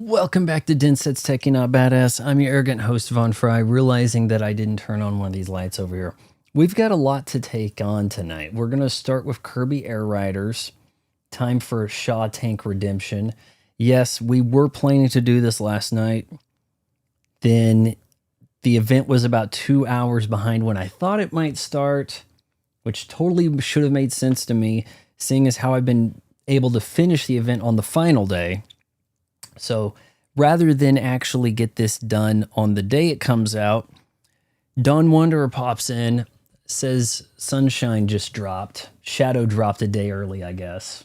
Welcome back to Denset's Techie Not Badass. I'm your arrogant host, Von Fry, realizing that I didn't turn on one of these lights over here. We've got a lot to take on tonight. We're going to start with Kirby Air Riders. Time for Shaw Tank Redemption. Yes, we were planning to do this last night. Then the event was about 2 hours behind when I thought it might start, which totally should have made sense to me, seeing as how I've been able to finish the event on the final day. So rather than actually get this done on the day it comes out, Dawn Wanderer pops in, says Sunshine just dropped. Shadow dropped a day early, I guess.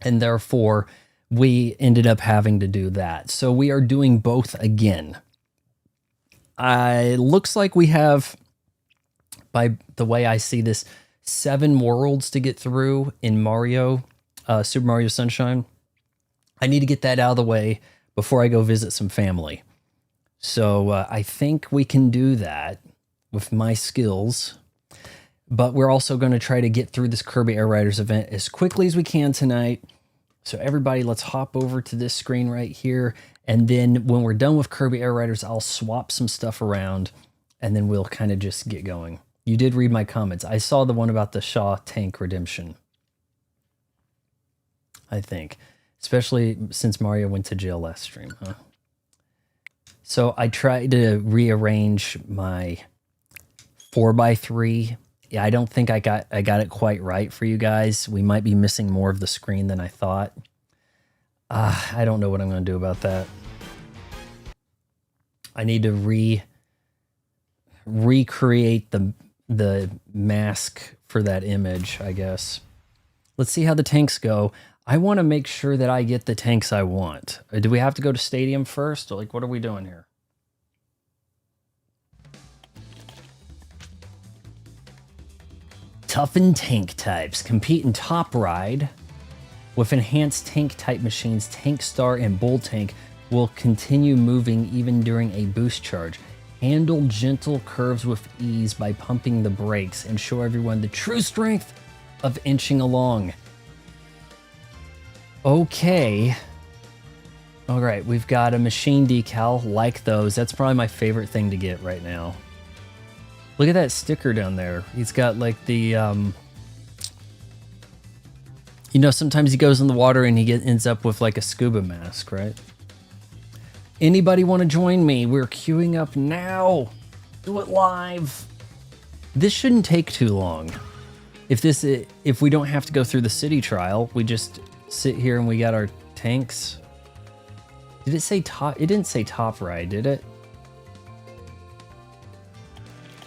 And therefore, we ended up having to do that. So we are doing both again. Looks like we have, by the way I see this, 7 worlds to get through in Mario, Super Mario Sunshine. I need to get that out of the way before I go visit some family. So I think we can do that with my skills. But we're also going to try to get through this Kirby Air Riders event as quickly as we can tonight. So everybody, let's hop over to this screen right here. And then when we're done with Kirby Air Riders, I'll swap some stuff around. And then we'll kind of just get going. You did read my comments. I saw the one about the Shaw Tank Redemption, I think. Especially since Mario went to jail last stream, huh? So I tried to rearrange my 4x3. Yeah, I don't think I got it quite right for you guys. We might be missing more of the screen than I thought. I don't know what I'm going to do about that. I need to recreate the mask for that image, I guess. Let's see how the tanks go. I want to make sure that I get the tanks I want. Do we have to go to Stadium first? Or like, what are we doing here? Toughened tank types. Compete in Top Ride. With enhanced tank type machines, Tank Star and Bull Tank will continue moving even during a boost charge. Handle gentle curves with ease by pumping the brakes and show everyone the true strength of inching along. Okay. All right, we've got a machine decal like those. That's probably my favorite thing to get right now. Look at that sticker down there. He's got like the, you know, sometimes he goes in the water and he ends up with like a scuba mask, right? Anybody want to join me? We're queuing up now. Do it live. This shouldn't take too long. If we don't have to go through the city trial, we just sit here and we got our tanks. Did it say top? It didn't say Top Ride, did it?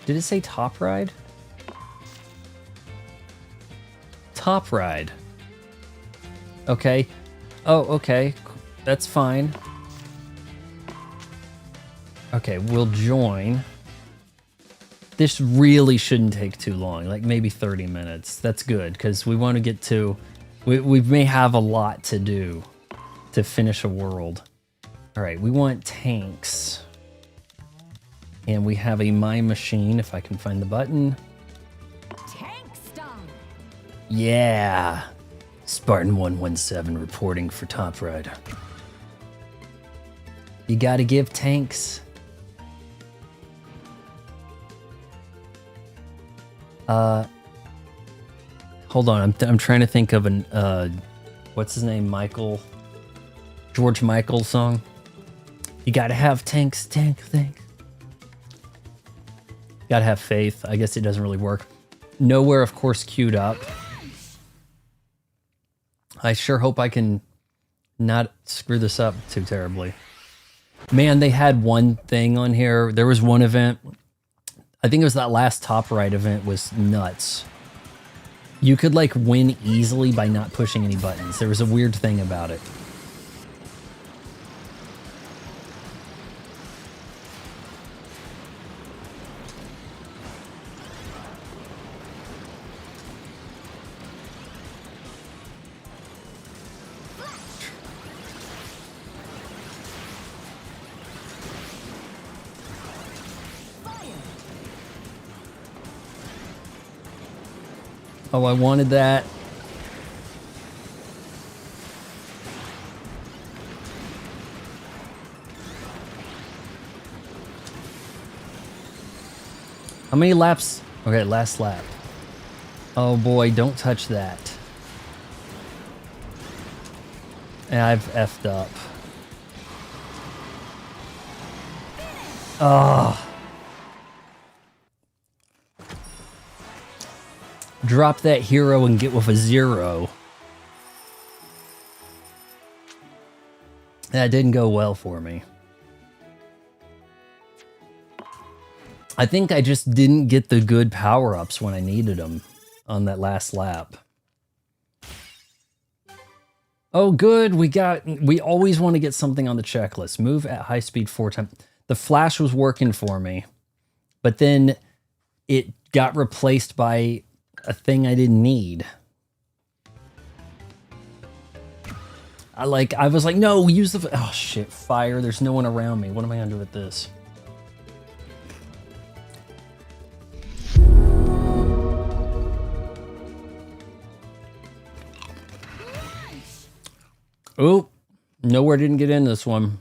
Did it say Top Ride? Top Ride. Okay. Oh, okay. That's fine. Okay, we'll join. This really shouldn't take too long, like maybe 30 minutes. That's good, because we want to get to... We may have a lot to do to finish a world. All right, we want tanks. And we have a My Machine, if I can find the button. Tank stomp. Yeah. Spartan 117 reporting for Top Ride. You gotta give tanks. Hold on, I'm trying to think of an, what's his name, George Michael song. You gotta have tanks. Gotta have faith. I guess it doesn't really work. Nowhere, of course, queued up. I sure hope I can not screw this up too terribly. Man, they had one thing on here. There was one event. I think it was that last Top Ride event was nuts. You could like win easily by not pushing any buttons. There was a weird thing about it. Oh, I wanted that. How many laps? Okay, last lap. Oh boy, don't touch that. I've effed up. Oh. Drop that hero and get with a 0. That didn't go well for me. I think I just didn't get the good power-ups when I needed them on that last lap. Oh, good. We always want to get something on the checklist. Move at high speed 4 times. The flash was working for me, but then it got replaced by a thing I didn't need. I was like, no, use the... Oh, shit, fire. There's no one around me. What am I going to do with this? Oh, nowhere didn't get in this one.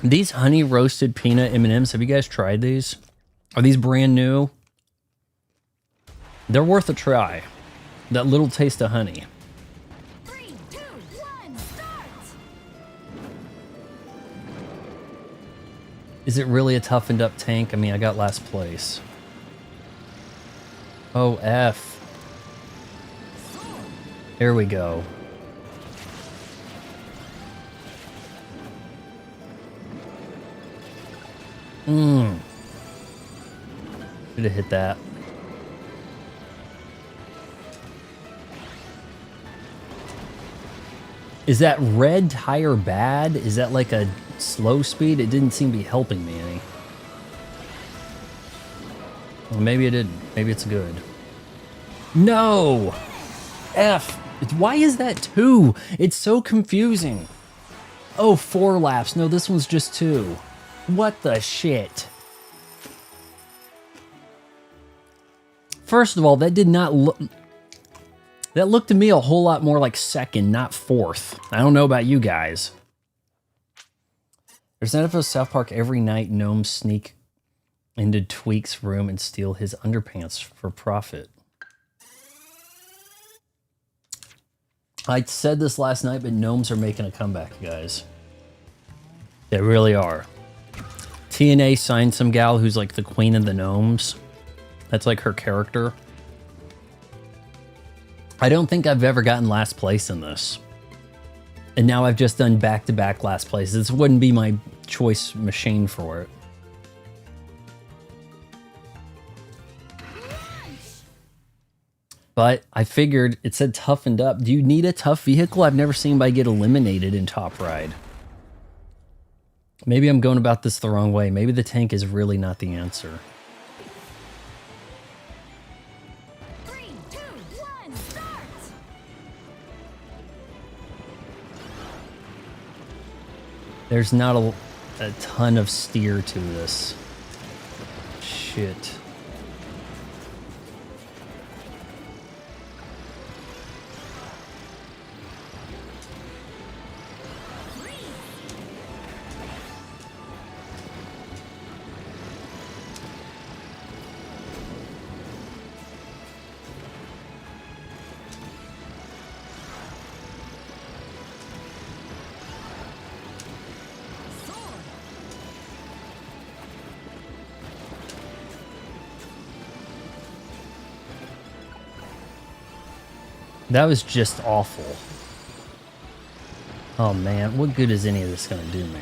These honey roasted peanut M&Ms, have you guys tried these? Are these brand new? They're worth a try. That little taste of honey. 3, 2, 1, start! Is it really a toughened up tank? I mean, I got last place. Oh, F. There we go. Should have hit that. Is that red tire bad? Is that like a slow speed? It didn't seem to be helping me any. Well, maybe it didn't. Maybe it's good. No! F. Why is that 2? It's so confusing. Oh, 4 laps. No, this one's just 2. What the shit? First of all, that did not look... That looked to me a whole lot more like 2nd, not 4th. I don't know about you guys. There's an episode of South Park every night. Gnomes sneak into Tweek's room and steal his underpants for profit. I said this last night, but gnomes are making a comeback, guys. They really are. TNA signed some gal who's like the queen of the gnomes. That's like her character. I don't think I've ever gotten last place in this. And now I've just done back-to-back last places. This wouldn't be my choice machine for it. But I figured it said toughened up. Do you need a tough vehicle? I've never seen anybody get eliminated in Top Ride. Maybe I'm going about this the wrong way. Maybe the tank is really not the answer. 3, 2, 1, start! There's not a ton of steer to this. Shit. That was just awful. Oh man, what good is any of this gonna do me?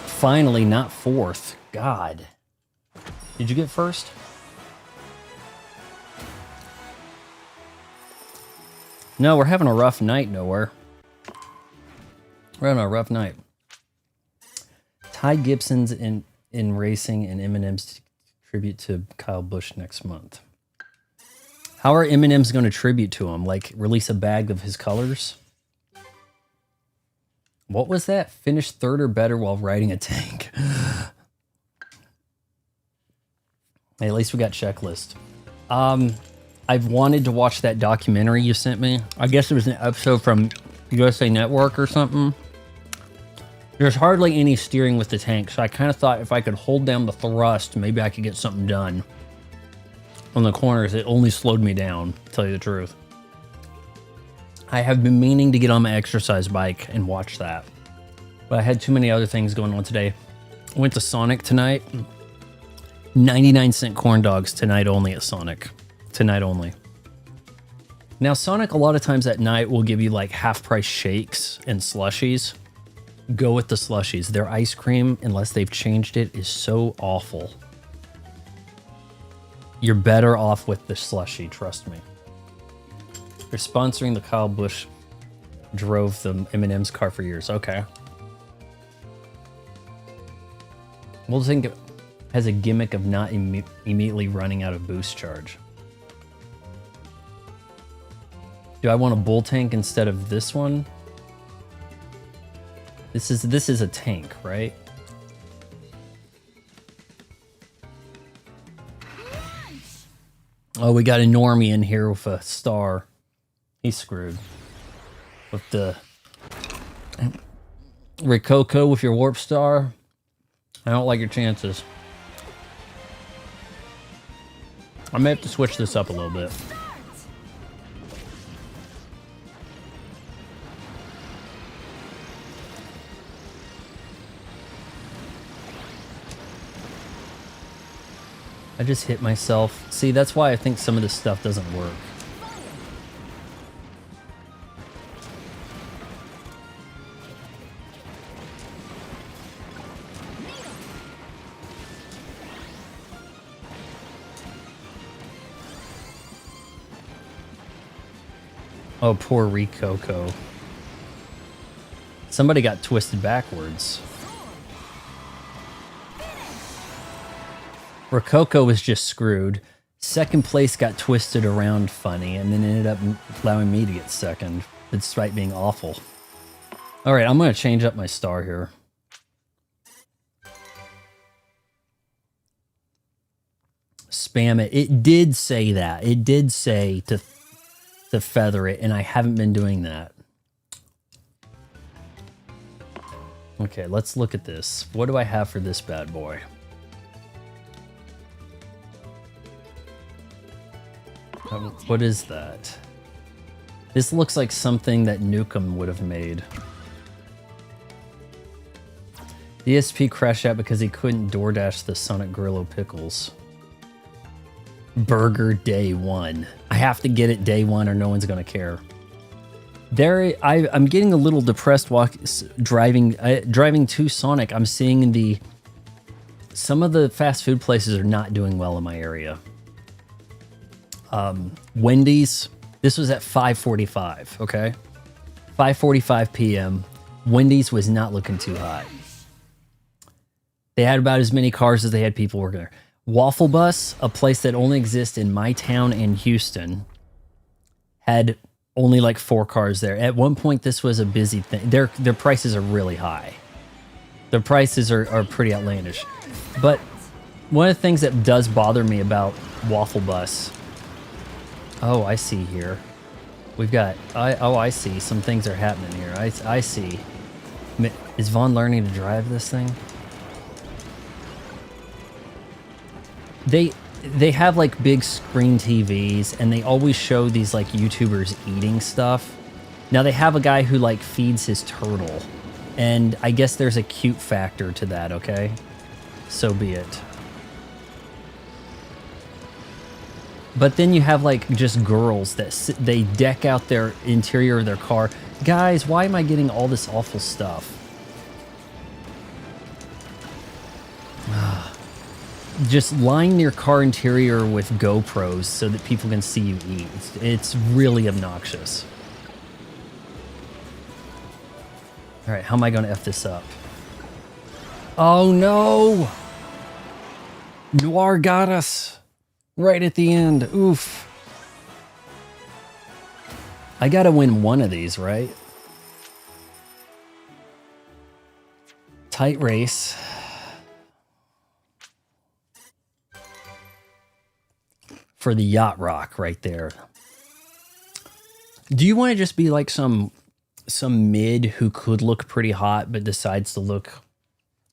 Finally, not 4th. God. Did you get 1st? No, we're having a rough night nowhere. We're having a rough night. Ty Gibson's in racing and M&M's tribute to Kyle Busch next month. How are M&M's going to tribute to him? Like, release a bag of his colors? What was that? Finish 3rd or better while riding a tank. Hey, at least we got checklist. I've wanted to watch that documentary you sent me. I guess it was an episode from USA Network or something. There's hardly any steering with the tank, so I kind of thought if I could hold down the thrust, maybe I could get something done. On the corners, it only slowed me down, to tell you the truth. I have been meaning to get on my exercise bike and watch that. But I had too many other things going on today. I went to Sonic tonight. 99-cent corn dogs tonight only at Sonic. Tonight only. Now, Sonic a lot of times at night will give you like half-price shakes and slushies. Go with the slushies. Their ice cream, unless they've changed it, is so awful. You're better off with the slushie, trust me. They're sponsoring the Kyle Busch drove the M&M's car for years. Okay. We'll think it has a gimmick of not immediately running out of boost charge. Do I want a bull tank instead of this one? This is a tank, right? Oh, we got a normie in here with a star. He's screwed. With the Rococo with your warp star. I don't like your chances. I may have to switch this up a little bit. I just hit myself. See, that's why I think some of this stuff doesn't work. Oh, poor Rococo. Somebody got twisted backwards. Rococo was just screwed. Second place got twisted around funny and then ended up allowing me to get second, despite being awful. All right, I'm going to change up my star here. Spam it. It did say that. It did say to feather it, and I haven't been doing that. Okay, let's look at this. What do I have for this bad boy? What is that? This looks like something that Nukem would have made. DSP crashed out because he couldn't DoorDash the Sonic Grillo pickles. Burger day one. I have to get it day one or no one's gonna care. I'm getting a little depressed driving to Sonic. I'm seeing some of the fast food places are not doing well in my area. Wendy's, this was at 5:45, okay? 5:45 p.m. Wendy's was not looking too hot. They had about as many cars as they had people working there. Waffle Bus, a place that only exists in my town and Houston, had only like 4 cars there. At one point, this was a busy thing. Their prices are really high. Their prices are pretty outlandish. But one of the things that does bother me about Waffle Bus... Oh, I see here. We've got... I see. Some things are happening here. I see. Is Vaughn learning to drive this thing? They have like big screen TVs and they always show these like YouTubers eating stuff. Now they have a guy who like feeds his turtle, and I guess there's a cute factor to that, okay? So be it. But then you have like just girls that they deck out their interior of their car. Guys, why am I getting all this awful stuff? Just line your car interior with GoPros so that people can see you eat. It's really obnoxious. All right, how am I going to F this up? Oh no! Noir got us right at the end. Oof. I got to win one of these, right? Tight race. for the yacht rock right there. Do you want to just be like some mid who could look pretty hot but decides to look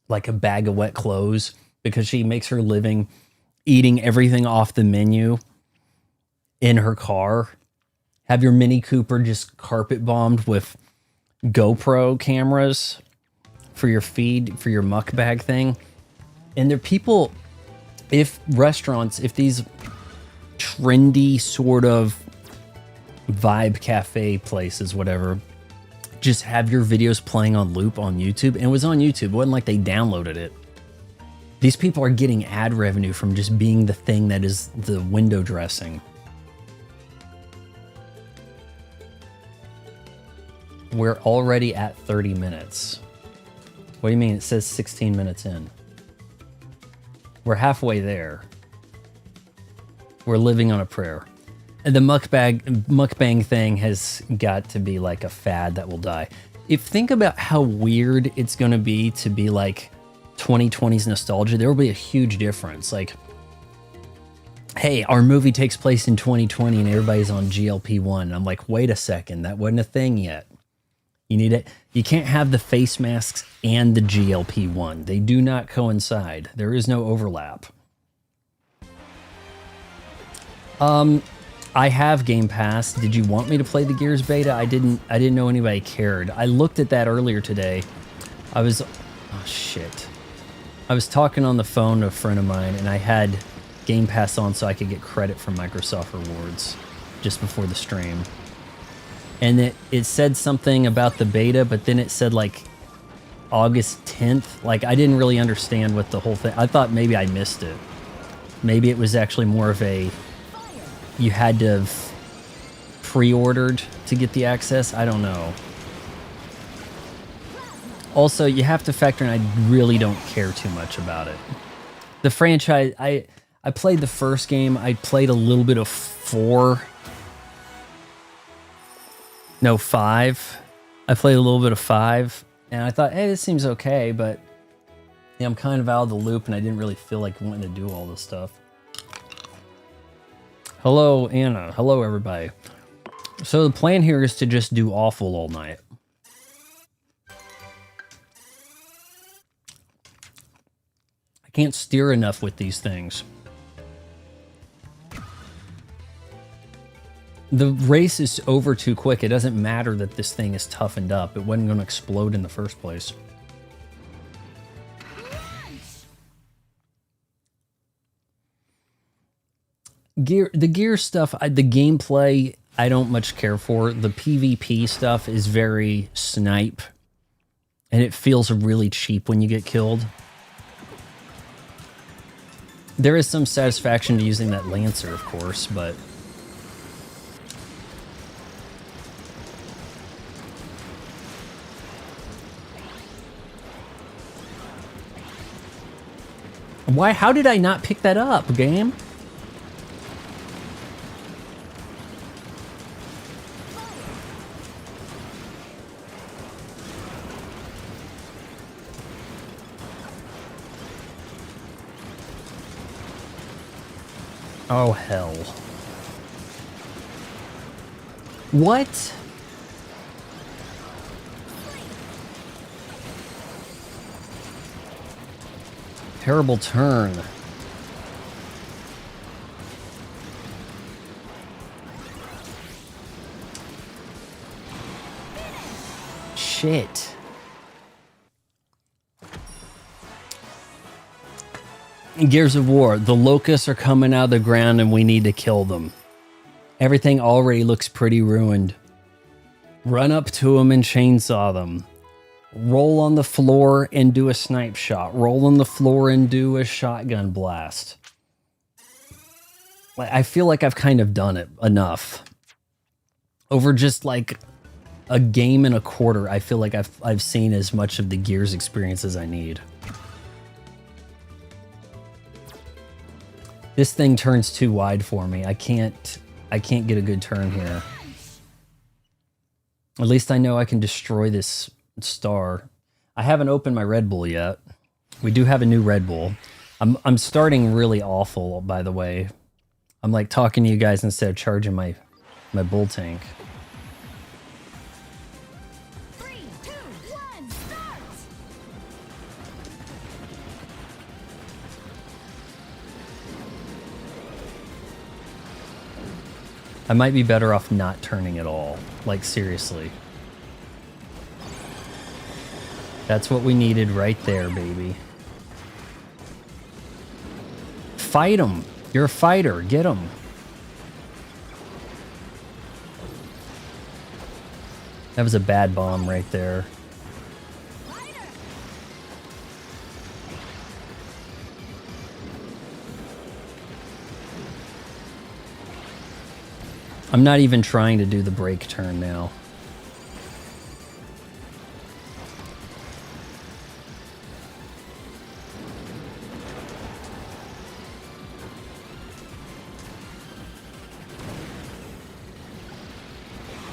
like a bag of wet clothes because she makes her living eating everything off the menu in her car? Have your Mini Cooper just carpet bombed with GoPro cameras for your feed, for your mukbang thing? And there are people, if restaurants, if these trendy sort of vibe cafe places, whatever, just have your videos playing on loop on YouTube. And it was on YouTube. It wasn't like they downloaded it. These people are getting ad revenue from just being the thing that is the window dressing. We're already at 30 minutes. What do you mean? It says 16 minutes in. We're halfway there. We're living on a prayer. And the mukbang thing has got to be like a fad that will die. Think about how weird it's going to be like 2020's nostalgia. There will be a huge difference. Like, hey, our movie takes place in 2020 and everybody's on GLP-1. I'm like, wait a second, that wasn't a thing yet. You need it. You can't have the face masks and the GLP-1. They do not coincide. There is no overlap. I have Game Pass. Did you want me to play the Gears beta? I didn't know anybody cared. I looked at that earlier today. I was talking on the phone to a friend of mine and I had Game Pass on so I could get credit from Microsoft Rewards just before the stream. And it said something about the beta, but then it said like August 10th. Like, I didn't really understand what the whole thing. I thought maybe I missed it. Maybe it was actually more of a, you had to have pre-ordered to get the access. I don't know. Also, you have to factor in, I really don't care too much about it. The franchise, I played the first game. I played a little bit of 5. I played a little bit of 5, and I thought, hey, this seems okay, but yeah, I'm kind of out of the loop, and I didn't really feel like wanting to do all this stuff. Hello, Anna. Hello, everybody. So the plan here is to just do awful all night. I can't steer enough with these things. The race is over too quick. It doesn't matter that this thing is toughened up. It wasn't going to explode in the first place. The gear stuff, the gameplay, I don't much care for. The PvP stuff is very snipe. And it feels really cheap when you get killed. There is some satisfaction to using that Lancer, of course, but... Why? How did I not pick that up, game? Oh, hell. What? Terrible turn. Shit. Gears of War. The locusts are coming out of the ground and we need to kill them. Everything already looks pretty ruined. Run up to them and chainsaw them. Roll on the floor and do a snipe shot. Roll on the floor and do a shotgun blast. I feel like I've kind of done it enough. Over just like a game and a quarter, I feel like I've seen as much of the Gears experience as I need. This thing turns too wide for me. I can't get a good turn here. At least I know I can destroy this star. I haven't opened my Red Bull yet. We do have a new Red Bull. I'm starting really awful, by the way. I'm like talking to you guys instead of charging my bull tank. 3, 2, 1, start! I might be better off not turning at all. Like, seriously. That's what we needed right there, baby. Fight him. You're a fighter. Get him. That was a bad bomb right there. I'm not even trying to do the brake turn now.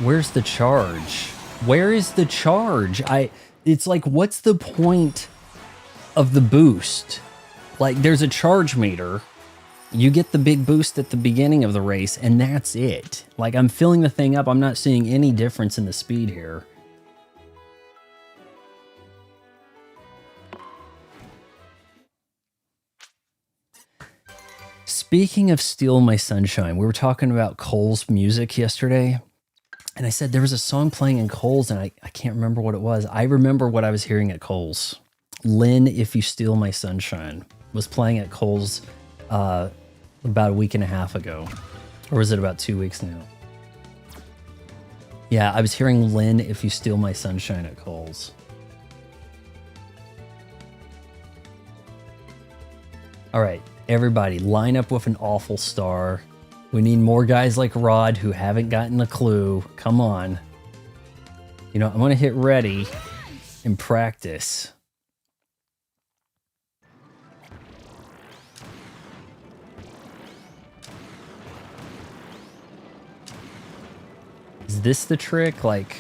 Where's the charge? Where is the charge? It's like, what's the point of the boost? Like, there's a charge meter. You get the big boost at the beginning of the race, and that's it. Like, I'm filling the thing up. I'm not seeing any difference in the speed here. Speaking of Steal My Sunshine, we were talking about Cole's music yesterday. And I said there was a song playing in Cole's, and I can't remember what it was. I remember what I was hearing at Cole's. Lynn, If You Steal My Sunshine was playing at Cole's about a week and a half ago. Or was it about 2 weeks now? Yeah, I was hearing Lynn, If You Steal My Sunshine at Cole's. All right, everybody, line up with an awful star. We need more guys like Rod who haven't gotten a clue. Come on. You know, I'm going to hit ready and practice. Is this the trick? Like,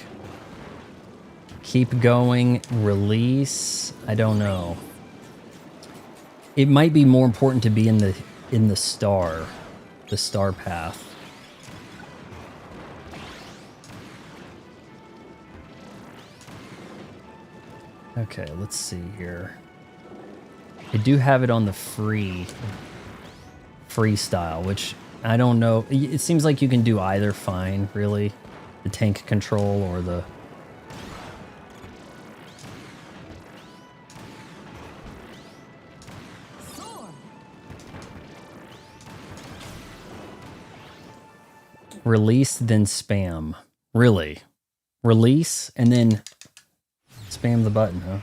keep going, release? I don't know. It might be more important to be in the star path. Okay, let's see here. I do have it on the freestyle, which I don't know. It seems like you can do either fine, really. The tank control or the... Release, then spam. Really? Release, and then spam the button, huh?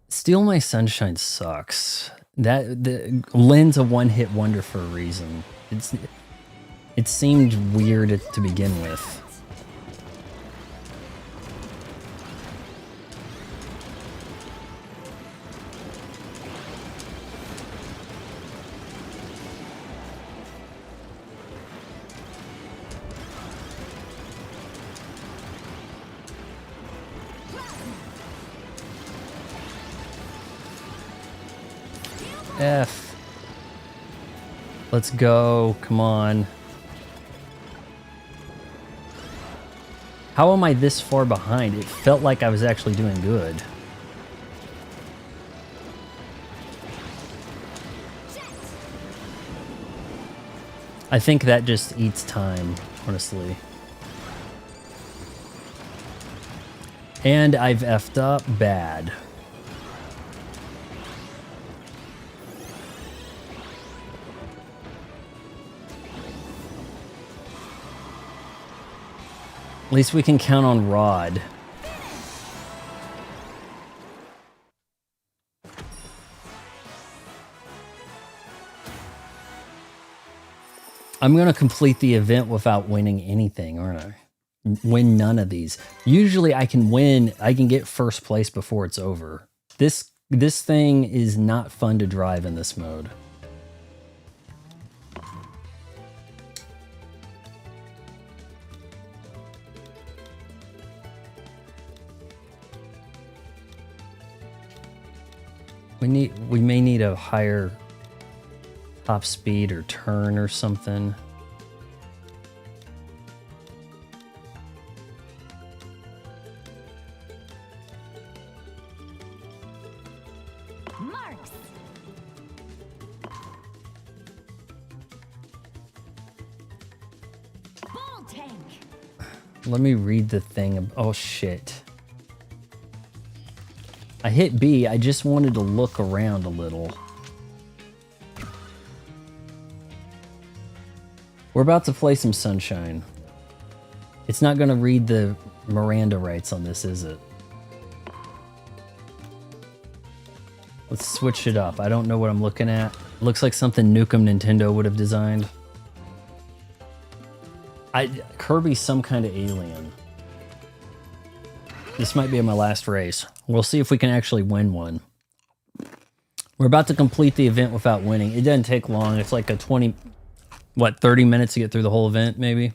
Steal My Sunshine sucks. Lynn's a one-hit wonder for a reason. It seemed weird to begin with. F. Let's go. Come on. How am I this far behind? It felt like I was actually doing good. I think that just eats time, honestly. And I've effed up bad. At least we can count on Rod. I'm going to complete the event without winning anything, aren't I? Win none of these. Usually I can win, I can get first place before it's over. This thing is not fun to drive in this mode. We may need a higher Top speed or turn or something. Marks. Bull tank. Let me read the thing. Oh, shit. I hit B. I just wanted to look around a little. We're about to play some Sunshine. It's not going to read the Miranda rights on this, is it? Let's switch it up. I don't know what I'm looking at. Looks like something Nukem Nintendo would have designed. Kirby's some kind of alien. This might be my last race. We'll see if we can actually win one. We're about to complete the event without winning. It doesn't take long. It's like a 30 minutes to get through the whole event, maybe?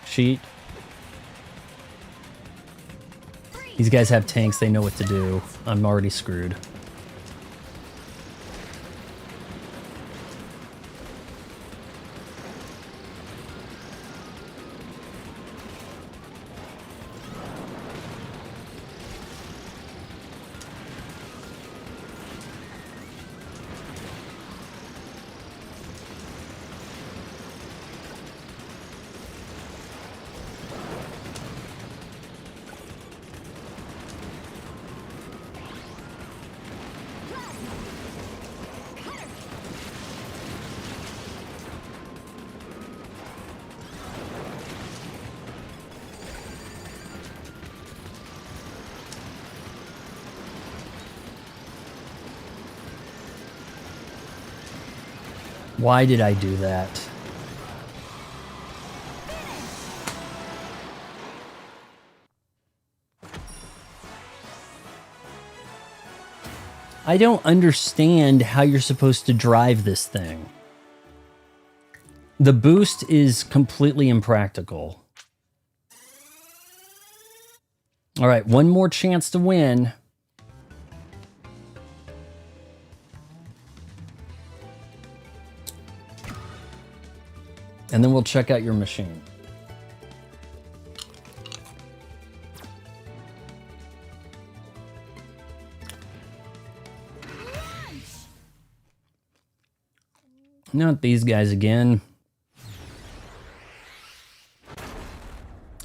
Sheet. These guys have tanks. They know what to do. I'm already screwed. Why did I do that? I don't understand how you're supposed to drive this thing. The boost is completely impractical. All right, one more chance to win. And then we'll check out your machine. Not these guys again.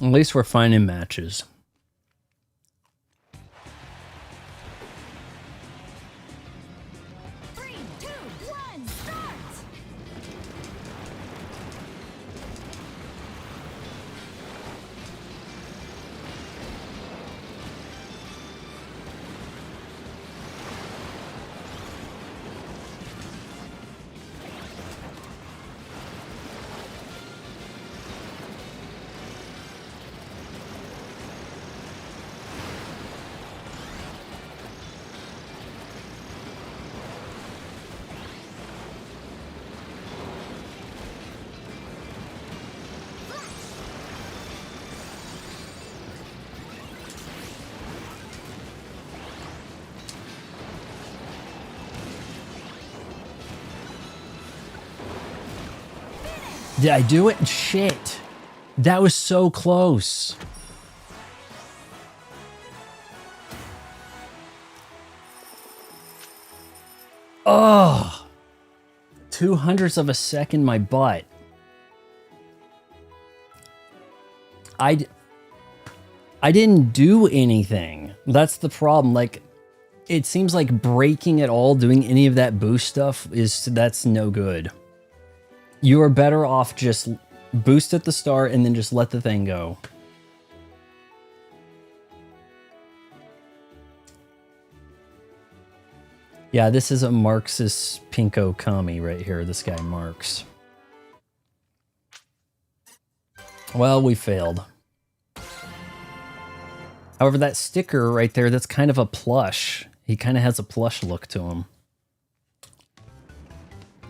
At least we're finding matches. Three, two, one, start. Did I do it? Shit. That was so close. Oh. 0.02 of a second, my butt. I didn't do anything. That's the problem. Like, it seems like breaking at all, doing any of that boost stuff, that's no good. You are better off just boost at the start and then just let the thing go. Yeah, this is a Marxist pinko commie right here, this guy Marx. Well, we failed. However, that sticker right there, that's kind of a plush. He kind of has a plush look to him.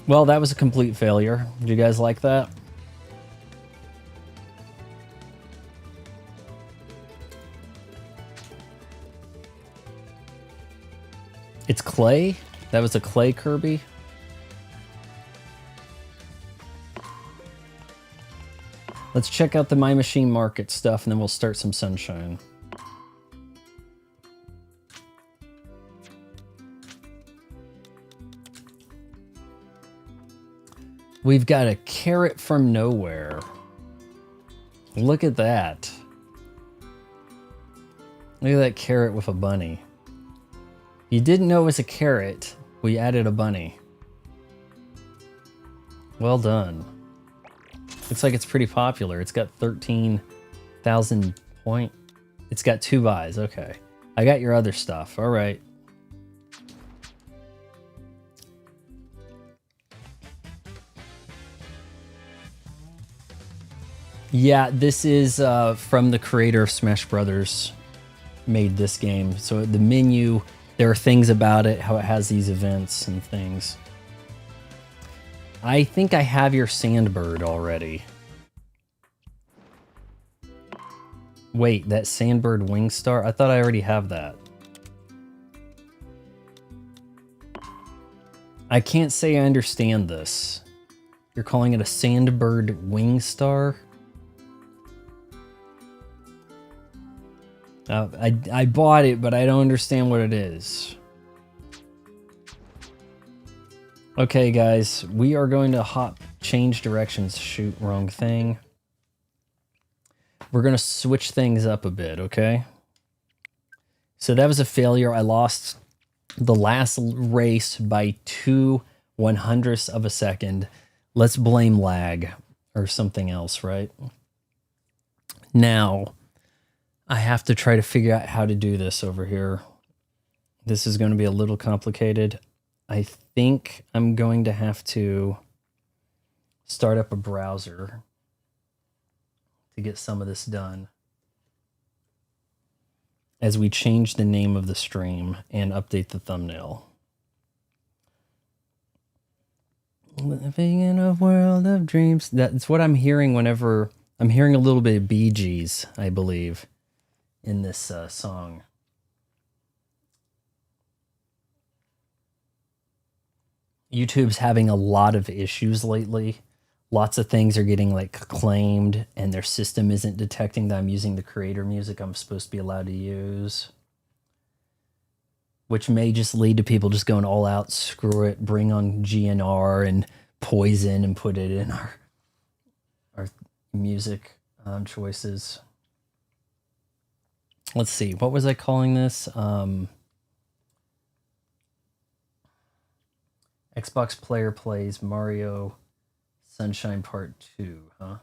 Well, that was a complete failure. Do you guys like that? It's clay? That was a clay Kirby? Let's check out the My Machine Market stuff, and then we'll start some Sunshine. We've got a carrot from nowhere. Look at that. Look at that carrot with a bunny. You didn't know it was a carrot. We added a bunny. Well done. Looks like it's pretty popular. It's got 13,000 point. It's got 2 buys. Okay. I got your other stuff. All right. Yeah, this is from the creator of Smash Brothers made this game. So the menu, there are things about it, how it has these events and things. I think I have your Sandbird already. Wait, that Sandbird Wingstar? I thought I already have that. I can't say I understand this. You're calling it a Sandbird Wingstar? I bought it, but I don't understand what it is. Okay, guys, we are going to change directions. Shoot, wrong thing. We're going to switch things up a bit, okay? So that was a failure. I lost the last race by 2/100ths of a second. Let's blame lag or something else, right? Now, I have to try to figure out how to do this over here. This is going to be a little complicated. I think I'm going to have to start up a browser to get some of this done as we change the name of the stream and update the thumbnail. Living in a world of dreams. That's what I'm hearing whenever I'm hearing a little bit of Bee Gees, I believe, in this song. YouTube's having a lot of issues lately. Lots of things are getting like claimed and their system isn't detecting that I'm using the creator music I'm supposed to be allowed to use. Which may just lead to people just going all out, screw it, bring on GNR and Poison and put it in our music choices. Let's see, what was I calling this? Xbox player plays Mario Sunshine Part 2, huh?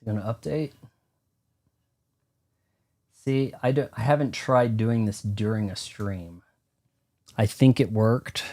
Going to update. See, I haven't tried doing this during a stream. I think it worked.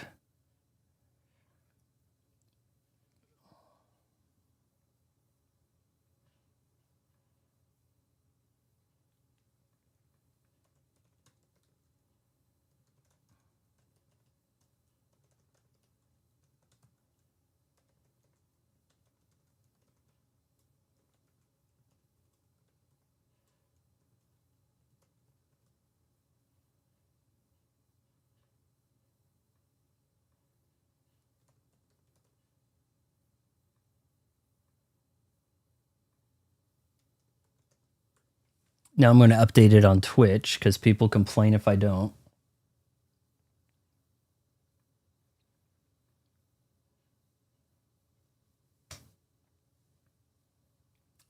Now I'm going to update it on Twitch because people complain if I don't.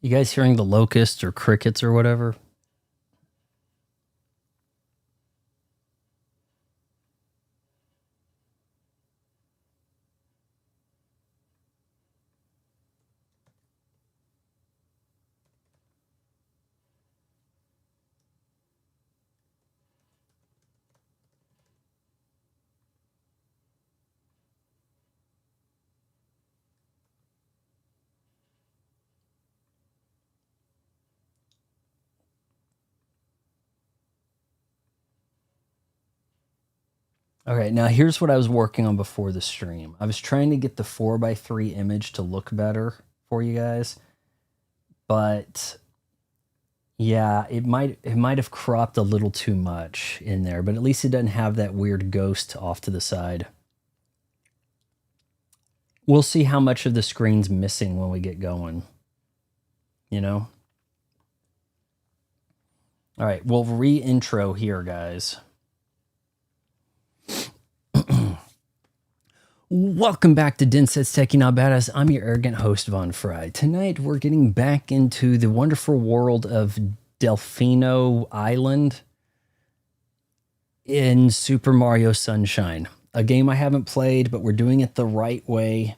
You guys hearing the locusts or crickets or whatever? Okay, now here's what I was working on before the stream. I was trying to get the 4:3 image to look better for you guys, but yeah, it might have cropped a little too much in there, but at least it doesn't have that weird ghost off to the side. We'll see how much of the screen's missing when we get going. You know? All right, we'll re-intro here, guys. Welcome back to Denset's Techie Not Badass. I'm your arrogant host, Von Fry. Tonight, we're getting back into the wonderful world of Delfino Island in Super Mario Sunshine. A game I haven't played, but we're doing it the right way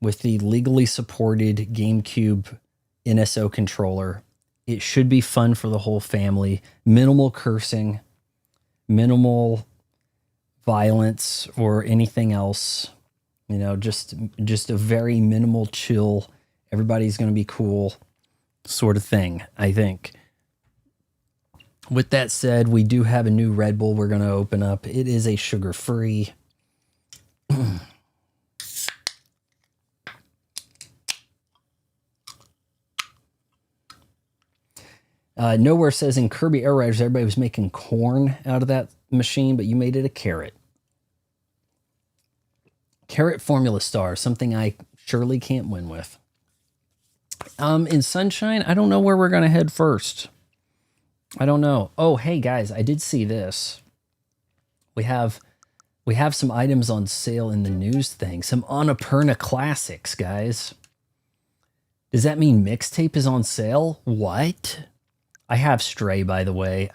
with the legally supported GameCube NSO controller. It should be fun for the whole family. Minimal cursing, minimal violence or anything else. You know, just a very minimal chill. Everybody's going to be cool sort of thing, I think. With that said, we do have a new Red Bull we're going to open up. It is a sugar-free. Nowhere says in Kirby Air Riders everybody was making corn out of that machine, but you made it a carrot. Carrot Formula Star, something I surely can't win with. In Sunshine, I don't know where we're going to head first. I don't know. Oh, hey guys, I did see this. We have some items on sale in the news thing. Some Annapurna classics, guys. Does that mean Mixtape is on sale? What? I have Stray, by the way.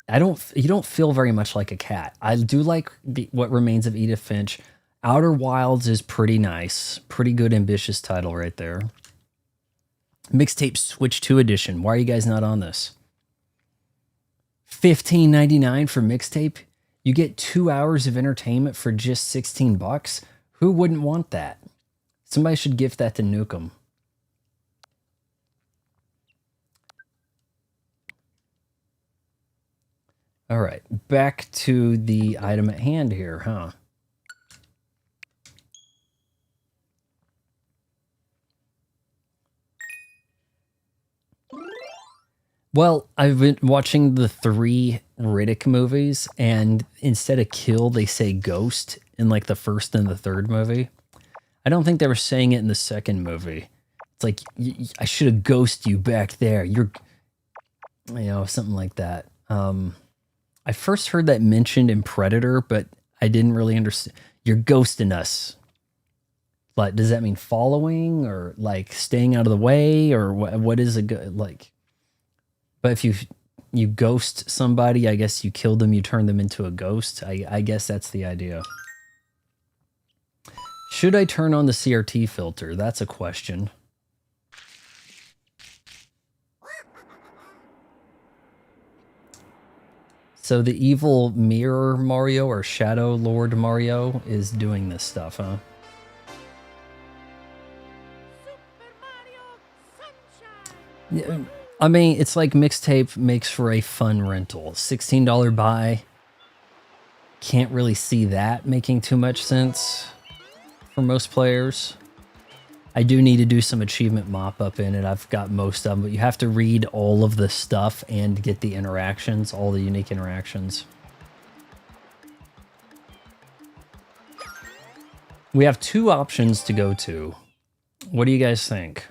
You don't feel very much like a cat. I do like What Remains of Edith Finch. Outer Wilds is pretty nice. Pretty good, ambitious title right there. Mixtape Switch 2 edition. Why are you guys not on this? $15.99 for Mixtape? You get 2 hours of entertainment for just $16? Who wouldn't want that? Somebody should gift that to Nukem. All right, back to the item at hand here, huh? Well, I've been watching the 3 Riddick movies, and instead of kill, they say ghost in like the first and the third movie. I don't think they were saying it in the second movie. It's like, I should have ghosted you back there. You're, something like that. I first heard that mentioned in Predator, but I didn't really understand. You're ghosting us. But does that mean following or like staying out of the way or what is a good like? But if you ghost somebody, I guess you kill them, you turn them into a ghost. I guess that's the idea. Should I turn on the CRT filter? That's a question. So the evil Mirror Mario or Shadow Lord Mario is doing this stuff, huh? Yeah, I mean, it's like Mixtape makes for a fun rental. $16 buy. Can't really see that making too much sense for most players. I do need to do some achievement mop-up in it. I've got most of them, but you have to read all of the stuff and get the interactions, all the unique interactions. We have 2 options to go to. What do you guys think?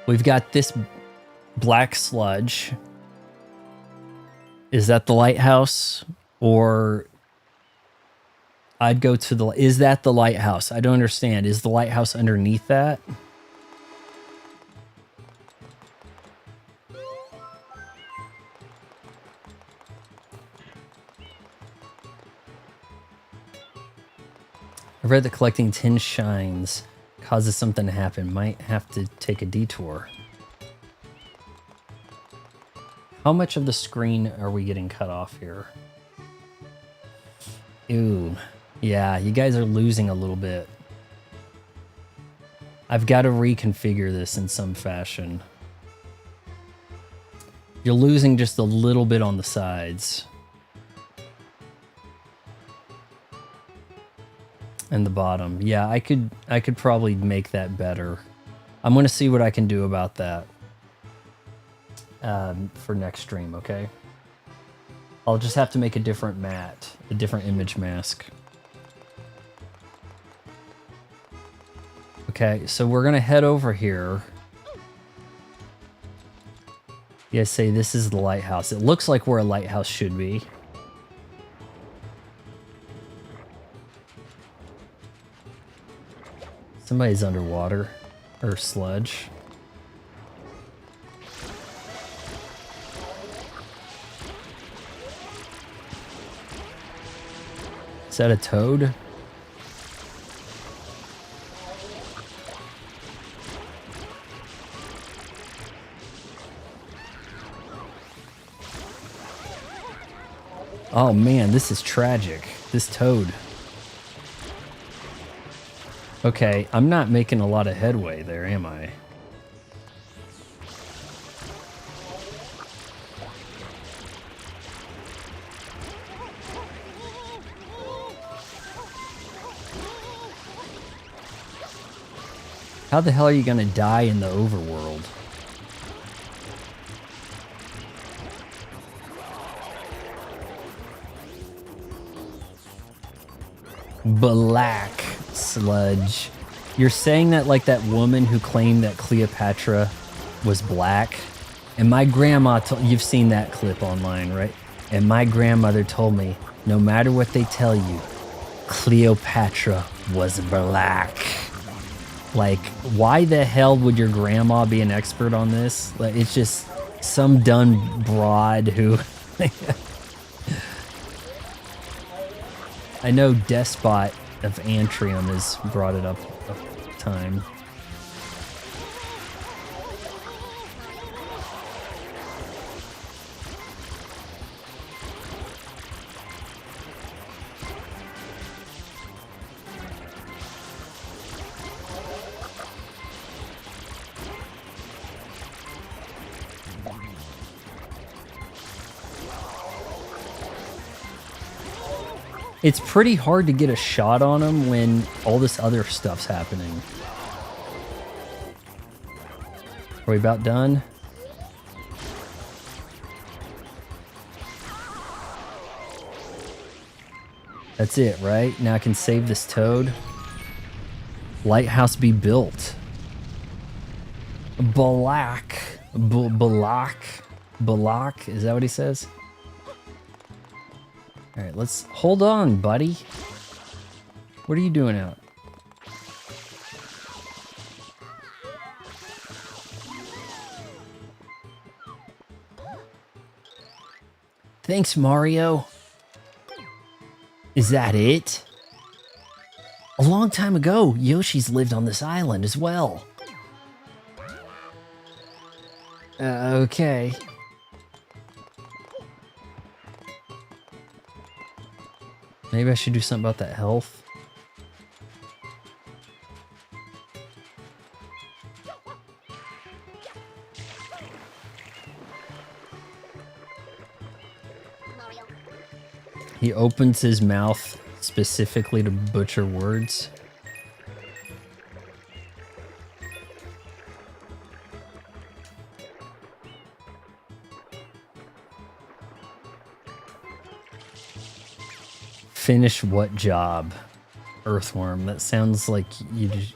We've got this black sludge. Is that the lighthouse? Or I'd go to the... Is that the lighthouse? I don't understand. Is the lighthouse underneath that? I read that collecting 10 shines causes something to happen. Might have to take a detour. How much of the screen are we getting cut off here? Ew. Yeah, you guys are losing a little bit. I've got to reconfigure this in some fashion. You're losing just a little bit on the sides. And the bottom. Yeah, I could probably make that better. I'm going to see what I can do about that for next stream, okay? I'll just have to make a different mat, a different image mask. Okay, so we're going to head over here. Yeah, say this is the lighthouse. It looks like where a lighthouse should be. Somebody's underwater. Or sludge. Is that a toad? Oh man, this is tragic. This toad. Okay, I'm not making a lot of headway there, am I? How the hell are you gonna die in the overworld? Black sludge. You're saying that like that woman who claimed that Cleopatra was black? And my grandma, you've seen that clip online, right? And my grandmother told me, no matter what they tell you, Cleopatra was black. Like, why the hell would your grandma be an expert on this? Like, it's just some dumb broad who... I know Despot of Antrium has brought it up a time. It's pretty hard to get a shot on him when all this other stuff's happening. Are we about done? That's it, right? Now I can save this toad. Lighthouse be built. Balak. Balak. Is that what he says? All right, let's hold on, buddy. What are you doing out? Thanks, Mario. Is that it? A long time ago, Yoshi's lived on this island as well. Okay. Maybe I should do something about that health. He opens his mouth specifically to butcher words. Finish what job? Earthworm. That sounds like you just...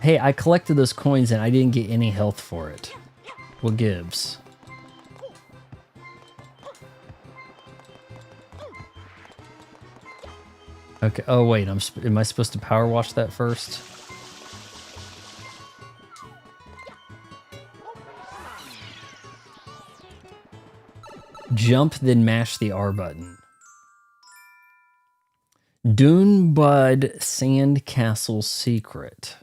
Hey, I collected those coins and I didn't get any health for it. What gives? Okay. Oh wait, am I supposed to power wash that first? Jump, then mash the R button. Dunebud Sandcastle Secret.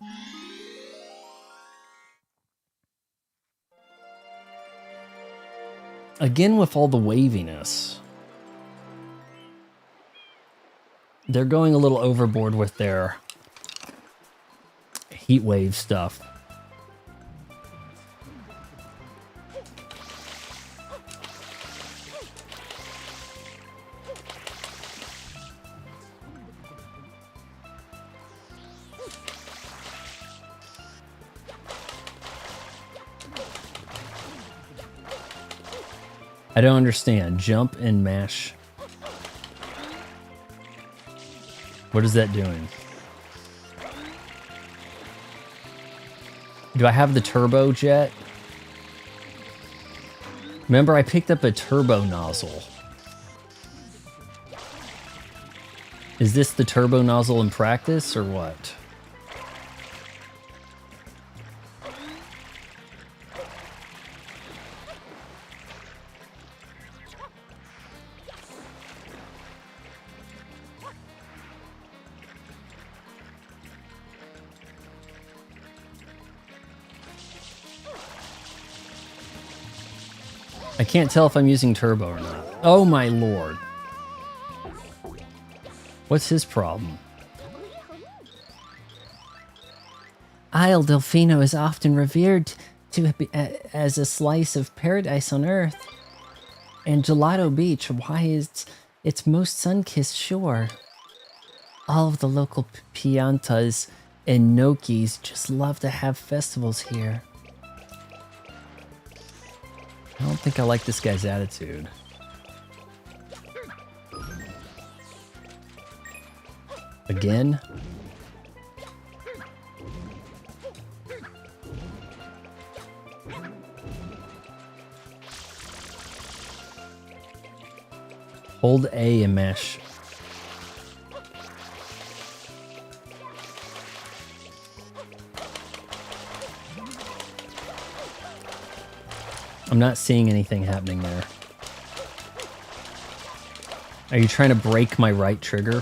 Again with all the waviness. They're going a little overboard with their heat wave stuff. I don't understand. Jump and mash. What is that doing? Do I have the turbo jet? Remember, I picked up a turbo nozzle. Is this the turbo nozzle in practice or what? I can't tell if I'm using turbo or not. Oh my lord. What's his problem? Isle Delfino is often revered as a slice of paradise on Earth. And Gelato Beach, why is its most sun-kissed shore? All of the local piantas and Nokis just love to have festivals here. I don't think I like this guy's attitude. Again? Hold A and mash. I'm not seeing anything happening there. Are you trying to break my right trigger?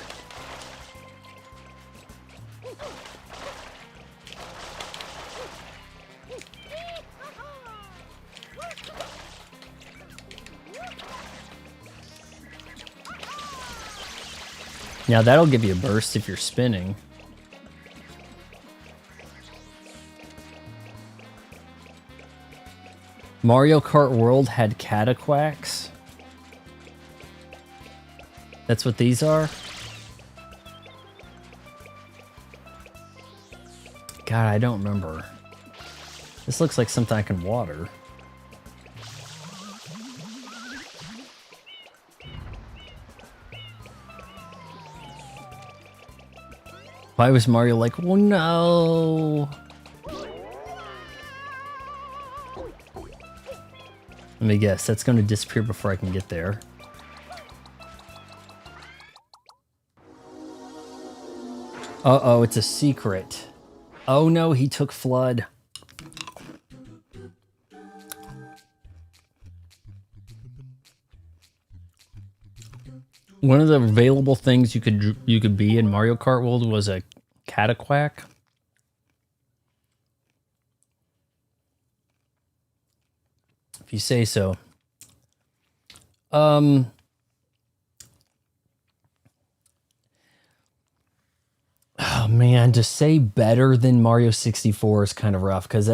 Now that'll give you a burst if you're spinning. Mario Kart World had Cataquacks. That's what these are? God, I don't remember. This looks like something I can water. Why was Mario like, well, no? Let me guess, that's going to disappear before I can get there. Uh-oh, it's a secret. Oh no, he took Flood. One of the available things you could be in Mario Kart World was a Cataquack. If you say so. Oh man, to say better than Mario 64 is kind of rough because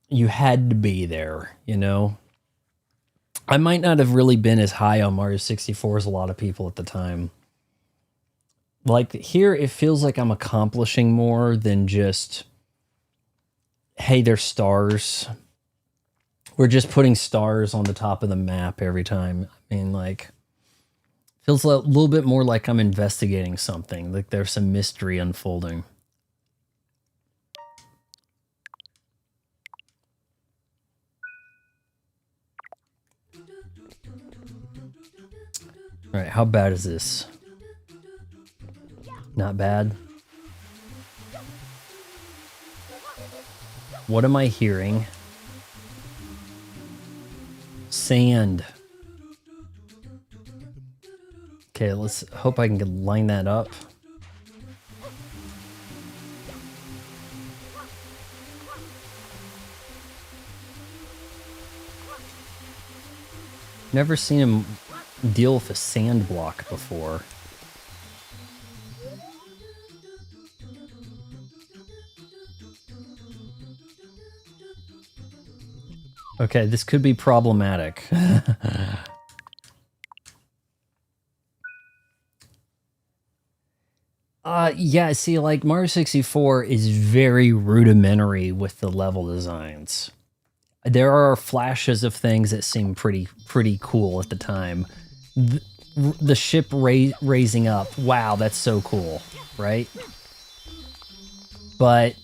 you had to be there, you know? I might not have really been as high on Mario 64 as a lot of people at the time. Like here, it feels like I'm accomplishing more than just, hey, there's stars. We're just putting stars on the top of the map every time. I mean, like, feels a little bit more like I'm investigating something, like there's some mystery unfolding. All right, how bad is this? Not bad. What am I hearing? Sand. Okay, let's hope I can line that up. Never seen him deal with a sand block before. Okay, this could be problematic. Yeah, see, like, Mario 64 is very rudimentary with the level designs. There are flashes of things that seem pretty cool at the time. The ship raising up, wow, that's so cool, right? But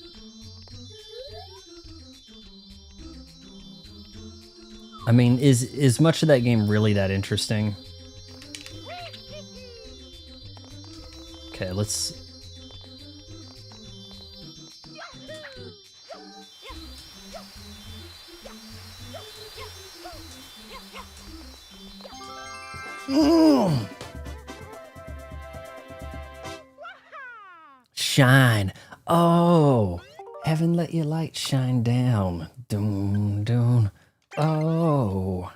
I mean, is much of that game really that interesting? Okay, let's... Shine. Oh, heaven let your light shine down. Doom, doom. Oh.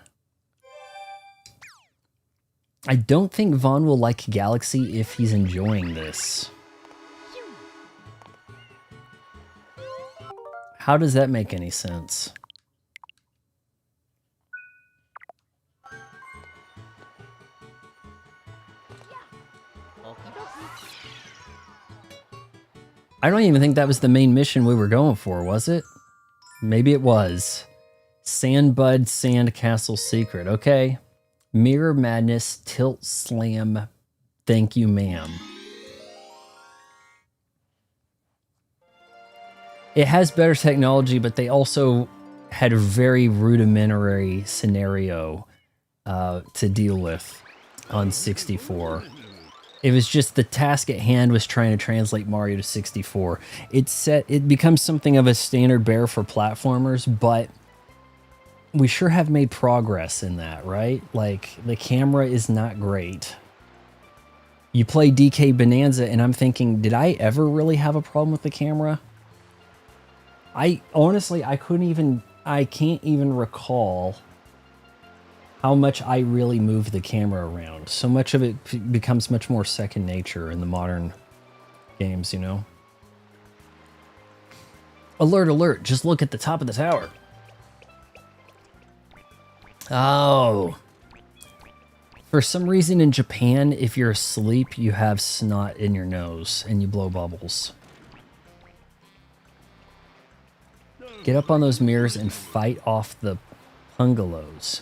I don't think Vaughn will like Galaxy if he's enjoying this. How does that make any sense? I don't even think that was the main mission we were going for, was it? Maybe it was. Sandbud Sandcastle Secret. Okay. Mirror Madness Tilt Slam. Thank you, ma'am. It has better technology, but they also had a very rudimentary scenario to deal with on 64. It was just the task at hand was trying to translate Mario to 64. It becomes something of a standard bearer for platformers, but we sure have made progress in that, right? Like, the camera is not great. You play DK Bonanza, and I'm thinking, did I ever really have a problem with the camera? Honestly, I can't even recall how much I really move the camera around. So much of it becomes much more second nature in the modern games, you know? Alert, alert, just look at the top of the tower. Oh. For some reason in Japan, if you're asleep, you have snot in your nose and you blow bubbles. Get up on those mirrors and fight off the pungalos.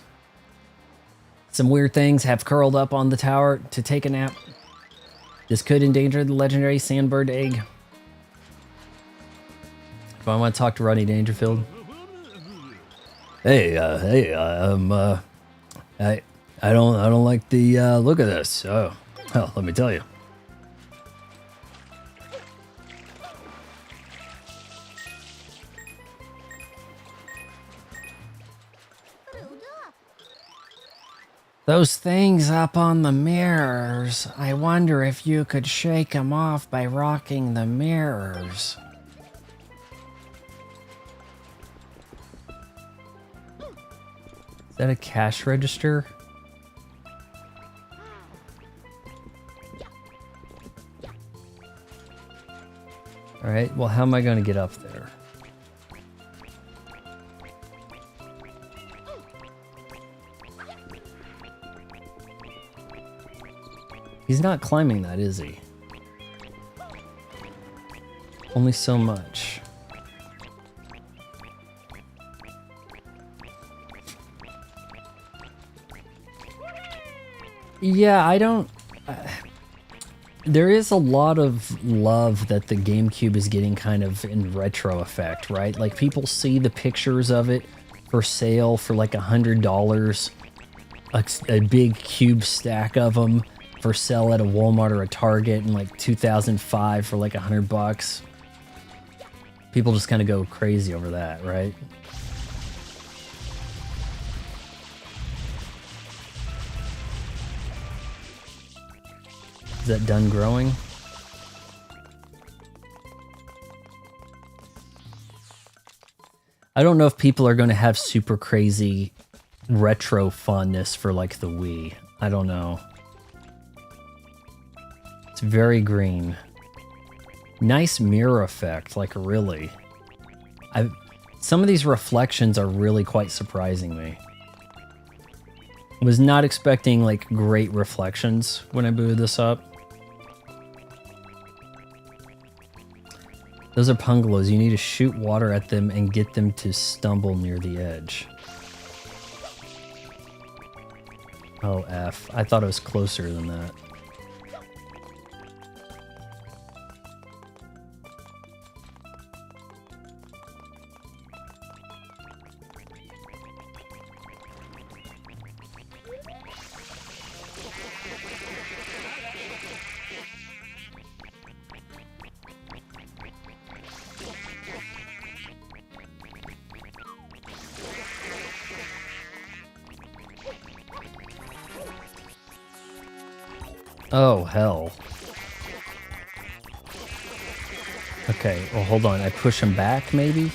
Some weird things have curled up on the tower to take a nap. This could endanger the legendary Sandbird egg. If I want to talk to Rodney Dangerfield. Hey, I don't like the look of this. Oh, well, let me tell you. Those things up on the mirrors, I wonder if you could shake them off by rocking the mirrors. Is that a cash register? Alright, well, how am I going to get up there? He's not climbing that, is he? Only so much. Yeah, I don't... there is a lot of love that the GameCube is getting kind of in retro effect, right? Like, people see the pictures of it for sale for like $100. A big cube stack of them for sale at a Walmart or a Target in like 2005 for like $100. People just kind of go crazy over that, right? Is that done growing? I don't know if people are going to have super crazy retro fondness for like the Wii. I don't know. It's very green. Nice mirror effect, like really. Some of these reflections are really quite surprising me. Was not expecting like great reflections when I booted this up. Those are pungalos. You need to shoot water at them and get them to stumble near the edge. Oh, F. I thought it was closer than that. Oh, hell. Okay, well, hold on. I push him back, maybe?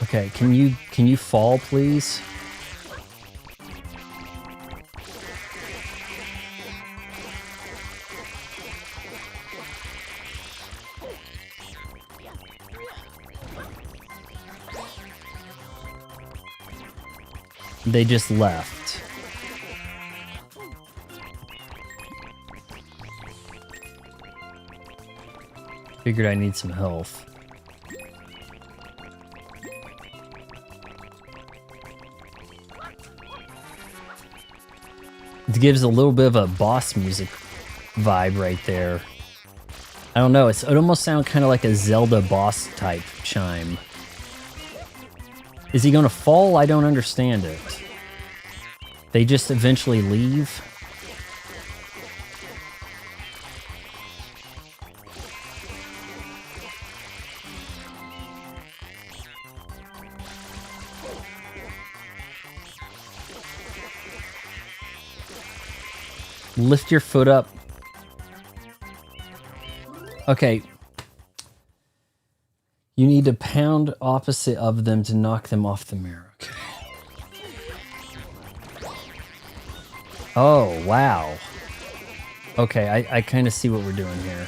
Okay, can you fall, please? They just left. Figured I need some health. It gives a little bit of a boss music vibe right there. I don't know, it almost sounds kind of like a Zelda boss type chime. Is he gonna fall? I don't understand it. They just eventually leave? Lift your foot up. Okay. You need to pound opposite of them to knock them off the mirror. Okay. Oh, wow. Okay, I kind of see what we're doing here.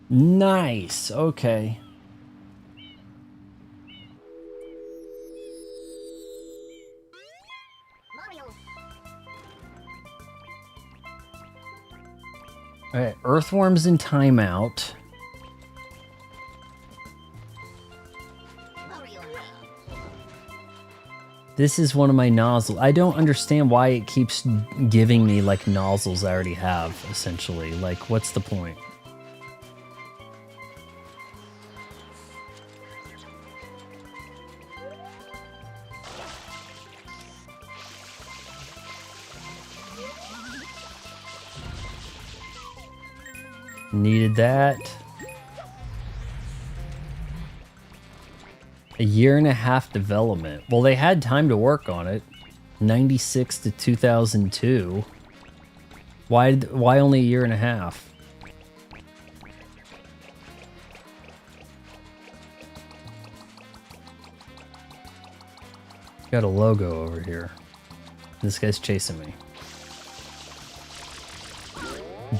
Nice. Okay. Alright, Earthworm's in timeout. This is one of my nozzles. I don't understand why it keeps giving me, like, nozzles I already have, essentially. Like, what's the point? Needed that. A year and a half development. Well, they had time to work on it. 96 to 2002. Why only a year and a half? Got a logo over here. This guy's chasing me.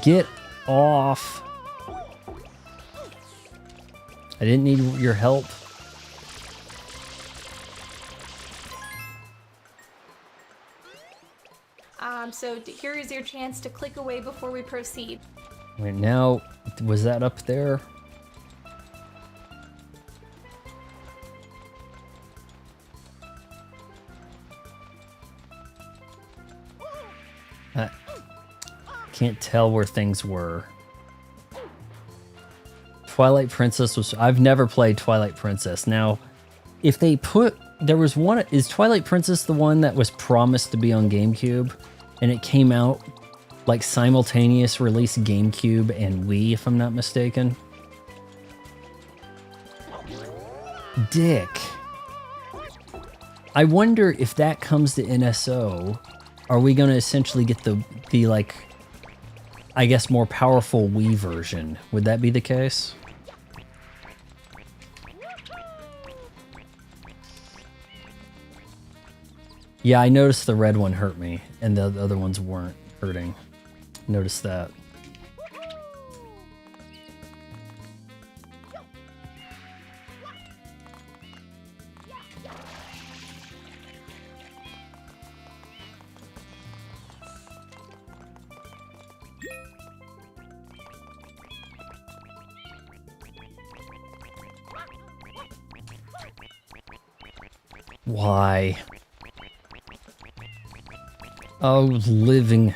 Get off. I didn't need your help. So here is your chance to click away before we proceed. Wait, now, was that up there? I can't tell where things were. Twilight Princess was... I've never played Twilight Princess. Now, if they put... There was one... Is Twilight Princess the one that was promised to be on GameCube? And it came out like simultaneous release GameCube and Wii, if I'm not mistaken. Dick. I wonder if that comes to NSO, are we going to essentially get the like, I guess, more powerful Wii version? Would that be the case? Yeah, I noticed the red one hurt me, and the other ones weren't hurting. Noticed that. Why? Oh, living.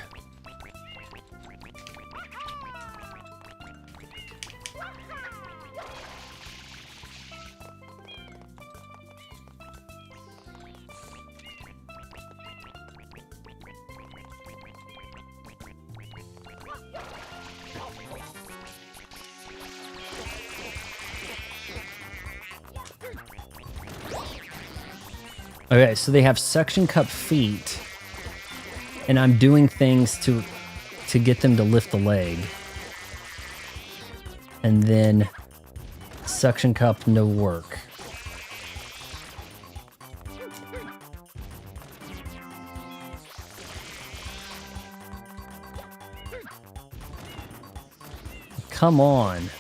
Okay, so they have suction cup feet, and I'm doing things to get them to lift the leg. And then suction cup no work. Come on.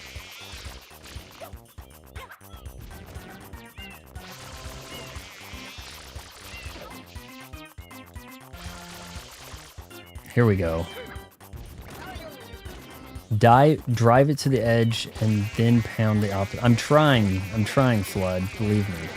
Here we go. Drive it to the edge and then pound the opposite. I'm trying, Flood, believe me.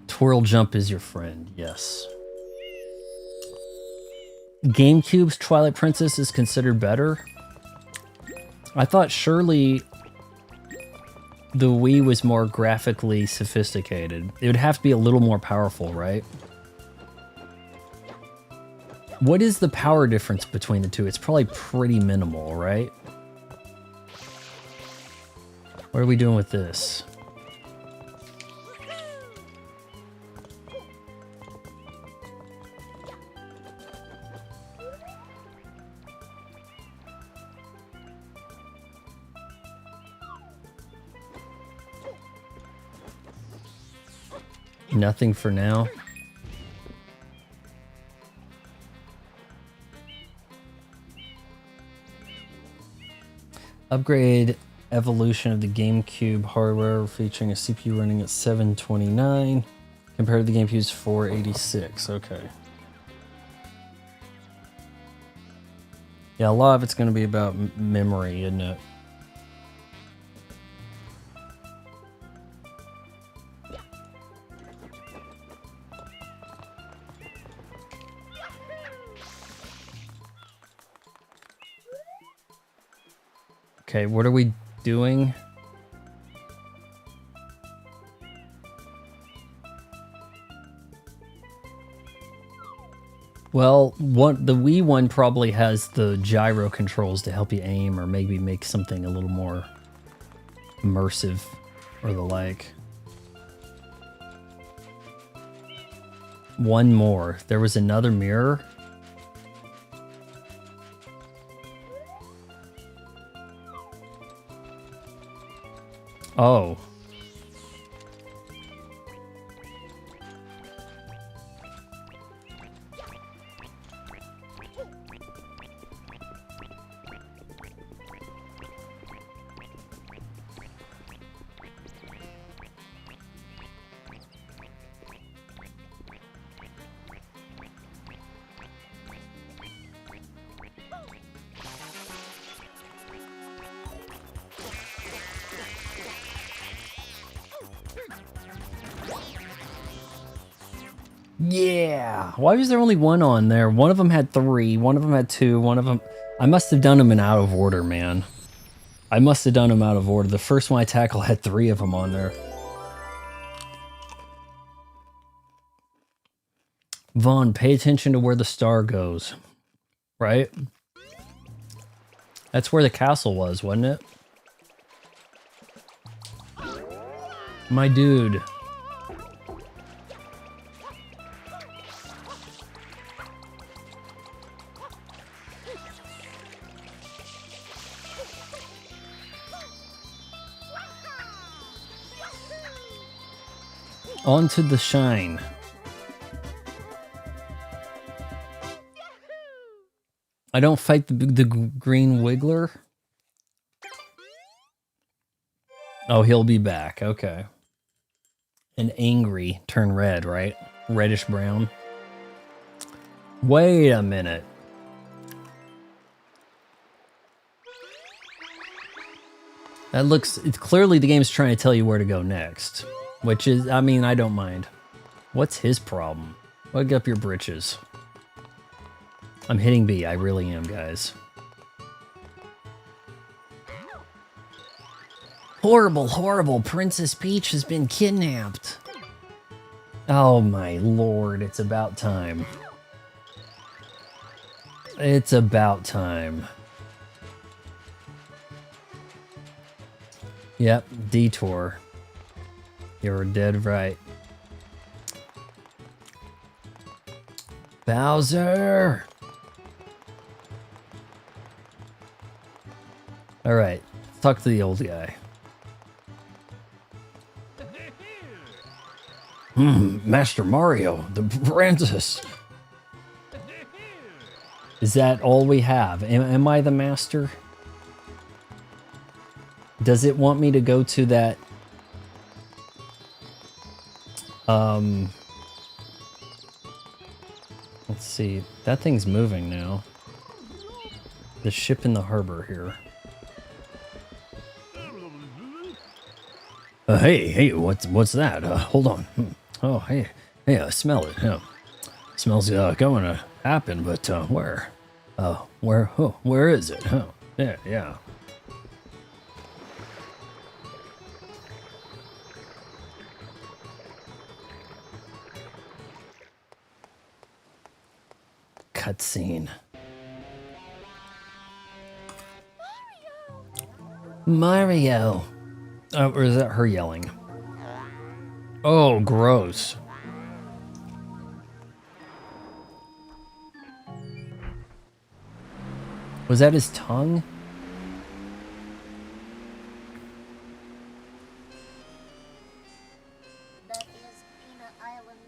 Twirl jump is your friend, yes. GameCube's Twilight Princess is considered better. I thought surely the Wii was more graphically sophisticated. It would have to be a little more powerful, right? What is the power difference between the two? It's probably pretty minimal, right? What are we doing with this? Nothing for now. Upgrade evolution of the GameCube hardware featuring a CPU running at 729 compared to the GameCube's 486. Okay. Yeah, a lot of it's going to be about memory, isn't it? Okay, what are we doing? Well, the Wii one probably has the gyro controls to help you aim or maybe make something a little more immersive or the like. One more. There was another mirror. Oh. Yeah. Why was there only one on there? One of them had 3, one of them had 2, one of them... I must have done them in out of order, man. I must have done them out of order. The first one I tackled had 3 of them on there. Vaughn, pay attention to where the star goes. Right? That's where the castle was, wasn't it? My dude. Onto the shine. I don't fight the green wiggler. Oh, he'll be back. Okay. and angry turn red, right? Reddish brown. Wait a minute. That looks, it's clearly the game's trying to tell you where to go next. Which is, I mean, I don't mind. What's his problem? Wake up your britches. I'm hitting B, I really am, guys. Horrible, horrible. Princess Peach has been kidnapped. Oh my lord, it's about time. It's about time. Yep, detour. You're dead right. Bowser! Alright, let's talk to the old guy. Master Mario, the princess. Is that all we have? Am I the master? Does it want me to go to that? Let's see. That thing's moving now. The ship in the harbor here. Hey, what's that? Hold on. Oh, hey, I smell it. Smells going to happen, but where? Where is it? Yeah. Cutscene. Mario. Or is that her yelling? Oh, gross. Was that his tongue? That is Peanut Island.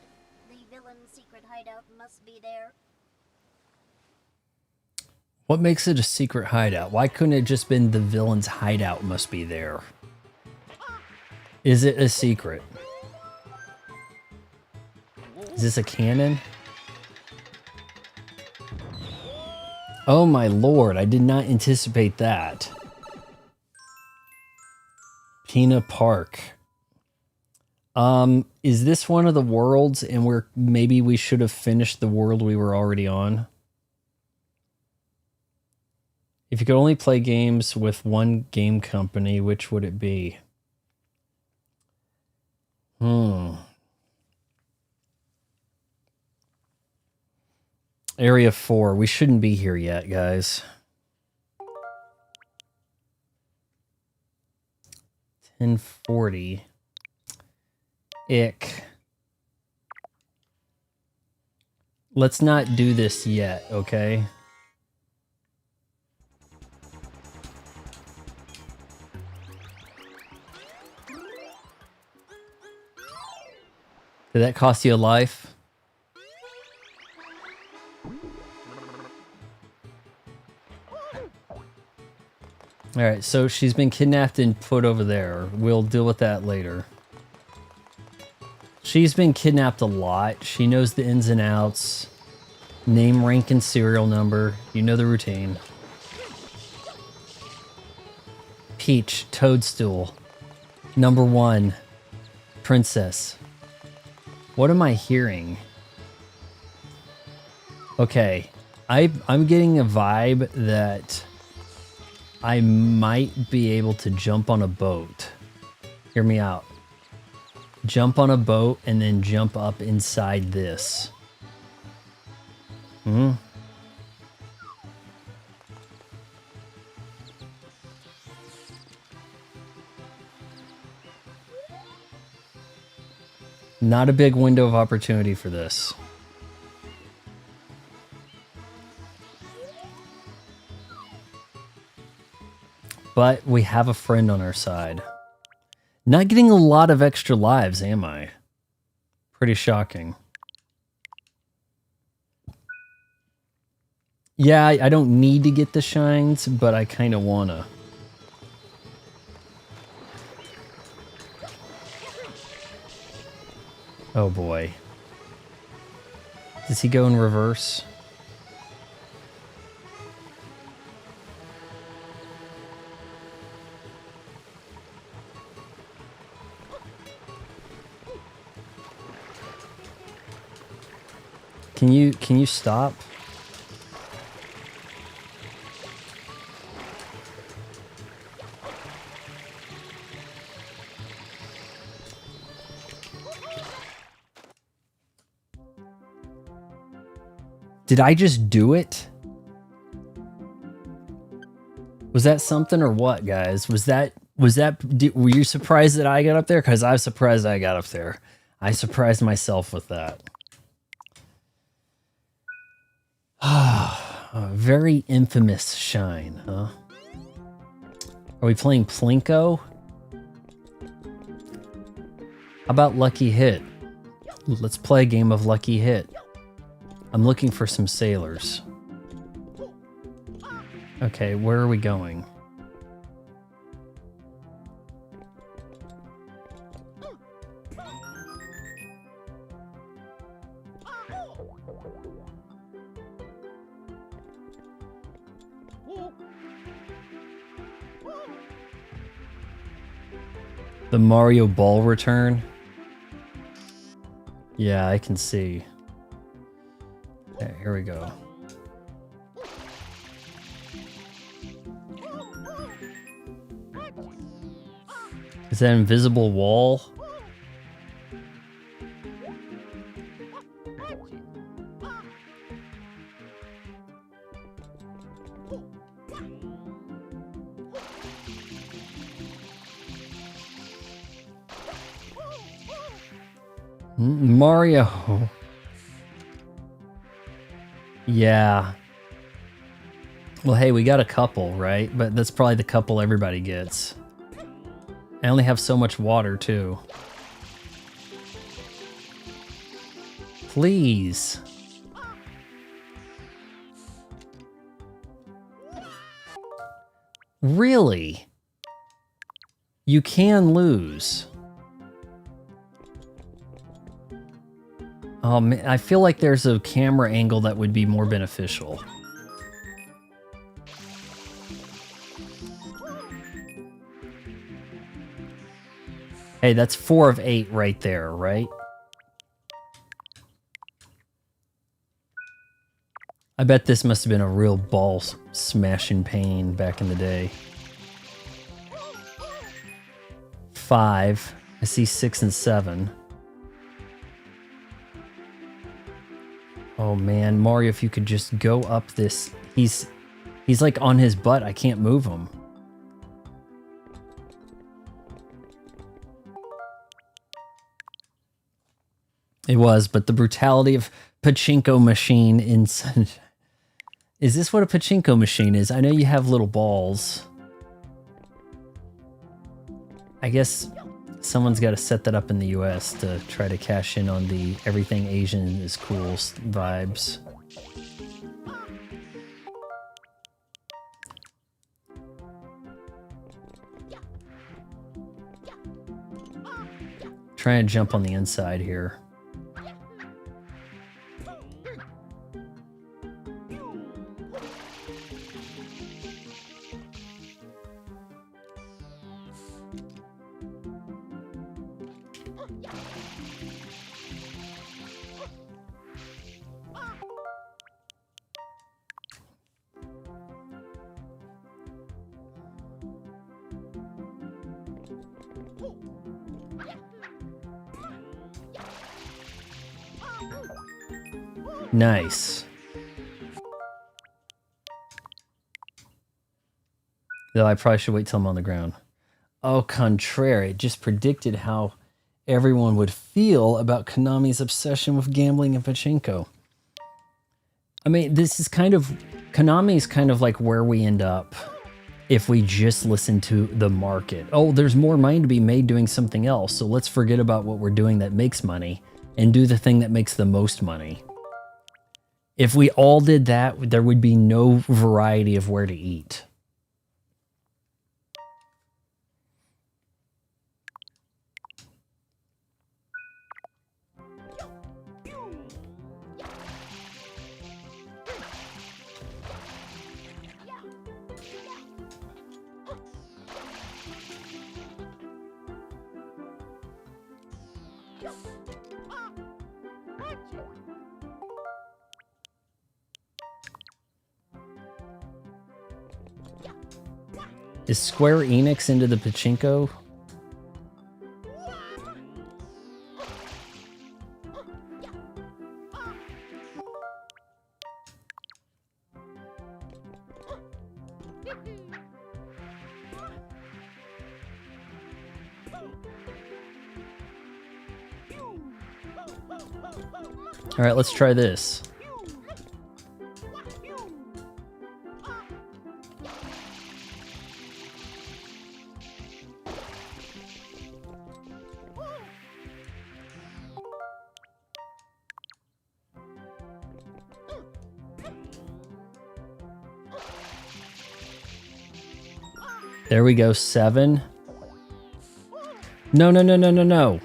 The villain's secret hideout must be there. What makes it a secret hideout? Why couldn't it just been the villain's hideout must be there? Is it a secret? Is this a cannon? Oh my lord, I did not anticipate that. Pina Park. Is this one of the worlds and maybe we should have finished the world we were already on? If you could only play games with one game company, which would it be? Area 4. We shouldn't be here yet, guys. 1040. Ick. Let's not do this yet, okay? Did that cost you a life? Alright, so she's been kidnapped and put over there. We'll deal with that later. She's been kidnapped a lot. She knows the ins and outs. Name, rank, and serial number. You know the routine. Peach, Toadstool. Number 1. Princess. What am I hearing? Okay, I'm getting a vibe that I might be able to jump on a boat. Hear me out. Jump on a boat and then jump up inside this. Not a big window of opportunity for this. But we have a friend on our side. Not getting a lot of extra lives, am I? Pretty shocking. Yeah, I don't need to get the shines, but I kind of wanna. Oh boy. Does he go in reverse? Can you stop? Did I just do it? Was that something or what, guys? Were you surprised that I got up there? Because I was surprised I got up there. I surprised myself with that. A very infamous shine, huh? Are we playing Plinko? How about Lucky Hit? Let's play a game of Lucky Hit. I'm looking for some sailors. Okay, where are we going? The Mario Ball return? Yeah, I can see. Okay, here we go. Is that invisible wall? Mario. Yeah. Well, hey, we got a couple, right? But that's probably the couple everybody gets. I only have so much water, too. Please. Really? You can lose. Man, I feel like there's a camera angle that would be more beneficial. Hey, that's 4 of 8 right there, right? I bet this must have been a real ball smashing pain back in the day. 5. I see 6 and 7. Oh man, Mario, if you could just go up this. He's like on his butt. I can't move him. It was, but the brutality of pachinko machine in such... Is this what a pachinko machine is? I know you have little balls. I guess someone's got to set that up in the US to try to cash in on the everything Asian is cool vibes. Try and jump on the inside here. Nice. Though I probably should wait till I'm on the ground. Au contraire, it just predicted how everyone would feel about Konami's obsession with gambling and pachinko. I mean, this is kind of... Konami is kind of like where we end up if we just listen to the market. Oh, there's more money to be made doing something else, so let's forget about what we're doing that makes money and do the thing that makes the most money. If we all did that, there would be no variety of where to eat. Is Square Enix into the pachinko? All right, let's try this. There we go, 7. No, no, no, no, no, no.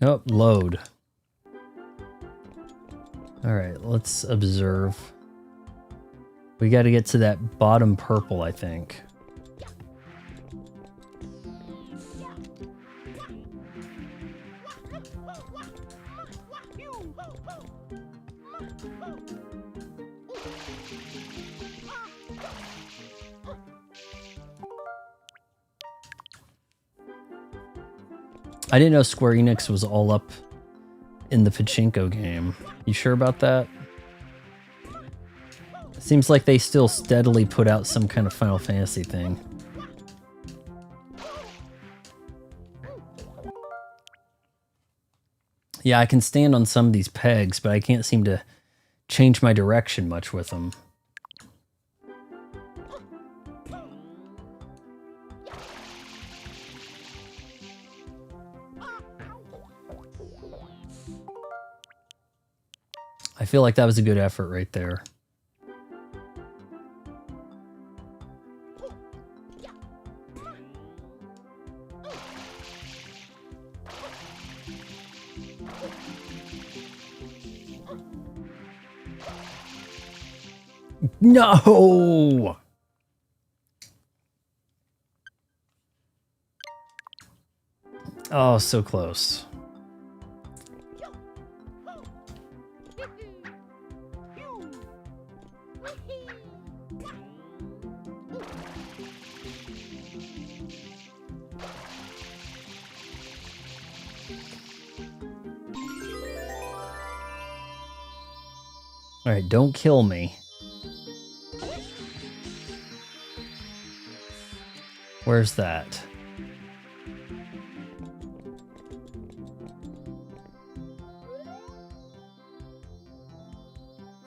Oh, load. All right, let's observe. We got to get to that bottom purple, I think. I didn't know Square Enix was all up in the pachinko game. You sure about that? Seems like they still steadily put out some kind of Final Fantasy thing. Yeah, I can stand on some of these pegs, but I can't seem to change my direction much with them. I feel like that was a good effort right there. No! Oh, so close. All right, don't kill me. Where's that?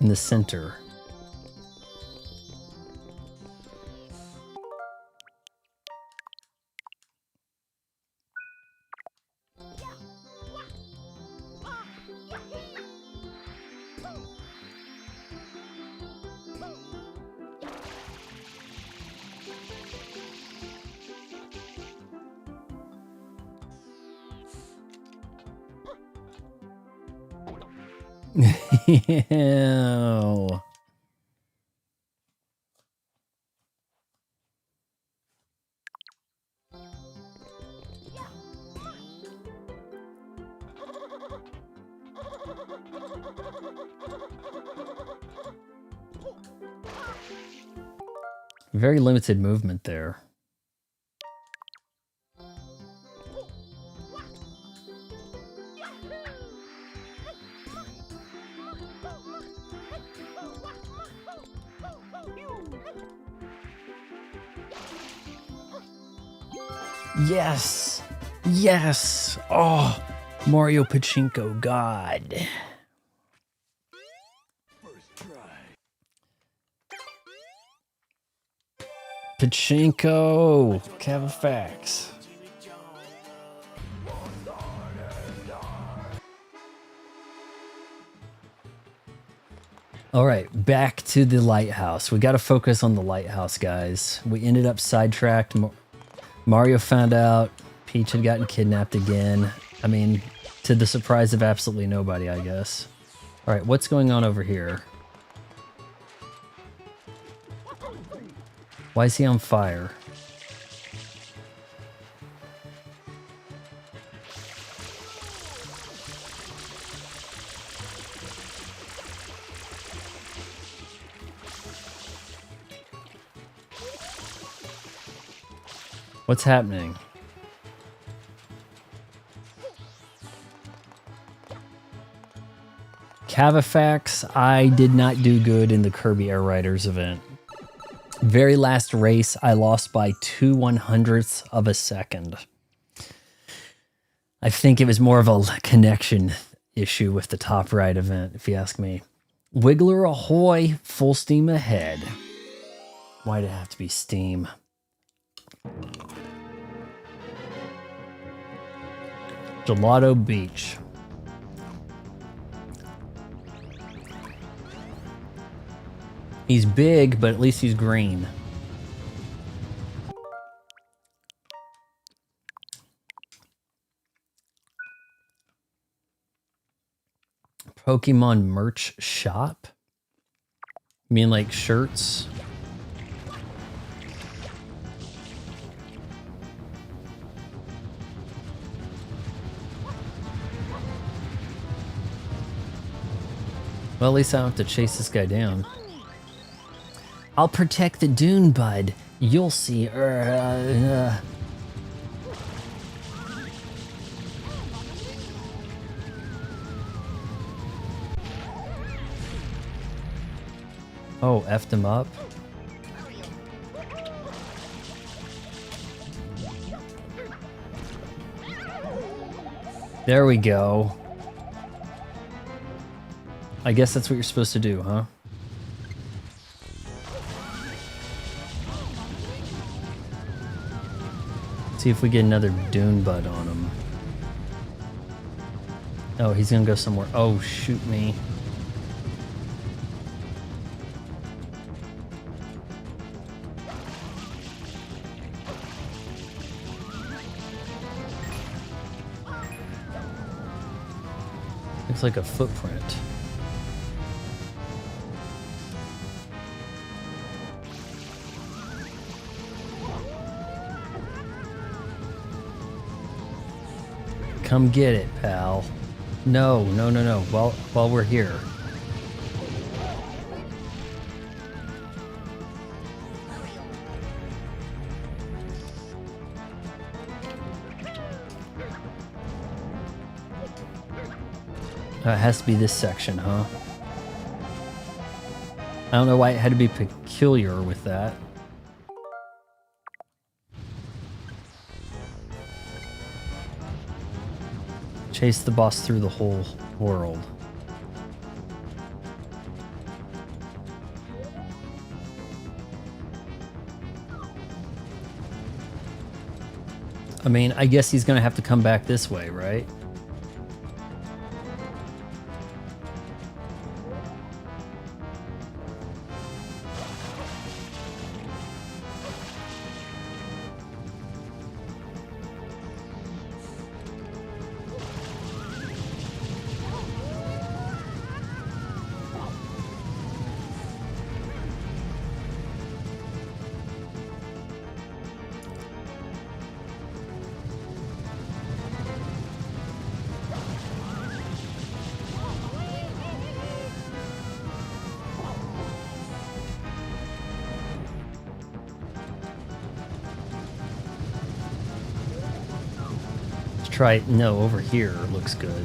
In the center. Ew. Very limited movement there. Yes! Yes! Oh, Mario Pachinko God. Pachinko! Cavafax. All right, back to the lighthouse. We got to focus on the lighthouse, guys. We ended up sidetracked. Mario found out Peach had gotten kidnapped again. I mean, to the surprise of absolutely nobody, I guess. All right, what's going on over here? Why is he on fire? What's happening? Cavafax, I did not do good in the Kirby Air Riders event. Very last race, I lost by 2/100ths of a second. I think it was more of a connection issue with the top right event, if you ask me. Wiggler ahoy, full steam ahead. Why'd it have to be steam? Gelato Beach. He's big, but at least he's green. Pokemon merch shop? You mean like shirts? Well, at least I don't have to chase this guy down. I'll protect the dune, bud. You'll see. Oh, effed him up. There we go. I guess that's what you're supposed to do, huh? See if we get another Dune Bud on him. Oh, he's gonna go somewhere. Oh, shoot me. Looks like a footprint. Come get it, pal. No. While we're here. It has to be this section, huh? I don't know why it had to be peculiar with that. Chase the boss through the whole world. I mean, I guess he's gonna have to come back this way, right? Try it. No, over here looks good.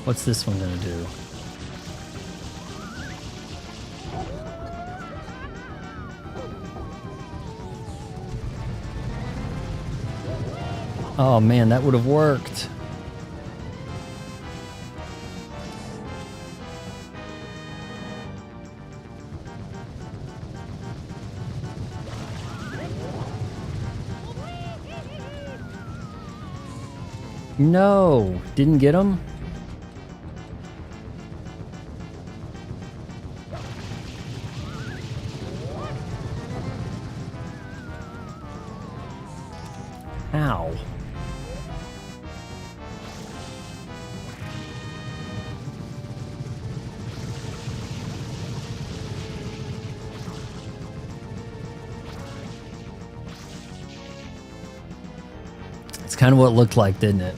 What's this one gonna do? Oh man, that would have worked. No, didn't get him. Kind of what it looked like, didn't it?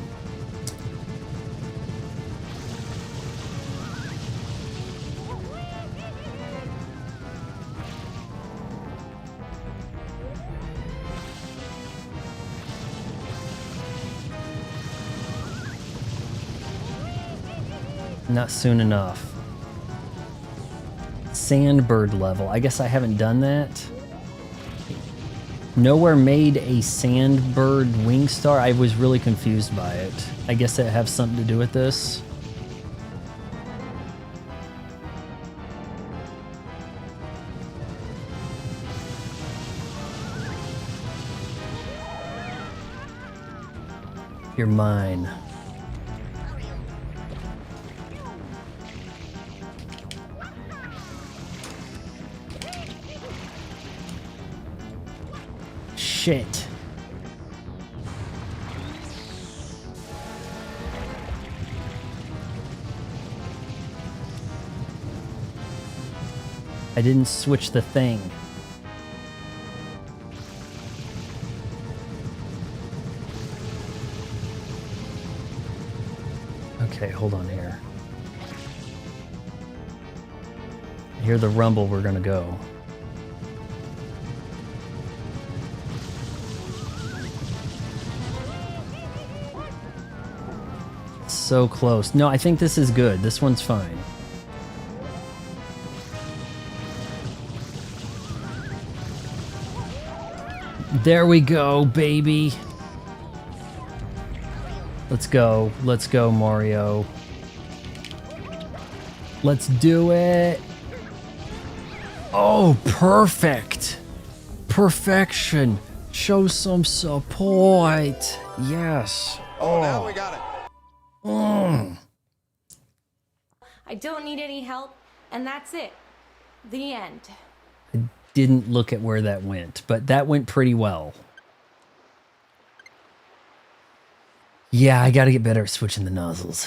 Not soon enough. Sandbird level. I guess I haven't done that. Nowhere made a Sandbird wing star. I was really confused by it. I guess it has something to do with this. You're mine. Shit. I didn't switch the thing. Okay, hold on here. I hear the rumble, we're gonna go. So close. No, I think this is good. This one's fine. There we go, baby. Let's go. Let's go, Mario. Let's do it. Oh, perfect. Perfection. Show some support. Yes. Oh, now we got it. I don't need any help, and that's it. The end. Didn't look at where that went, but that went pretty well. Yeah, I gotta get better at switching the nozzles.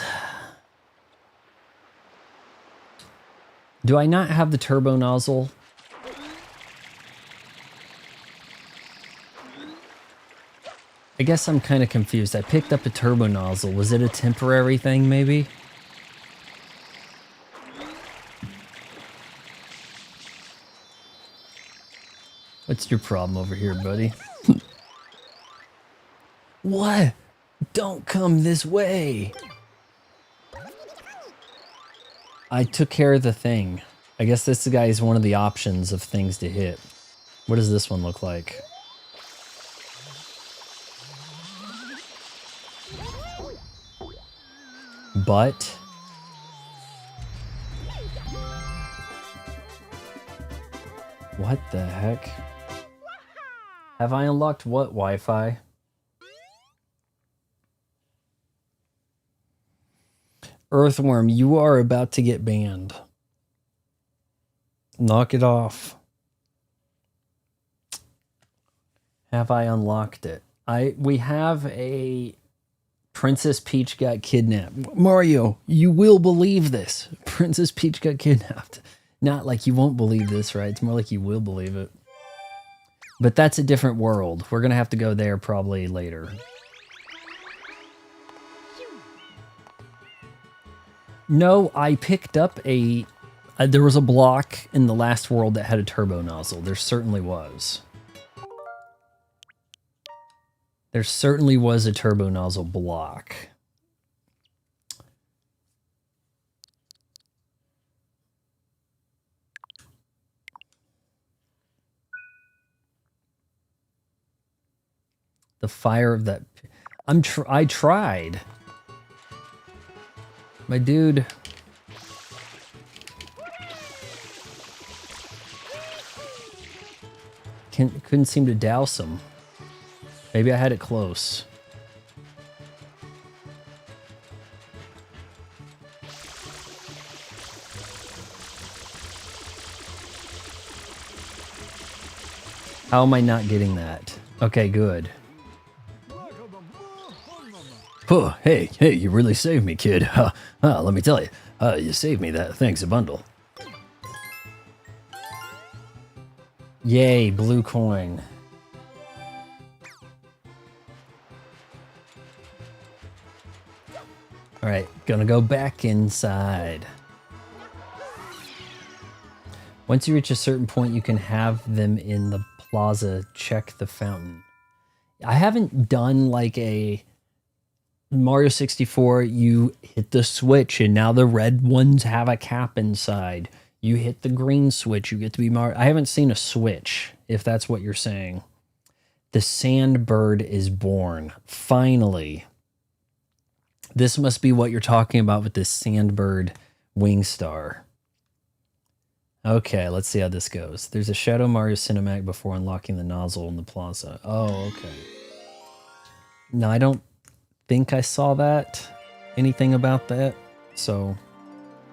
Do I not have the turbo nozzle? I guess I'm kind of confused. I picked up a turbo nozzle. Was it a temporary thing, maybe? What's your problem over here, buddy? What? Don't come this way. I took care of the thing. I guess this guy is one of the options of things to hit. What does this one look like? But what the heck? Have I unlocked what Wi-Fi? Earthworm, you are about to get banned. Knock it off. Have I unlocked it? We have a Princess Peach got kidnapped. Mario, you will believe this. Princess Peach got kidnapped. Not like you won't believe this, right? It's more like you will believe it. But that's a different world. We're going to have to go there probably later. No, I picked up a... there was a block in the last world that had a turbo nozzle. There certainly was. There certainly was a turbo nozzle block. The fire of that... I tried. My dude... couldn't seem to douse him. Maybe I had it close. How am I not getting that? Okay, good. Oh, hey, you really saved me, kid. Let me tell you, you saved me that. Thanks a bundle. Yay, blue coin. All right, gonna go back inside. Once you reach a certain point, you can have them in the plaza check the fountain. I haven't done like a Mario 64, you hit the switch and now the red ones have a cap inside. You hit the green switch, you get to be Mario. I haven't seen a switch, if that's what you're saying. The Sandbird is born. Finally. This must be what you're talking about with this Sandbird wing star. Okay, let's see how this goes. There's a Shadow Mario cinematic before unlocking the nozzle in the plaza. Oh, okay. No, I don't think I saw that. Anything about that. So,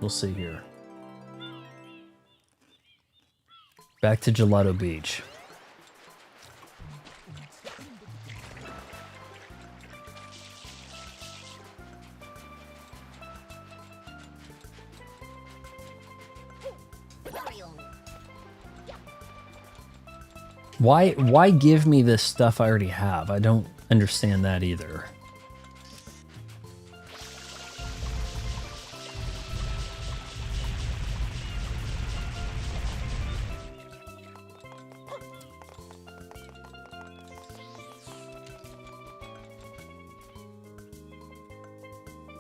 we'll see here. Back to Gelato Beach. Why give me this stuff I already have? I don't understand that either.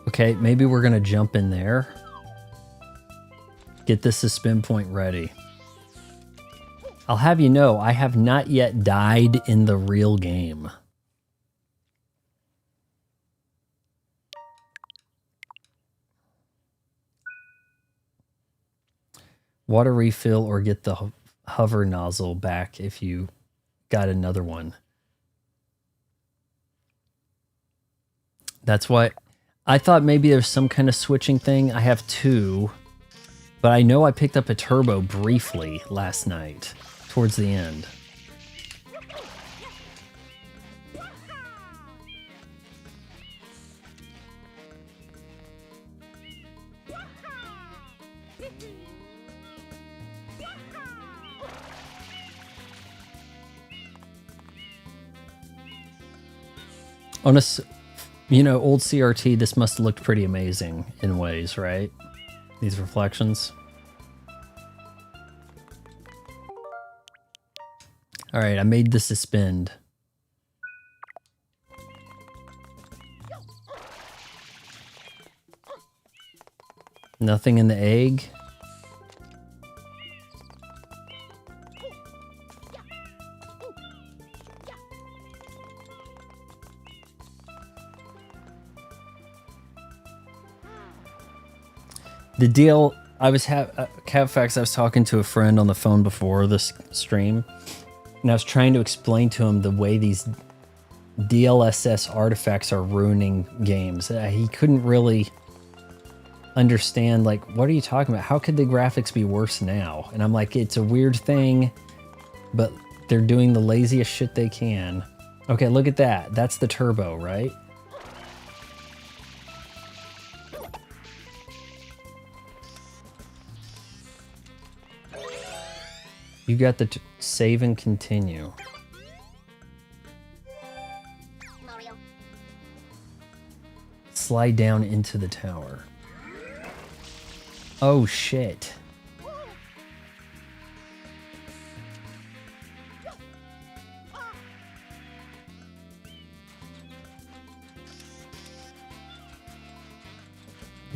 Okay, maybe we're gonna jump in there. Get this suspend point ready. I'll have you know, I have not yet died in the real game. Water refill or get the hover nozzle back if you got another one. That's why I thought maybe there's some kind of switching thing. I have two, but I know I picked up a turbo briefly last night. Towards the end. On a, you know, old CRT, this must have looked pretty amazing in ways, right? These reflections. All right, I made the suspend. Nothing in the egg. The deal, I was Catfax, I was talking to a friend on the phone before this stream. And I was trying to explain to him the way these DLSS artifacts are ruining games. He couldn't really understand, like, what are you talking about? How could the graphics be worse now? And I'm like, it's a weird thing, but they're doing the laziest shit they can. Okay, look at that. That's the turbo, right? You got the save and continue. Mario. Slide down into the tower. Oh shit.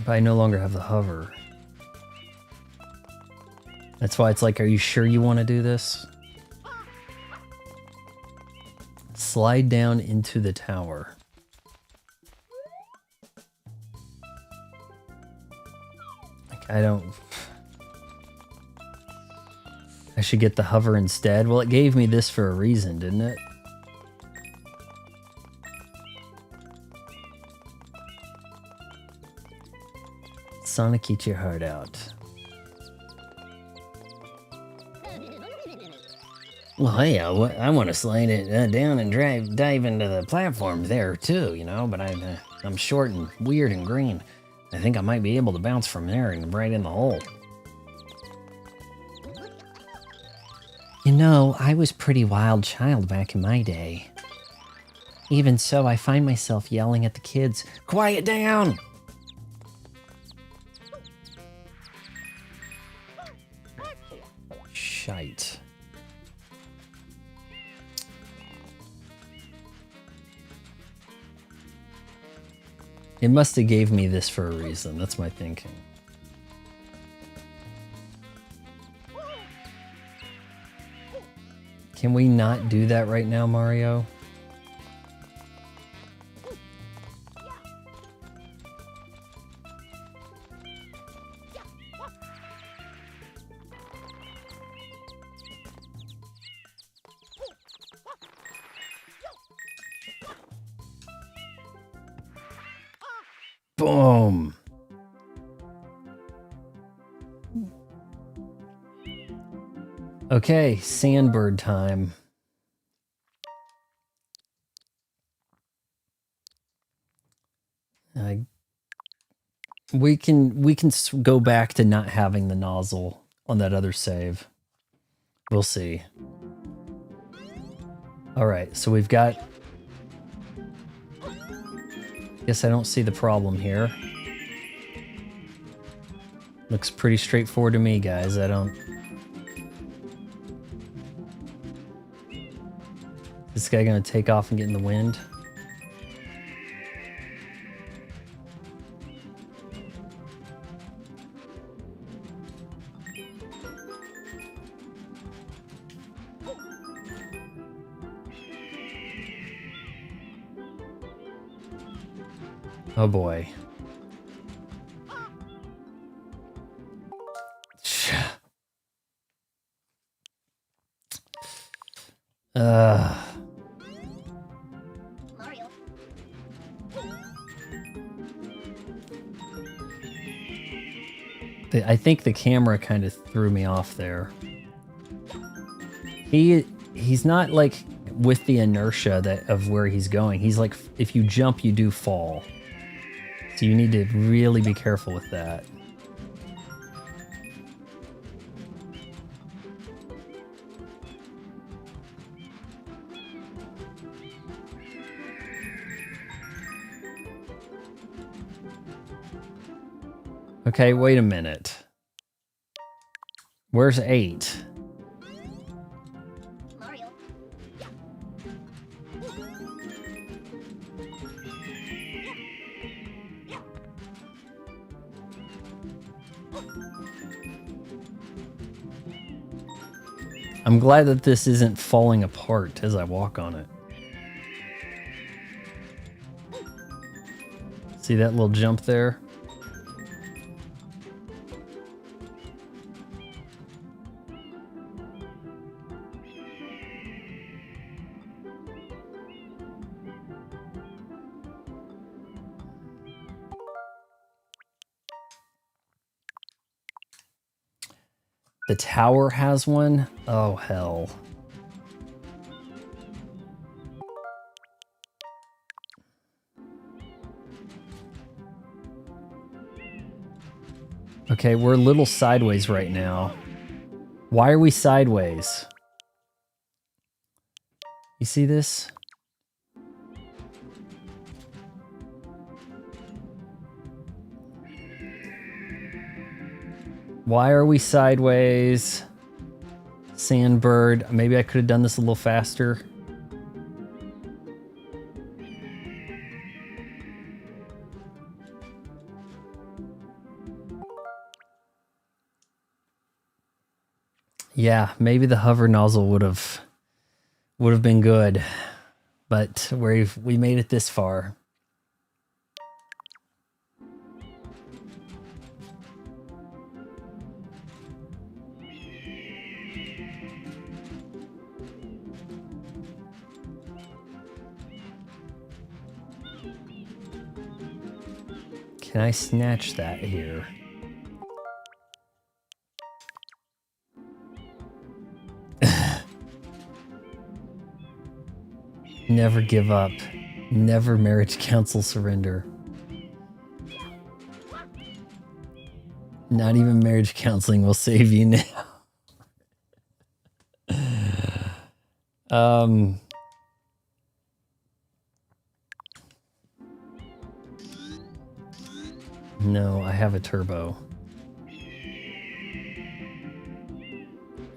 But I no longer have the hover. That's why it's like, are you sure you want to do this? Slide down into the tower. Like, I should get the hover instead. Well, it gave me this for a reason, didn't it? Sonic, eat your heart out. Well, hey, I want to slide it down and dive into the platform there too, you know, but I'm short and weird and green. I think I might be able to bounce from there and right in the hole. You know, I was a pretty wild child back in my day. Even so, I find myself yelling at the kids, Quiet down! Shite. It must have gave me this for a reason. That's my thinking. Can we not do that right now, Mario? Boom. Okay, Sandbird time. We can go back to not having the nozzle on that other save. We'll see. All right, so we've got. Guess I don't see the problem here. Looks pretty straightforward to me, guys. I don't. This guy gonna take off and get in the wind? Oh boy. Mario. I think the camera kind of threw me off there. He's not like with the inertia of where he's going. He's like, if you jump, you do fall. So you need to really be careful with that. Okay, wait a minute. Where's 8? Mario. I'm glad that this isn't falling apart as I walk on it. See that little jump there? The tower has one? Oh, hell. Okay, we're a little sideways right now. Why are we sideways? You see this? Why are we sideways? Sandbird. Maybe I could have done this a little faster. Yeah, maybe the hover nozzle would have been good, but we made it this far. Can I snatch that here? Never give up. Never marriage council surrender. Not even marriage counseling will save you now. No, I have a turbo.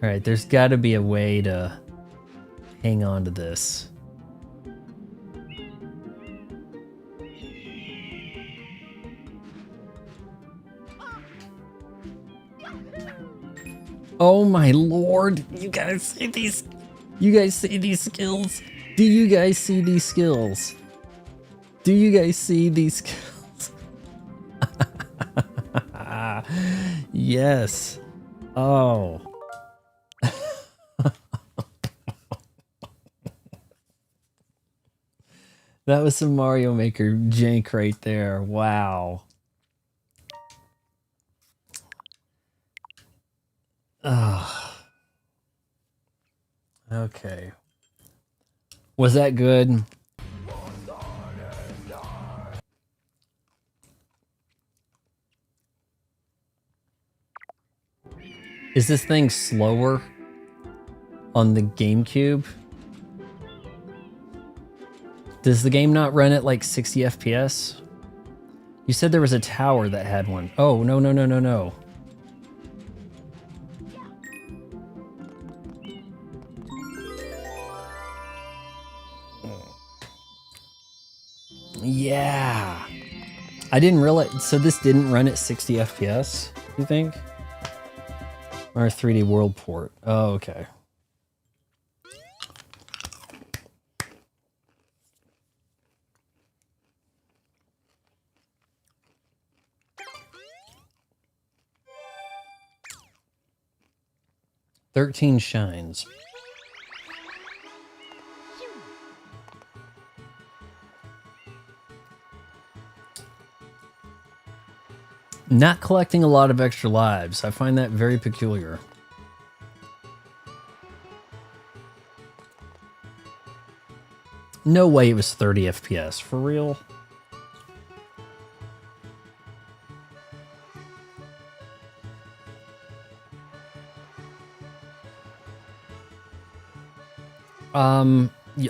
All right, there's got to be a way to hang on to this. Oh my lord, you guys see these? You guys see these skills? Do you guys see these skills? Do you guys see these skills? Yes. Oh. That was some Mario Maker jank right there. Wow. Oh. Okay. Was that good? Is this thing slower on the GameCube? Does the game not run at like 60 FPS? You said there was a tower that had one. Oh, no, no, no, no, no. Yeah. I didn't realize, so this didn't run at 60 FPS, you think? Or a 3D World port. Oh, okay. "13 shines." Not collecting a lot of extra lives. I find that very peculiar. No way it was 30 FPS. For real?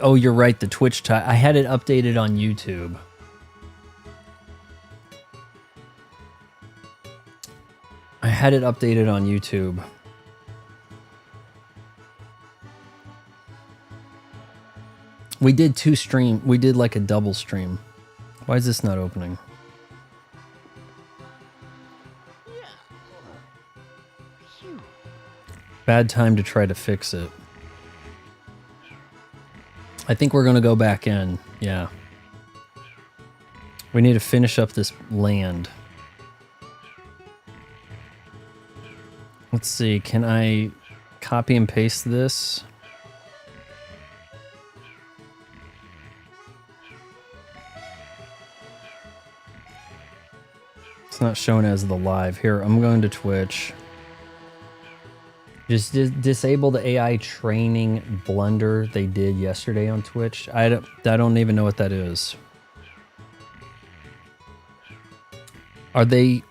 Oh, you're right. The Twitch time. I had it updated on YouTube. I had it updated on YouTube. We did two stream. We did like a double stream. Why is this not opening? Bad time to try to fix it. I think we're gonna go back in. Yeah. We need to finish up this land. Let's see, can I copy and paste this? It's not shown as the live. Here, I'm going to Twitch. Just disable the AI training blunder they did yesterday on Twitch. I don't even know what that is. Are they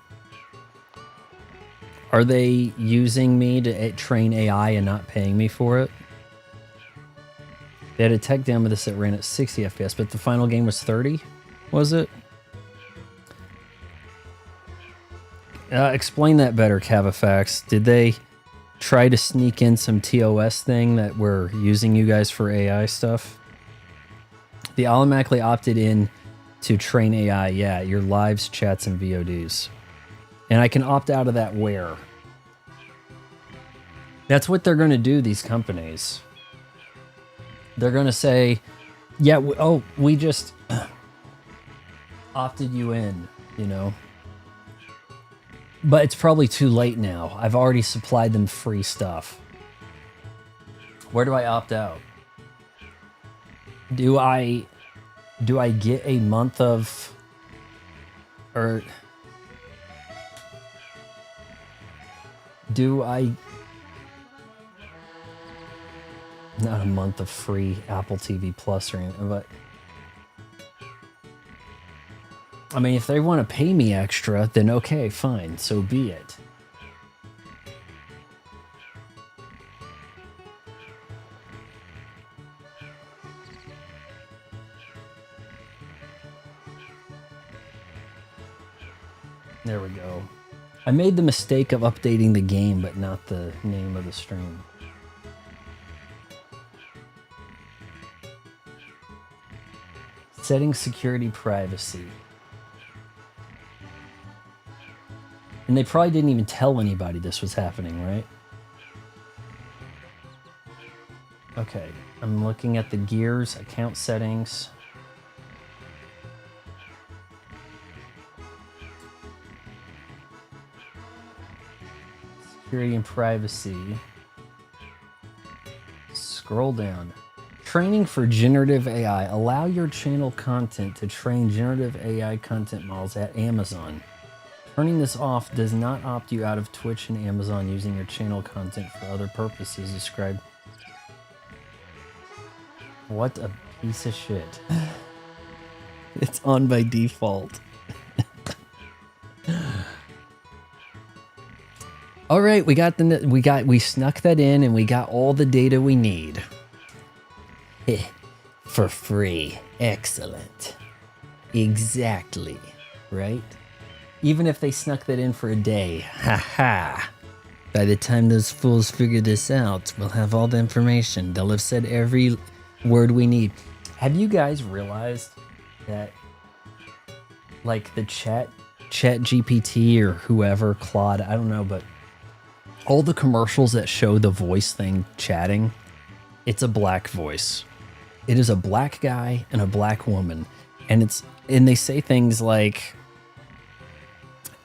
using me to train AI and not paying me for it? They had a tech demo of this that ran at 60 FPS, but the final game was 30? Was it? Explain that better, Cavafax. Did they try to sneak in some TOS thing that we're using you guys for AI stuff? They automatically opted in to train AI. Yeah, your lives, chats, and VODs. And I can opt out of that where? That's what they're going to do, these companies. They're going to say, yeah, we just opted you in, you know? But it's probably too late now. I've already supplied them free stuff. Where do I opt out? Do I get a month of... Or... Do I... Not a month of free Apple TV Plus or anything, but... I mean, if they want to pay me extra, then okay, fine, so be it. There we go. I made the mistake of updating the game, but not the name of the stream. Setting security privacy. And they probably didn't even tell anybody this was happening, right? Okay, I'm looking at the gears, account settings. Security and privacy. Scroll down. Training for generative AI. Allow your channel content to train generative AI content models at Amazon. Turning this off does not opt you out of Twitch and Amazon using your channel content for other purposes described. What a piece of shit. It's on by default. All right, we snuck that in and we got all the data we need. For free. Excellent. Exactly. Right? Even if they snuck that in for a day. Ha ha. By the time those fools figure this out, we'll have all the information. They'll have said every word we need. Have you guys realized that, like, the chat GPT or whoever, Claude, I don't know, but all the commercials that show the voice thing chatting, it's a black voice. It is a black guy and a black woman. And they say things like,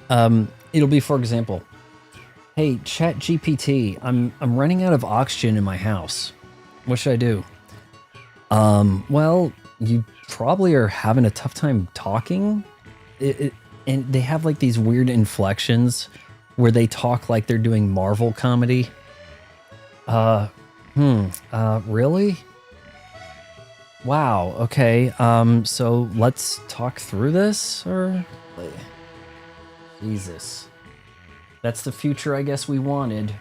it'll be, for example, hey, Chat GPT, I'm running out of oxygen in my house. What should I do? Well, you probably are having a tough time talking. And they have like these weird inflections where they talk like they're doing Marvel comedy. Really? Wow, okay. So let's talk through this, or... Jesus. That's the future I guess we wanted.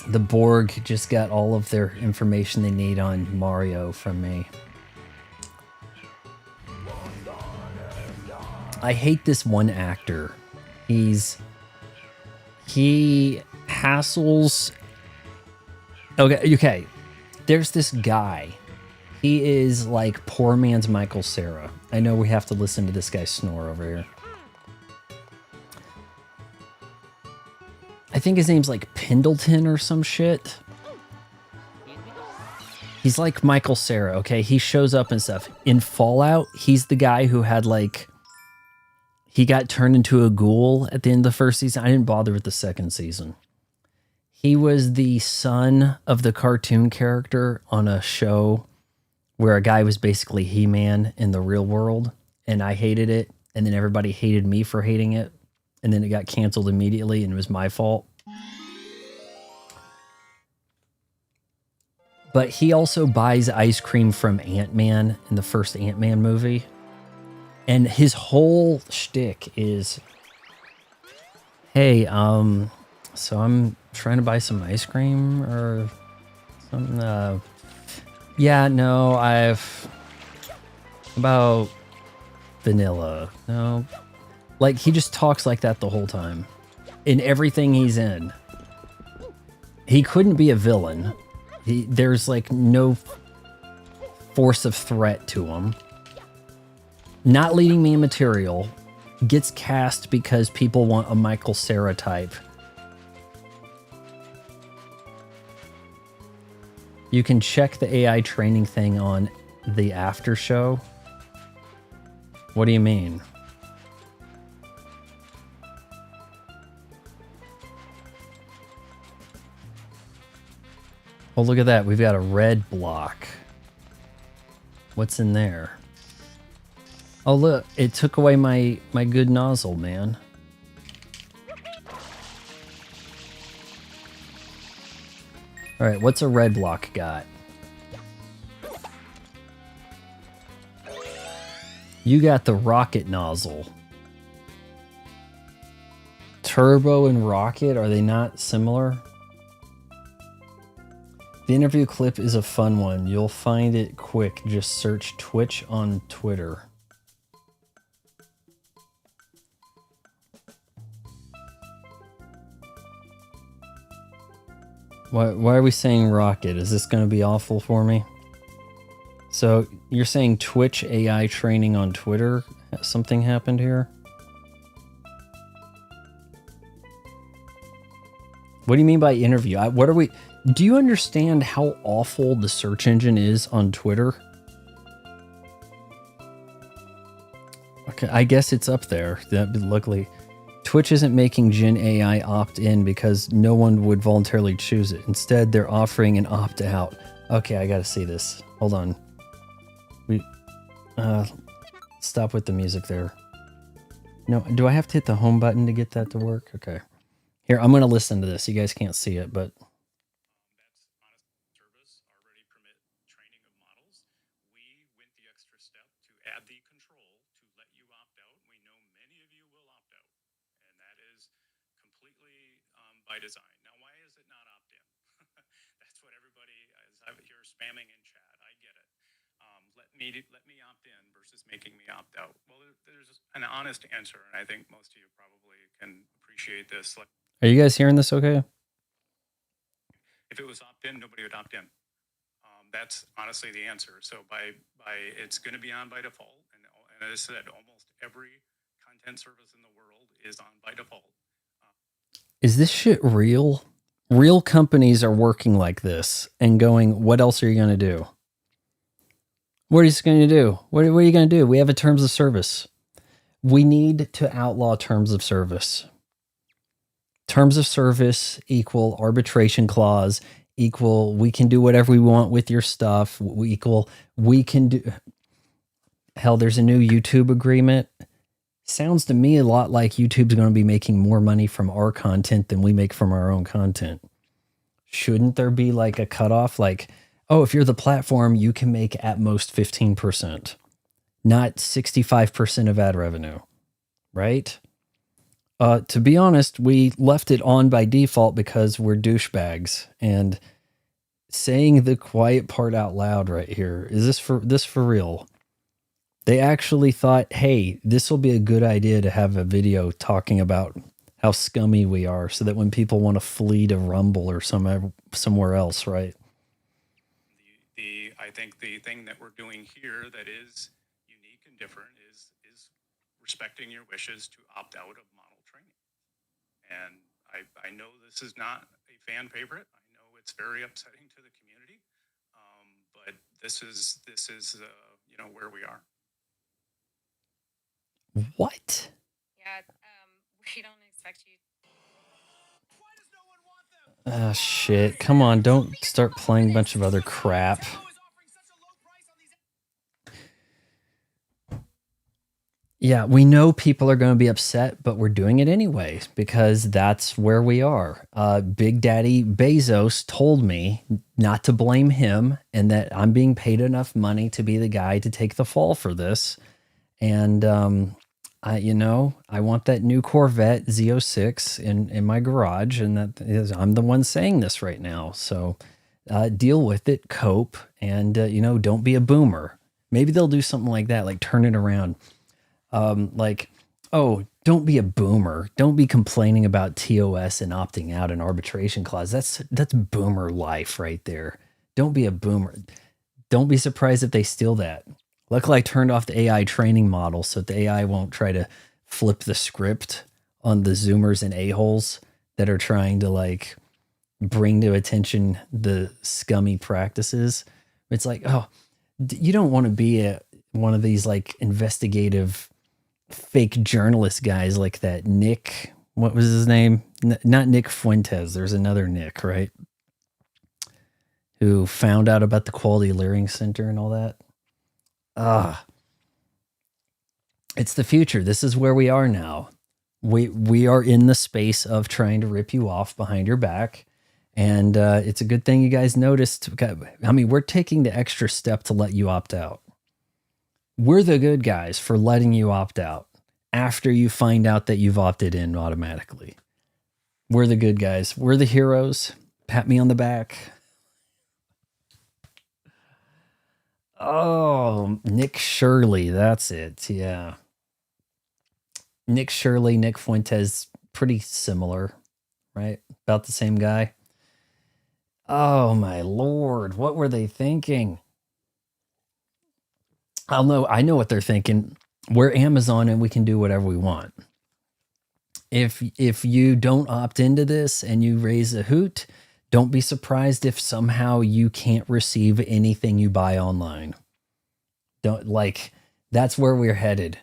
The Borg just got all of their information they need on Mario from me. I hate this one actor. He hassles... Okay. There's this guy. He is like poor man's Michael Cera. I know we have to listen to this guy snore over here. I think his name's like Pendleton or some shit. He's like Michael Cera, okay? He shows up and stuff. In Fallout, he's the guy who had like... He got turned into a ghoul at the end of the first season. I didn't bother with the second season. He was the son of the cartoon character on a show where a guy was basically He-Man in the real world, and I hated it, and then everybody hated me for hating it, and then it got canceled immediately, and it was my fault. But he also buys ice cream from Ant-Man in the first Ant-Man movie, and his whole shtick is, hey, so I'm trying to buy some ice cream or something. Yeah, no, I've about vanilla. No, like he just talks like that the whole time in everything he's in. He couldn't be a villain. There's like no force of threat to him. Not leading me in material. Gets cast because people want a Michael Cera type. You can check the AI training thing on the after show. What do you mean? Oh, look at that. We've got a red block. What's in there? Oh, look. It took away my good nozzle, man. All right, what's a red block got? You got the rocket nozzle. Turbo and rocket, are they not similar? The interview clip is a fun one. You'll find it quick. Just search Twitch on Twitter. Why are we saying rocket? Is this going to be awful for me? So you're saying Twitch AI training on Twitter? Something happened here? What do you mean by interview? What are we... Do you understand how awful the search engine is on Twitter? Okay, I guess it's up there. Luckily, Twitch isn't making Gen AI opt in because no one would voluntarily choose it. Instead, they're offering an opt out. Okay, I gotta see this. Hold on. Stop with the music there. No, do I have to hit the home button to get that to work? Okay. Here, I'm gonna listen to this. You guys can't see it, but service already permit training of models. We went the extra step to add the control to let you opt out. We know many of you will opt out, and that is completely by design. Now, why is it not opt-in? That's what everybody is here spamming in chat. I get it. Let me opt in versus making me opt out. Well, there's an honest answer, and I think most of you probably can appreciate this. are you guys hearing this okay? If it was opt-in, nobody would opt in. That's honestly the answer. So by it's going to be on by default, and as I said, almost every content service in the world is on by default. Is this shit real? Real companies are working like this and going, what else are you going to do? What are you going to do? What are you going to do? We have a terms of service. We need to outlaw terms of service. Terms of service equal arbitration clause equal we can do whatever we want with your stuff. We can do. Hell, there's a new YouTube agreement. Sounds to me a lot like YouTube's going to be making more money from our content than we make from our own content. Shouldn't there be like a cutoff? Like, oh, if you're the platform, you can make at most 15%, not 65% of ad revenue, right? To be honest, we left it on by default because we're douchebags. And saying the quiet part out loud right here, is this for real? They actually thought, hey, this will be a good idea to have a video talking about how scummy we are so that when people want to flee to Rumble or somewhere else, right? I think the thing that we're doing here that is unique and different is respecting your wishes to opt out of model training. And I know this is not a fan favorite. I know it's very upsetting to the community, but this is where we are. What? Yeah, we don't expect you. Ah, shit. Come on, don't start playing a bunch of other crap. Yeah, we know people are going to be upset, but we're doing it anyway because that's where we are. Big Daddy Bezos told me not to blame him and that I'm being paid enough money to be the guy to take the fall for this. And, I want that new Corvette Z06 in my garage, and that is, I'm the one saying this right now. So deal with it, cope, and, don't be a boomer. Maybe they'll do something like that, like turn it around. Oh, don't be a boomer. Don't be complaining about TOS and opting out an arbitration clause. That's boomer life right there. Don't be a boomer. Don't be surprised if they steal that. Luckily, I turned off the AI training model so that the AI won't try to flip the script on the Zoomers and a-holes that are trying to bring to attention the scummy practices. It's like, oh, you don't want to be one of these investigative fake journalist guys like that Nick, what was his name? Not Nick Fuentes. There's another Nick, right? Who found out about the Quality Learning Center and all that. It's the future. This is where we are now. We are in the space of trying to rip you off behind your back. And it's a good thing you guys noticed. I mean, we're taking the extra step to let you opt out. We're the good guys for letting you opt out after you find out that you've opted in automatically. We're the good guys. We're the heroes. Pat me on the back. Oh, Nick Shirley. That's it. Yeah. Nick Shirley, Nick Fuentes, pretty similar, right? About the same guy. Oh, my Lord. What were they thinking? I know what they're thinking. We're Amazon and we can do whatever we want. If you don't opt into this and you raise a hoot, don't be surprised if somehow you can't receive anything you buy online. Don't like that's where we're headed.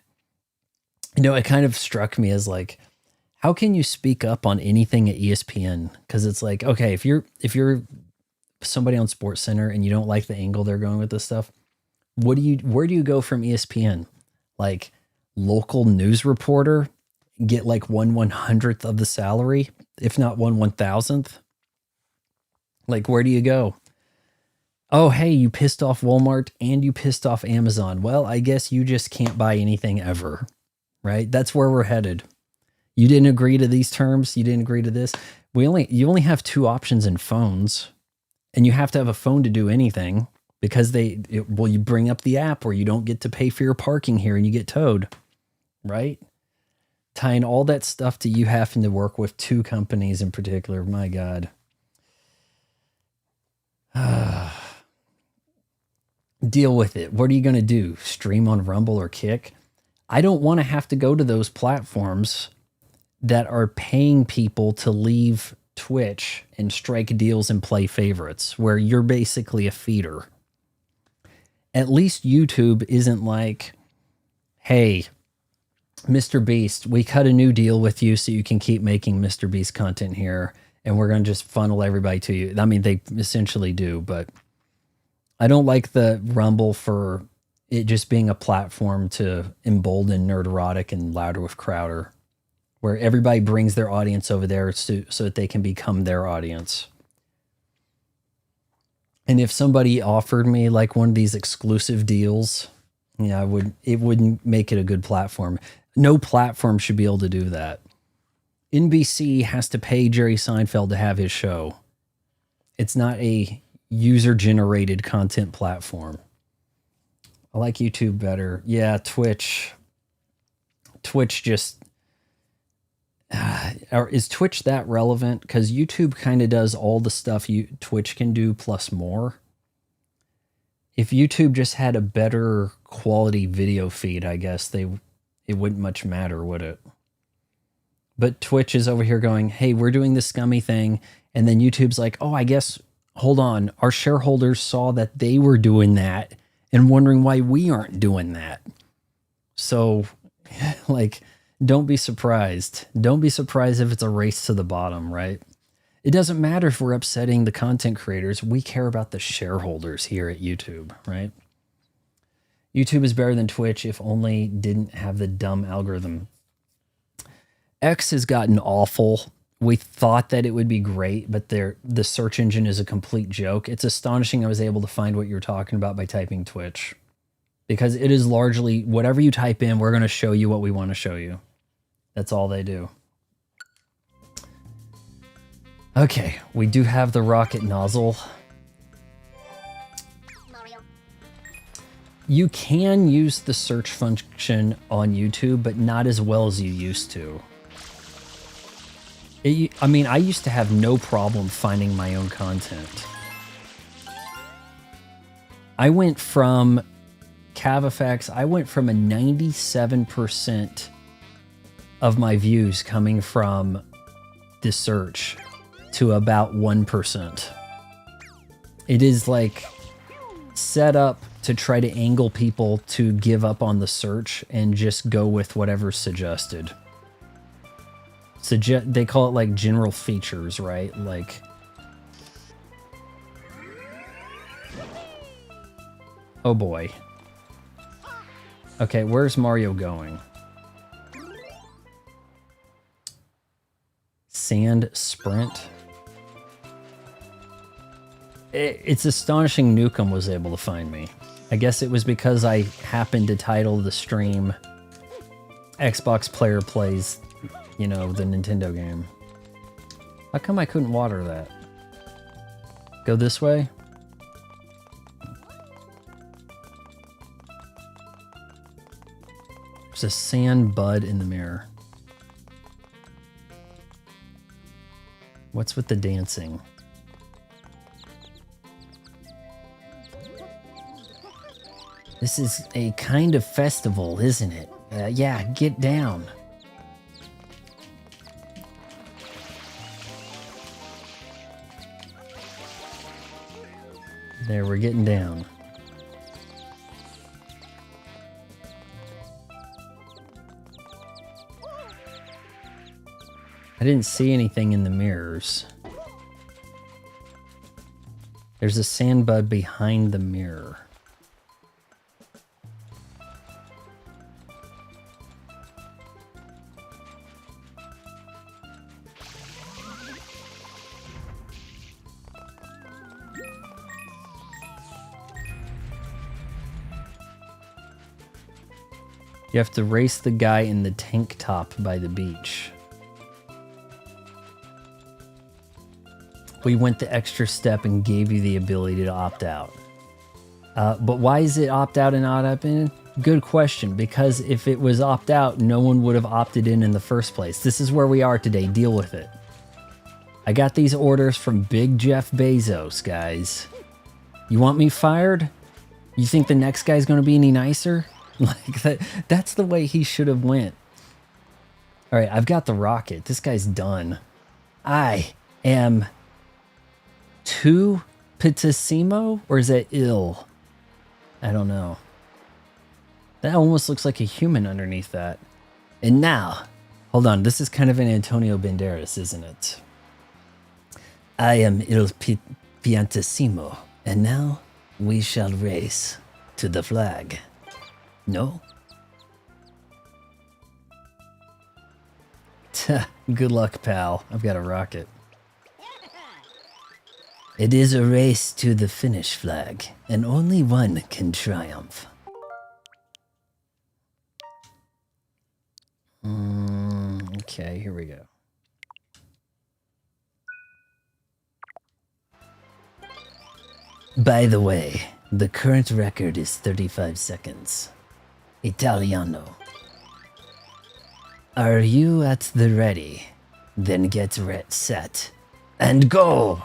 You know, it kind of struck me as like, how can you speak up on anything at ESPN? Because it's like, okay, if you're somebody on SportsCenter and you don't like the angle they're going with this stuff, where do you go from ESPN? Like local news reporter, get like 1/100th of the salary, if not 1/1000th. Like, where do you go? Oh, hey, you pissed off Walmart and you pissed off Amazon. Well, I guess you just can't buy anything ever, right? That's where we're headed. You didn't agree to these terms. You didn't agree to this. You only have two options in phones, and you have to have a phone to do anything because you bring up the app or you don't get to pay for your parking here and you get towed, right? Tying all that stuff to you having to work with two companies in particular. My God. Deal with it. What are you going to do? Stream on Rumble or Kick? I don't want to have to go to those platforms that are paying people to leave Twitch and strike deals and play favorites, where you're basically a feeder. At least YouTube isn't like, hey, Mr. Beast, we cut a new deal with you so you can keep making Mr. Beast content here, and we're going to just funnel everybody to you. I mean, they essentially do, but I don't like the Rumble for it just being a platform to embolden Nerderotic and Louder with Crowder, where everybody brings their audience over there so that they can become their audience. And if somebody offered me like one of these exclusive deals, yeah, it wouldn't make it a good platform. No platform should be able to do that. NBC has to pay Jerry Seinfeld to have his show. It's not a user-generated content platform. I like YouTube better. Yeah, Twitch just... is Twitch that relevant? Because YouTube kind of does all the stuff Twitch can do plus more. If YouTube just had a better quality video feed, I guess it wouldn't much matter, would it? But Twitch is over here going, hey, we're doing this scummy thing. And then YouTube's like, oh, I guess, hold on. Our shareholders saw that they were doing that and wondering why we aren't doing that. So, like, don't be surprised. Don't be surprised if it's a race to the bottom, right? It doesn't matter if we're upsetting the content creators. We care about the shareholders here at YouTube, right? YouTube is better than Twitch if only didn't have the dumb algorithm. X has gotten awful. We thought that it would be great, but the search engine is a complete joke. It's astonishing I was able to find what you're talking about by typing Twitch. Because it is largely, whatever you type in, we're going to show you what we want to show you. That's all they do. Okay, we do have the rocket nozzle. Mario. You can use the search function on YouTube, but not as well as you used to. I mean, I used to have no problem finding my own content. I went from Cavafx, I went from a 97% of my views coming from the search to about 1%. It is like set up to try to angle people to give up on the search and just go with whatever's suggested. They call it like general features, right? Like, oh boy. Okay, where's Mario going? Sand Sprint. It's astonishing Nukem was able to find me. I guess it was because I happened to title the stream Xbox Player Plays, you know, the Nintendo game. How come I couldn't water that? Go this way? There's a sand bud in the mirror. What's with the dancing? This is a kind of festival, isn't it? Yeah, get down. There, we're getting down. I didn't see anything in the mirrors. There's a sandbud behind the mirror. You have to race the guy in the tank top by the beach. We went the extra step and gave you the ability to opt out. But why is it opt out and not opt in? Good question, because if it was opt out, no one would have opted in the first place. This is where we are today. Deal with it. I got these orders from Big Jeff Bezos, guys. You want me fired? You think the next guy's going to be any nicer? Like that's the way he should have went. All right, I've got the rocket. This guy's done. I am too Pitissimo, or is that ill? I don't know. That almost looks like a human underneath that. And now, hold on. This is kind of an Antonio Banderas, isn't it? I am Il Piantissimo, and now we shall race to the flag. No? Good luck, pal. I've got a rocket. It is a race to the finish flag, and only one can triumph. Okay, here we go. By the way, the current record is 35 seconds. Italiano. Are you at the ready? Then get set and go!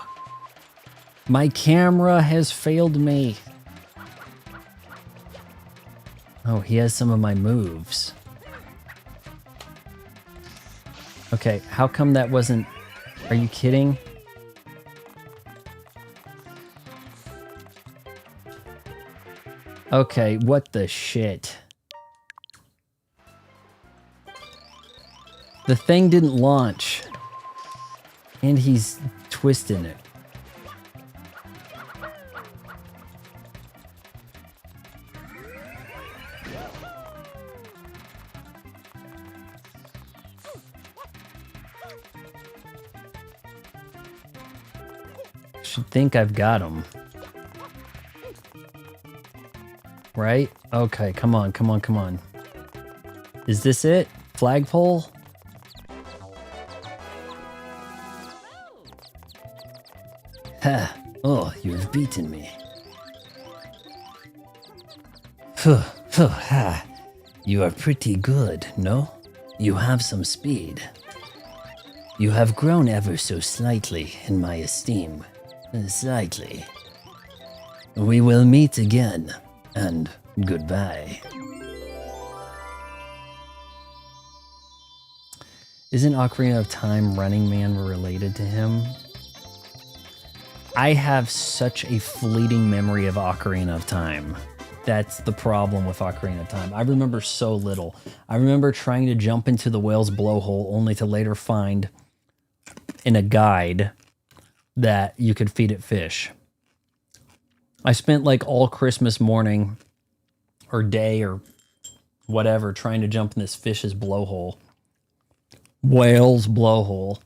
My camera has failed me. Oh, he has some of my moves. Okay, how come that wasn't... Are you kidding? Okay, what the shit? The thing didn't launch. And he's twisting it. Should think I've got him. Right? Okay, come on, come on, come on. Is this it? Flagpole? Ha! Oh, you have beaten me. Phew, phew, ha. You are pretty good, no? You have some speed. You have grown ever so slightly in my esteem. Slightly. We will meet again, and goodbye. Isn't Ocarina of Time Running Man related to him? I have such a fleeting memory of Ocarina of Time. That's the problem with Ocarina of Time. I remember so little. I remember trying to jump into the whale's blowhole only to later find in a guide that you could feed it fish. I spent like all Christmas morning or day or whatever trying to jump in this fish's blowhole. Whale's blowhole.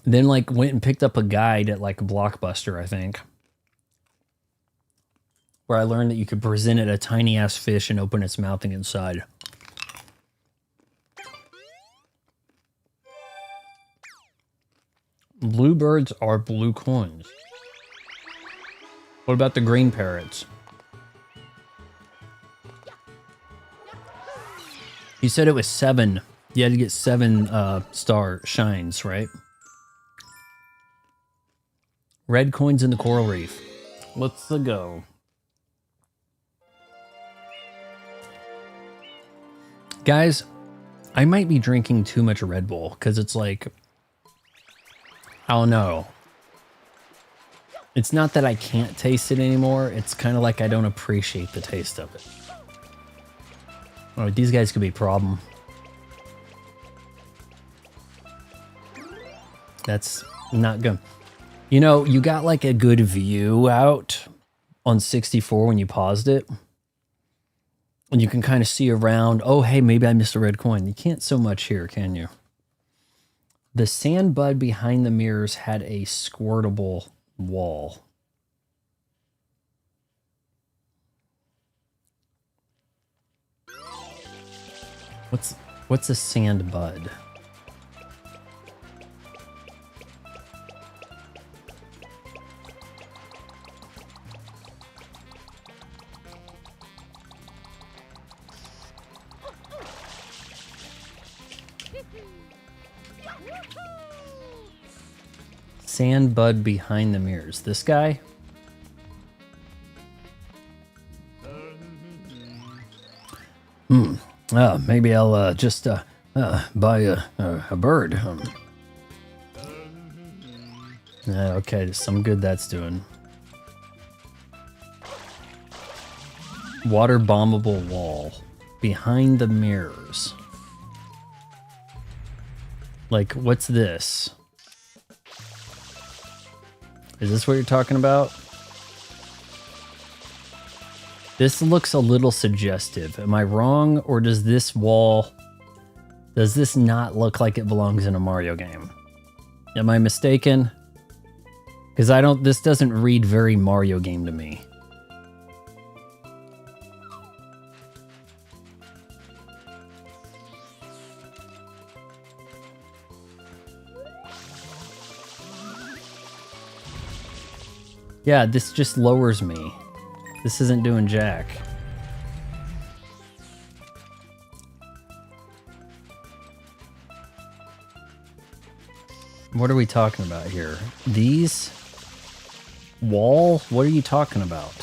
Then like went and picked up a guide at like a Blockbuster, I think, where I learned that you could present it a tiny ass fish and open its mouth and get inside. Bluebirds are blue coins. What about the green parrots? You said it was 7. You had to get 7 star shines, right? Red coins in the coral reef. Let's go. Guys, I might be drinking too much Red Bull because it's like, I don't know. It's not that I can't taste it anymore. It's kind of like I don't appreciate the taste of it. Oh, these guys could be a problem. That's not good. You know, you got like a good view out on 64 when you paused it. And you can kind of see around. Oh, hey, maybe I missed a red coin. You can't so much here, can you? The sand bud behind the mirrors had a squirtable wall. What's a sand bud? Sand bud behind the mirrors. This guy? Maybe I'll just buy a bird. Okay, some good that's doing. Water bombable wall behind the mirrors. Like, what's this? Is this what you're talking about? This looks a little suggestive. Am I wrong, or does this wall... Does this not look like it belongs in a Mario game? Am I mistaken? Because I don't... This doesn't read very Mario game to me. Yeah, this just lowers me. This isn't doing jack. What are we talking about here? These? Wall? What are you talking about?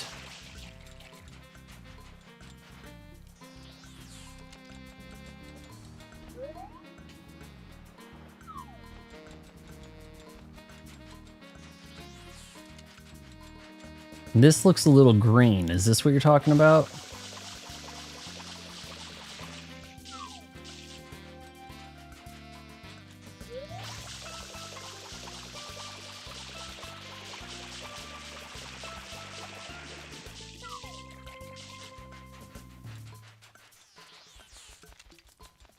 This looks a little green. Is this what you're talking about?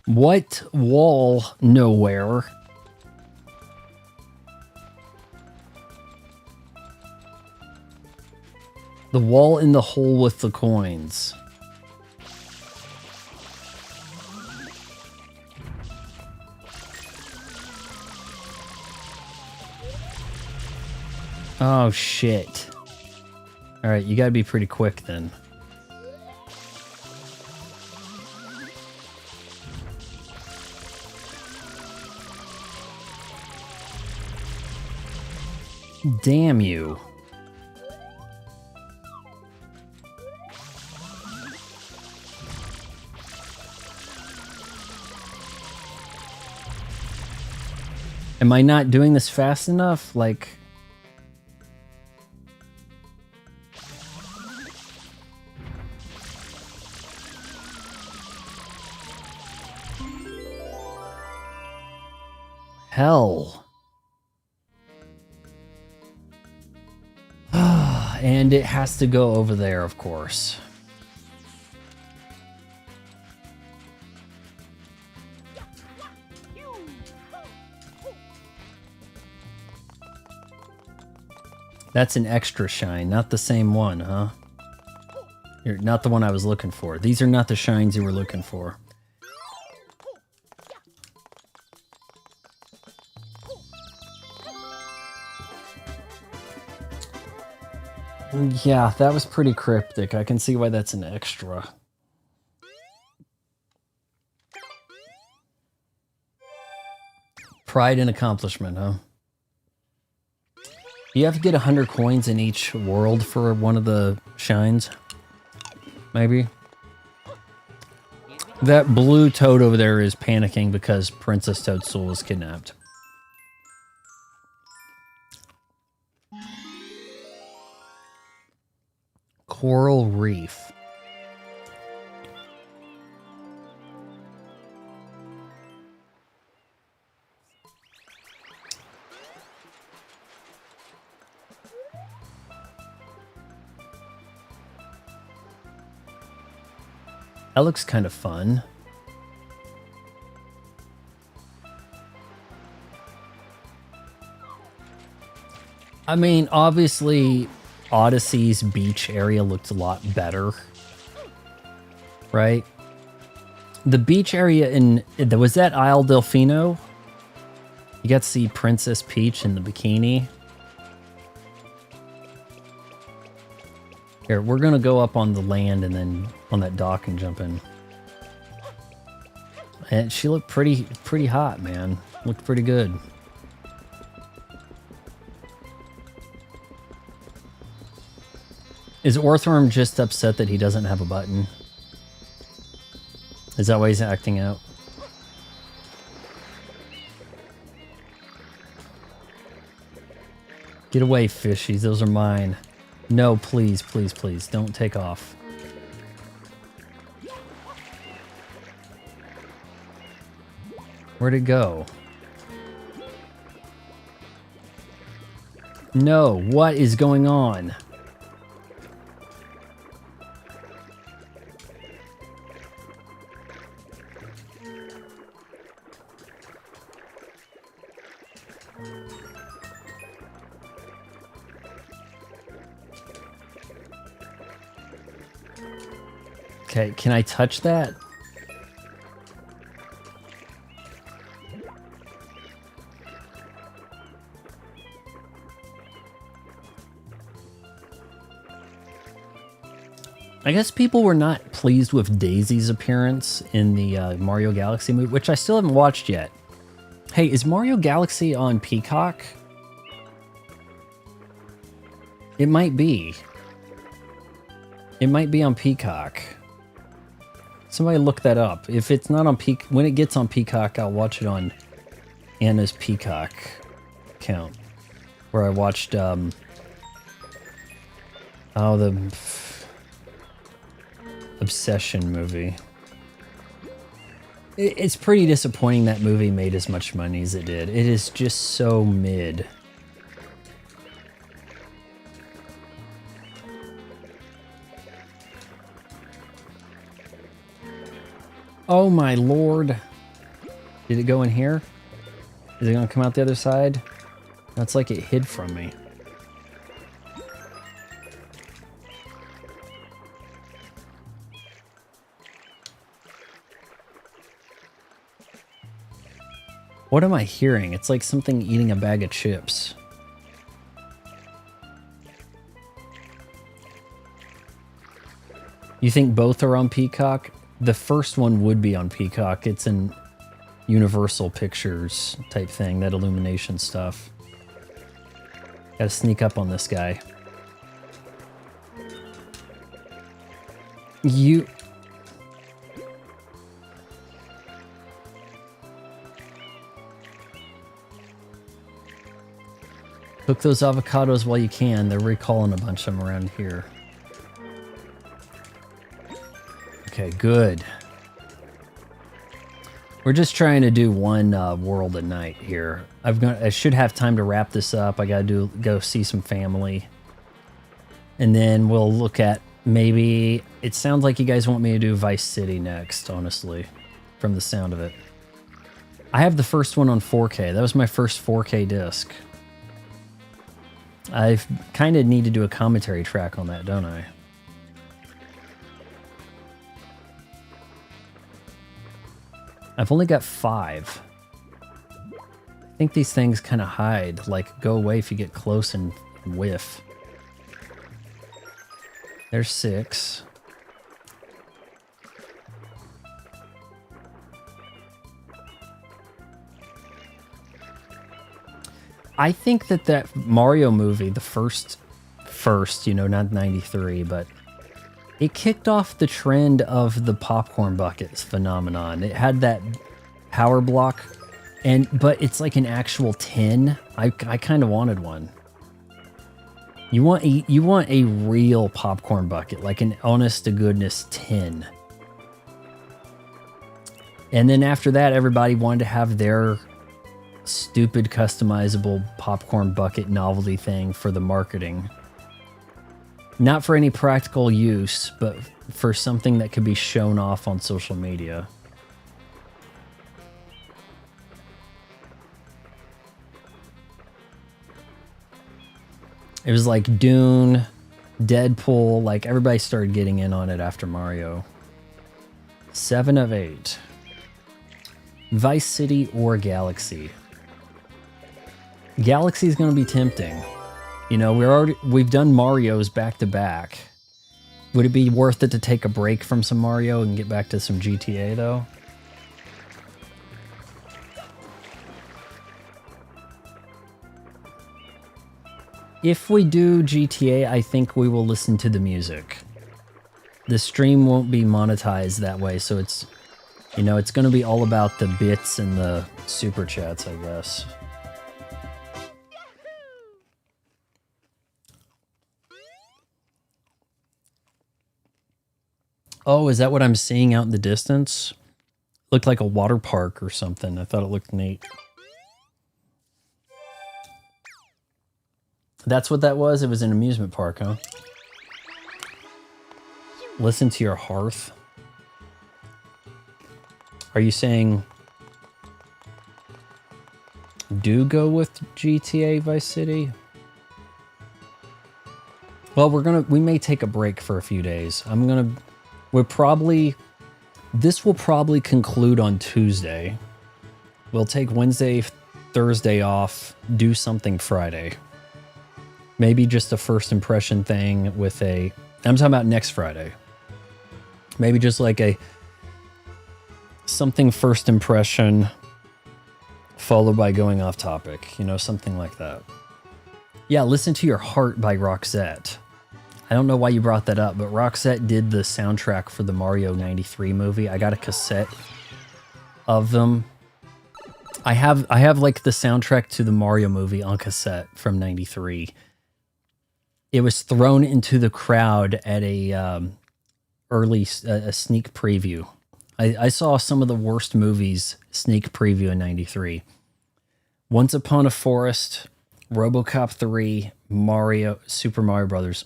What wall? Nowhere. The wall in the hole with the coins. Oh, shit. Alright, you gotta be pretty quick then. Damn you. Am I not doing this fast enough? Like... Hell. And it has to go over there, of course. That's an extra shine, not the same one, huh? You're not the one I was looking for. These are not the shines you were looking for. Yeah, that was pretty cryptic. I can see why that's an extra. Pride and accomplishment, huh? You have to get 100 coins in each world for one of the shines. Maybe. That blue toad over there is panicking because Princess Toadstool was kidnapped. Coral Reef. That looks kind of fun. I mean, obviously, Odyssey's beach area looked a lot better, right? The beach area was that Isle Delfino? You got to see Princess Peach in the bikini. Here, we're gonna go up on the land and then on that dock and jump in. And she looked pretty hot, man. Looked pretty good. Is Orthworm just upset that he doesn't have a button? Is that why he's acting out? Get away, fishies. Those are mine. No, please, please, please. Don't take off. Where'd it go? No, what is going on? Okay, can I touch that? I guess people were not pleased with Daisy's appearance in the Mario Galaxy movie, which I still haven't watched yet. Hey, is Mario Galaxy on Peacock? It might be. It might be on Peacock. Somebody look that up. If it's not on Peacock, when it gets on Peacock, I'll watch it on Anna's Peacock account, where I watched the Obsession movie. It's pretty disappointing that movie made as much money as it did. It is just so mid. Oh my lord. Did it go in here? Is it gonna come out the other side? That's like it hid from me. What am I hearing? It's like something eating a bag of chips. You think both are on Peacock? The first one would be on Peacock. It's an Universal Pictures type thing, that Illumination stuff. Gotta sneak up on this guy. You... Cook those avocados while you can. They're recalling a bunch of them around here. Okay, good. We're just trying to do one world a night here. I should have time to wrap this up. I gotta go see some family. And then we'll look at maybe... It sounds like you guys want me to do Vice City next, honestly, from the sound of it. I have the first one on 4K. That was my first 4K disc. I kind of need to do a commentary track on that, don't I? I've only got 5. I think these things kind of hide, like go away if you get close and whiff. There's 6. I think that Mario movie, the first, you know, not 93, but it kicked off the trend of the popcorn buckets phenomenon. It had that power block, but it's like an actual tin. I kind of wanted one. You want a real popcorn bucket, like an honest to goodness tin. And then after that, everybody wanted to have their stupid customizable popcorn bucket novelty thing for the marketing. Not for any practical use, but for something that could be shown off on social media. It was like Dune, Deadpool, like everybody started getting in on it after Mario. 7 of 8. Vice City or Galaxy. Galaxy is going to be tempting. You know, we've done Mario's back to back. Would it be worth it to take a break from some Mario and get back to some GTA though? If we do GTA, I think we will listen to the music. The stream won't be monetized that way, so it's, you know, it's going to be all about the bits and the super chats, I guess. Oh, is that what I'm seeing out in the distance? Looked like a water park or something. I thought it looked neat. That's what that was? It was an amusement park, huh? Listen to your hearth. Are you saying do go with GTA Vice City? Well, we may take a break for a few days. This will probably conclude on Tuesday. We'll take Wednesday, Thursday off, do something Friday. Maybe just a first impression thing I'm talking about next Friday. Maybe just like something first impression followed by going off topic, you know, something like that. Yeah, Listen to Your Heart by Roxette. I don't know why you brought that up, but Roxette did the soundtrack for the Mario 93 movie. I got a cassette of them. I have like the soundtrack to the Mario movie on cassette from 93. It was thrown into the crowd at a sneak preview. I saw some of the worst movies sneak preview in 93. Once Upon a Forest, RoboCop 3, Super Mario Brothers.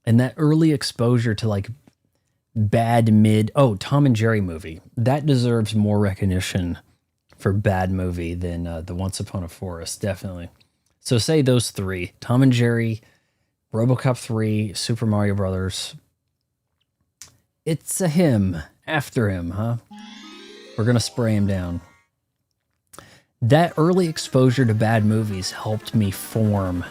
And that early exposure to like Tom and Jerry movie. That deserves more recognition for bad movie than the Once Upon a Forest, definitely. So say those three, Tom and Jerry, RoboCop 3, Super Mario Brothers. It's a him, after him, huh? We're gonna spray him down. That early exposure to bad movies helped me form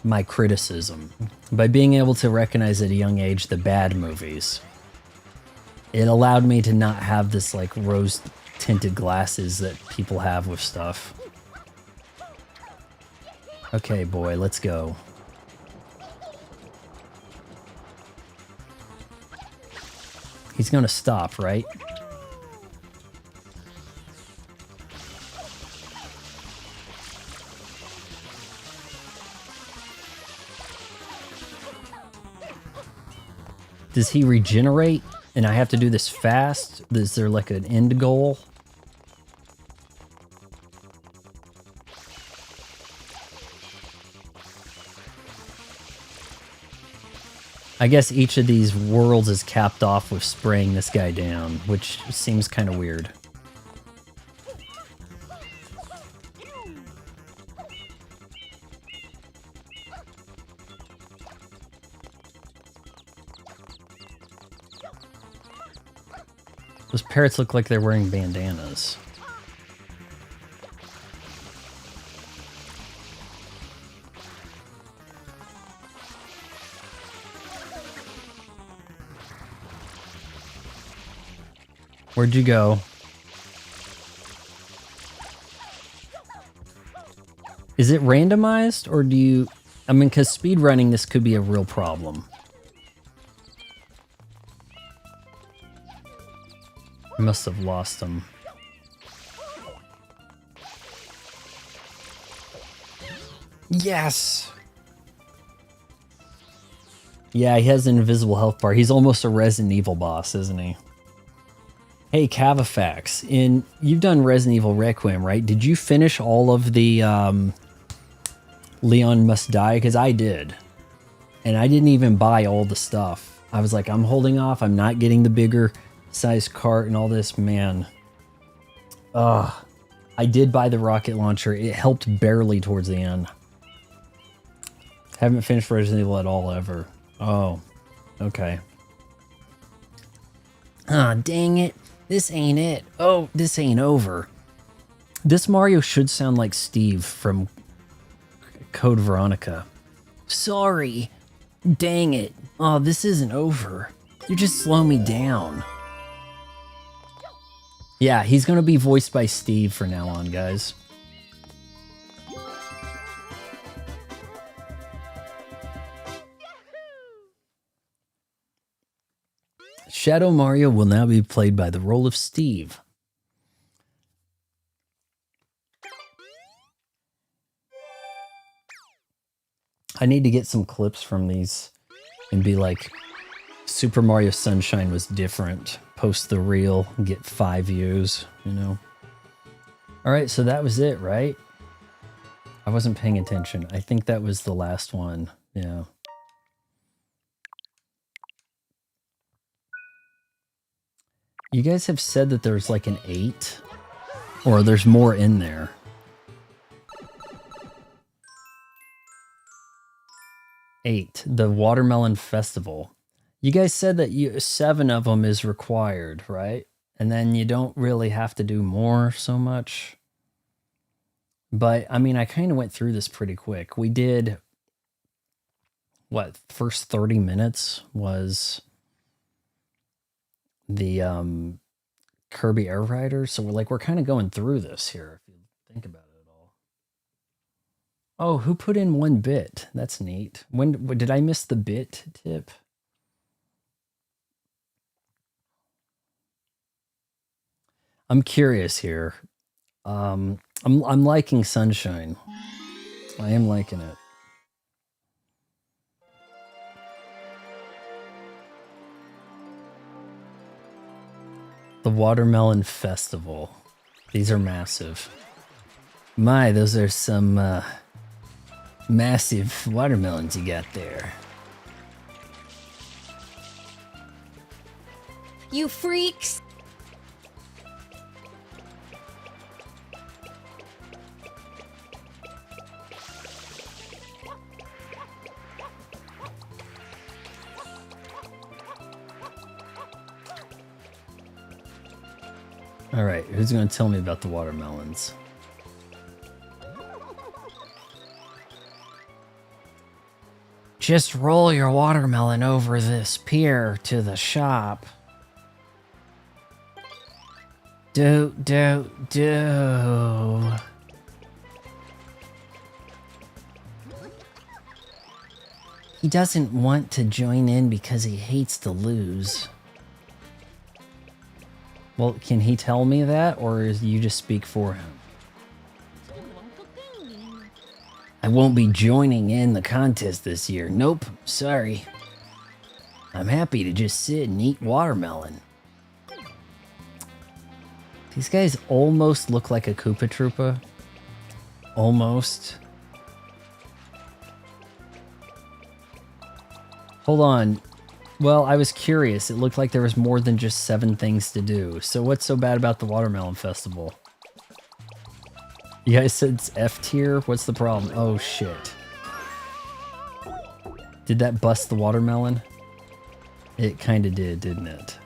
my criticism by being able to recognize at a young age the bad movies. It allowed me to not have this like rose tinted glasses that people have with stuff. Okay, boy, let's go. He's gonna stop, right? Does he regenerate? And I have to do this fast? Is there like an end goal? I guess each of these worlds is capped off with spraying this guy down, which seems kind of weird. Those parrots look like they're wearing bandanas. Where'd you go? Is it randomized or do you... I mean, because speedrunning this could be a real problem. I must have lost him. Yes! Yeah, he has an invisible health bar. He's almost a Resident Evil boss, isn't he? Hey, Cavafax, you've done Resident Evil Requiem, right? Did you finish all of the Leon Must Die? Because I did. And I didn't even buy all the stuff. I was like, I'm holding off. I'm not getting the bigger size cart and all this. Man. Ugh. I did buy the rocket launcher. It helped barely towards the end. Haven't finished Resident Evil at all ever. Oh. Okay. Ah, dang it. This ain't it. Oh, this ain't over. This Mario should sound like Steve from Code Veronica. Sorry. Dang it. Oh, this isn't over. You just slow me down. Yeah, he's gonna be voiced by Steve from now on, guys. Shadow Mario will now be played by the role of Steve. I need to get some clips from these and be like, Super Mario Sunshine was different. Post the reel, get 5 views, you know. All right, so that was it, right? I wasn't paying attention. I think that was the last one. Yeah. You guys have said that there's like an 8, or there's more in there. Eight, the Watermelon Festival. You guys said that 7 of them is required, right? And then you don't really have to do more so much. But, I mean, I kind of went through this pretty quick. We did, what, first 30 minutes was the Kirby Air Rider. So we're kind of going through this here, if you think about it. Oh, who put in 1 bit? That's neat. When did I miss the bit tip? I'm curious here. I'm liking Sunshine. I am liking it. The Watermelon Festival. These are massive. My, those are some massive watermelons you got there. You freaks! All right, who's going to tell me about the watermelons? Just roll your watermelon over this pier to the shop. Do. He doesn't want to join in because he hates to lose. Well, can he tell me that, or is you just speak for him? I won't be joining in the contest this year. Nope, sorry. I'm happy to just sit and eat watermelon. These guys almost look like a Koopa Troopa. Almost. Hold on. Well, I was curious. It looked like there was more than just 7 things to do. So what's so bad about the Watermelon Festival? You guys said it's F tier? What's the problem? Oh, shit. Did that bust the watermelon? It kind of did, didn't it?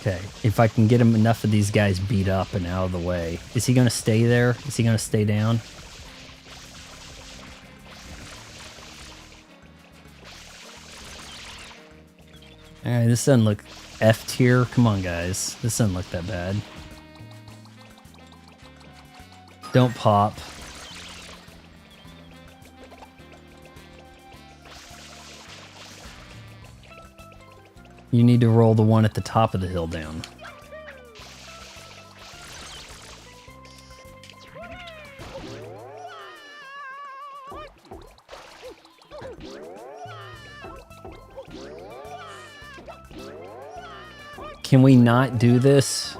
Okay, if I can get him enough of these guys beat up and out of the way. Is he going to stay there? Is he going to stay down? Alright, this doesn't look F tier. Come on, guys. This doesn't look that bad. Don't pop. You need to roll the one at the top of the hill down. Can we not do this?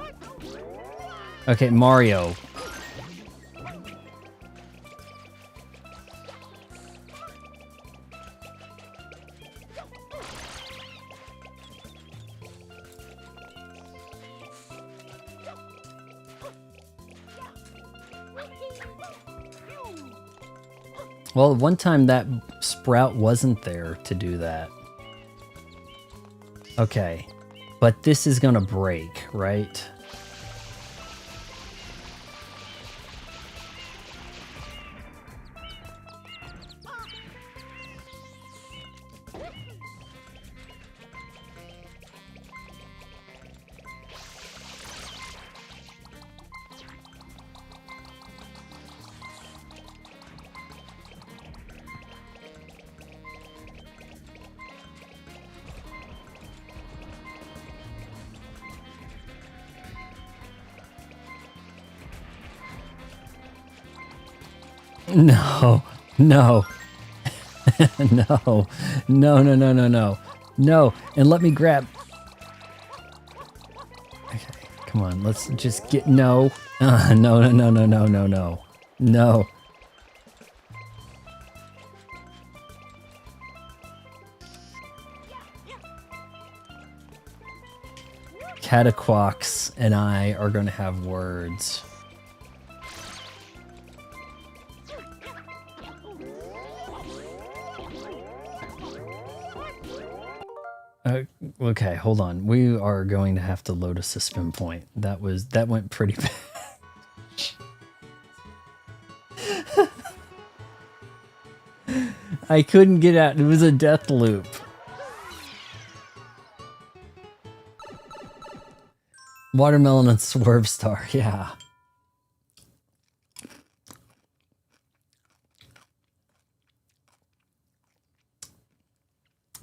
Okay, Mario. Well, one time that sprout wasn't there to do that. Okay. But this is gonna break, right? No, no, no, no, no, no, no, no, no, and let me grab. Okay, come on, let's just get, no, no, no, no, no, no, no, no, no. Cataquox and I are going to have words. Okay, hold on. We are going to have to load a suspend point. That went pretty bad. I couldn't get out. It was a death loop. Watermelon and Swerve Star, yeah.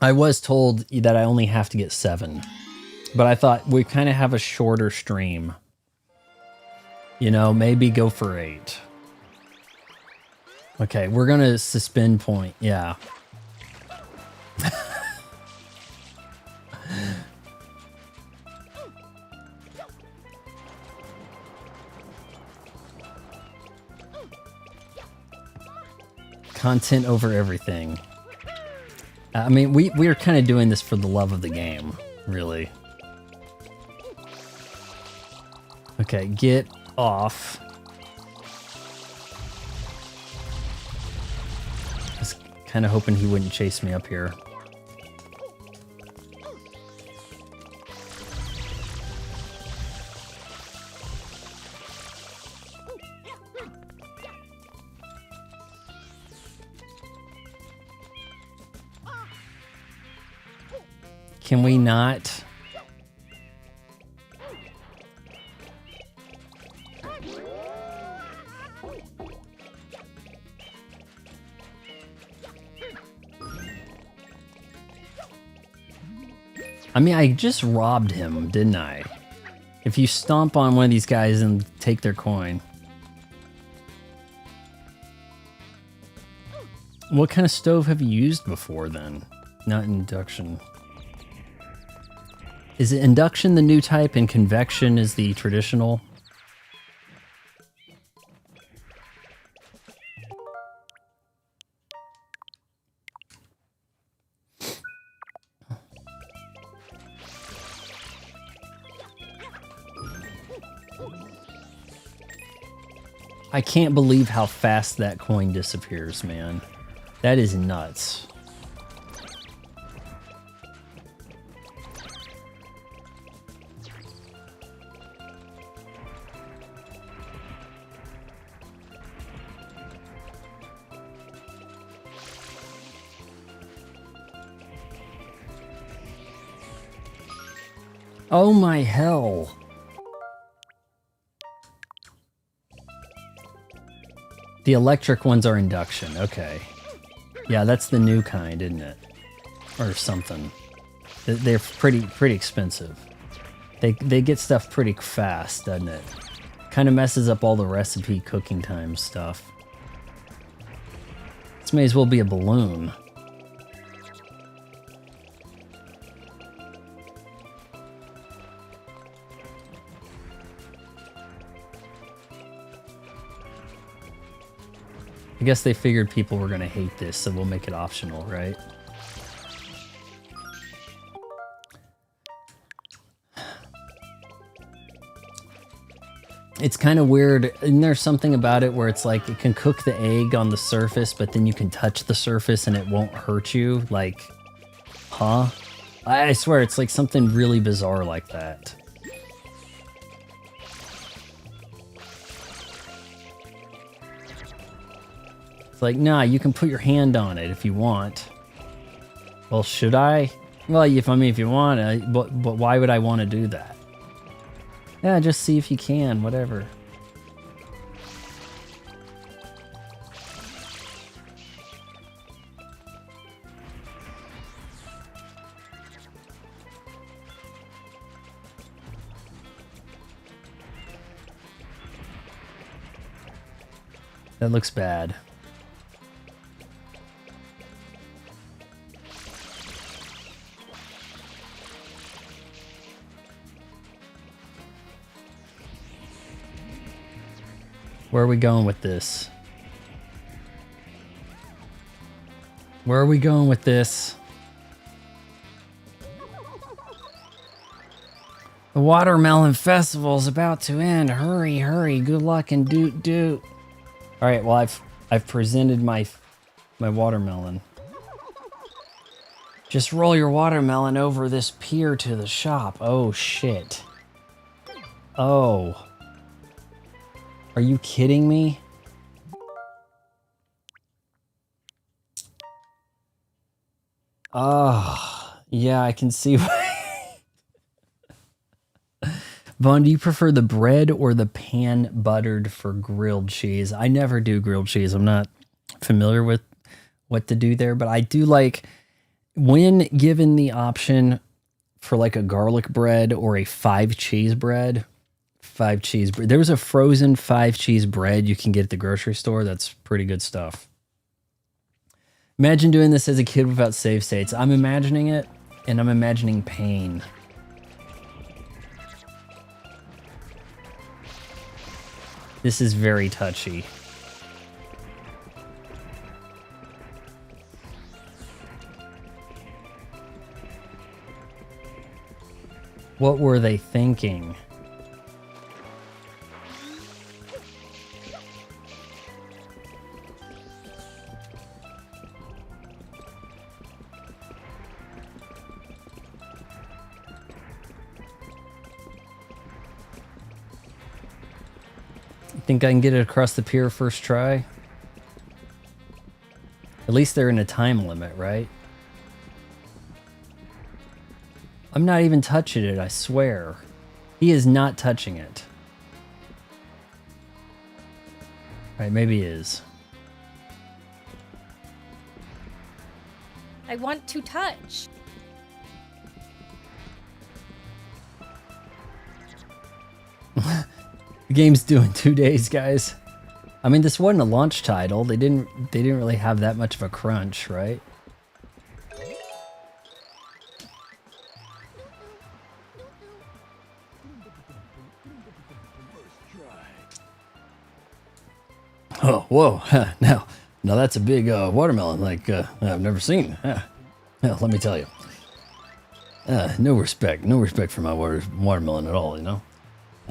I was told that I only have to get 7, but I thought we kind of have a shorter stream. You know, maybe go for 8. Okay, we're gonna suspend point, yeah. Content over everything. I mean, we are kind of doing this for the love of the game, really. Okay, get off. I was kind of hoping he wouldn't chase me up here. Can we not? I mean, I just robbed him, didn't I? If you stomp on one of these guys and take their coin. What kind of stove have you used before then? Not induction. Is it induction the new type and convection is the traditional? I can't believe how fast that coin disappears, man. That is nuts. Oh my hell. The electric ones are induction. Okay. Yeah, that's the new kind, isn't it? Or something. They're pretty expensive. They get stuff pretty fast, doesn't it? Kind of messes up all the recipe cooking time stuff. This may as well be a balloon. I guess they figured people were going to hate this, so we'll make it optional, right? It's kind of weird. Isn't there something about it where it's like it can cook the egg on the surface, but then you can touch the surface and it won't hurt you? Like, huh? I swear it's like something really bizarre like that. It's like, nah, you can put your hand on it if you want. Well, should I? Well, if you want, but why would I want to do that? Yeah, just see if you can, whatever. That looks bad. Where are we going with this? Where are we going with this? The Watermelon Festival's about to end. Hurry, hurry. Good luck and doot doot. All right, well, I've presented my watermelon. Just roll your watermelon over this pier to the shop. Oh, shit. Oh. Are you kidding me? Oh, yeah, I can see why. Vaughn, do you prefer the bread or the pan buttered for grilled cheese? I never do grilled cheese. I'm not familiar with what to do there, but I do like when given the option for like a garlic bread or a 5 cheese bread. 5 cheese bread. There was a frozen 5 cheese bread you can get at the grocery store. That's pretty good stuff. Imagine doing this as a kid without save states. I'm imagining it, and I'm imagining pain. This is very touchy. What were they thinking? Think I can get it across the pier first try? At least they're in a time limit, right? I'm not even touching it, I swear. He is not touching it. Right, maybe he is. I want to touch. The game's doing 2 days, guys. I mean, this wasn't a launch title. They didn't really have that much of a crunch, right? Oh, whoa. Now that's a big watermelon like I've never seen. Let me tell you. No respect for my watermelon at all, you know?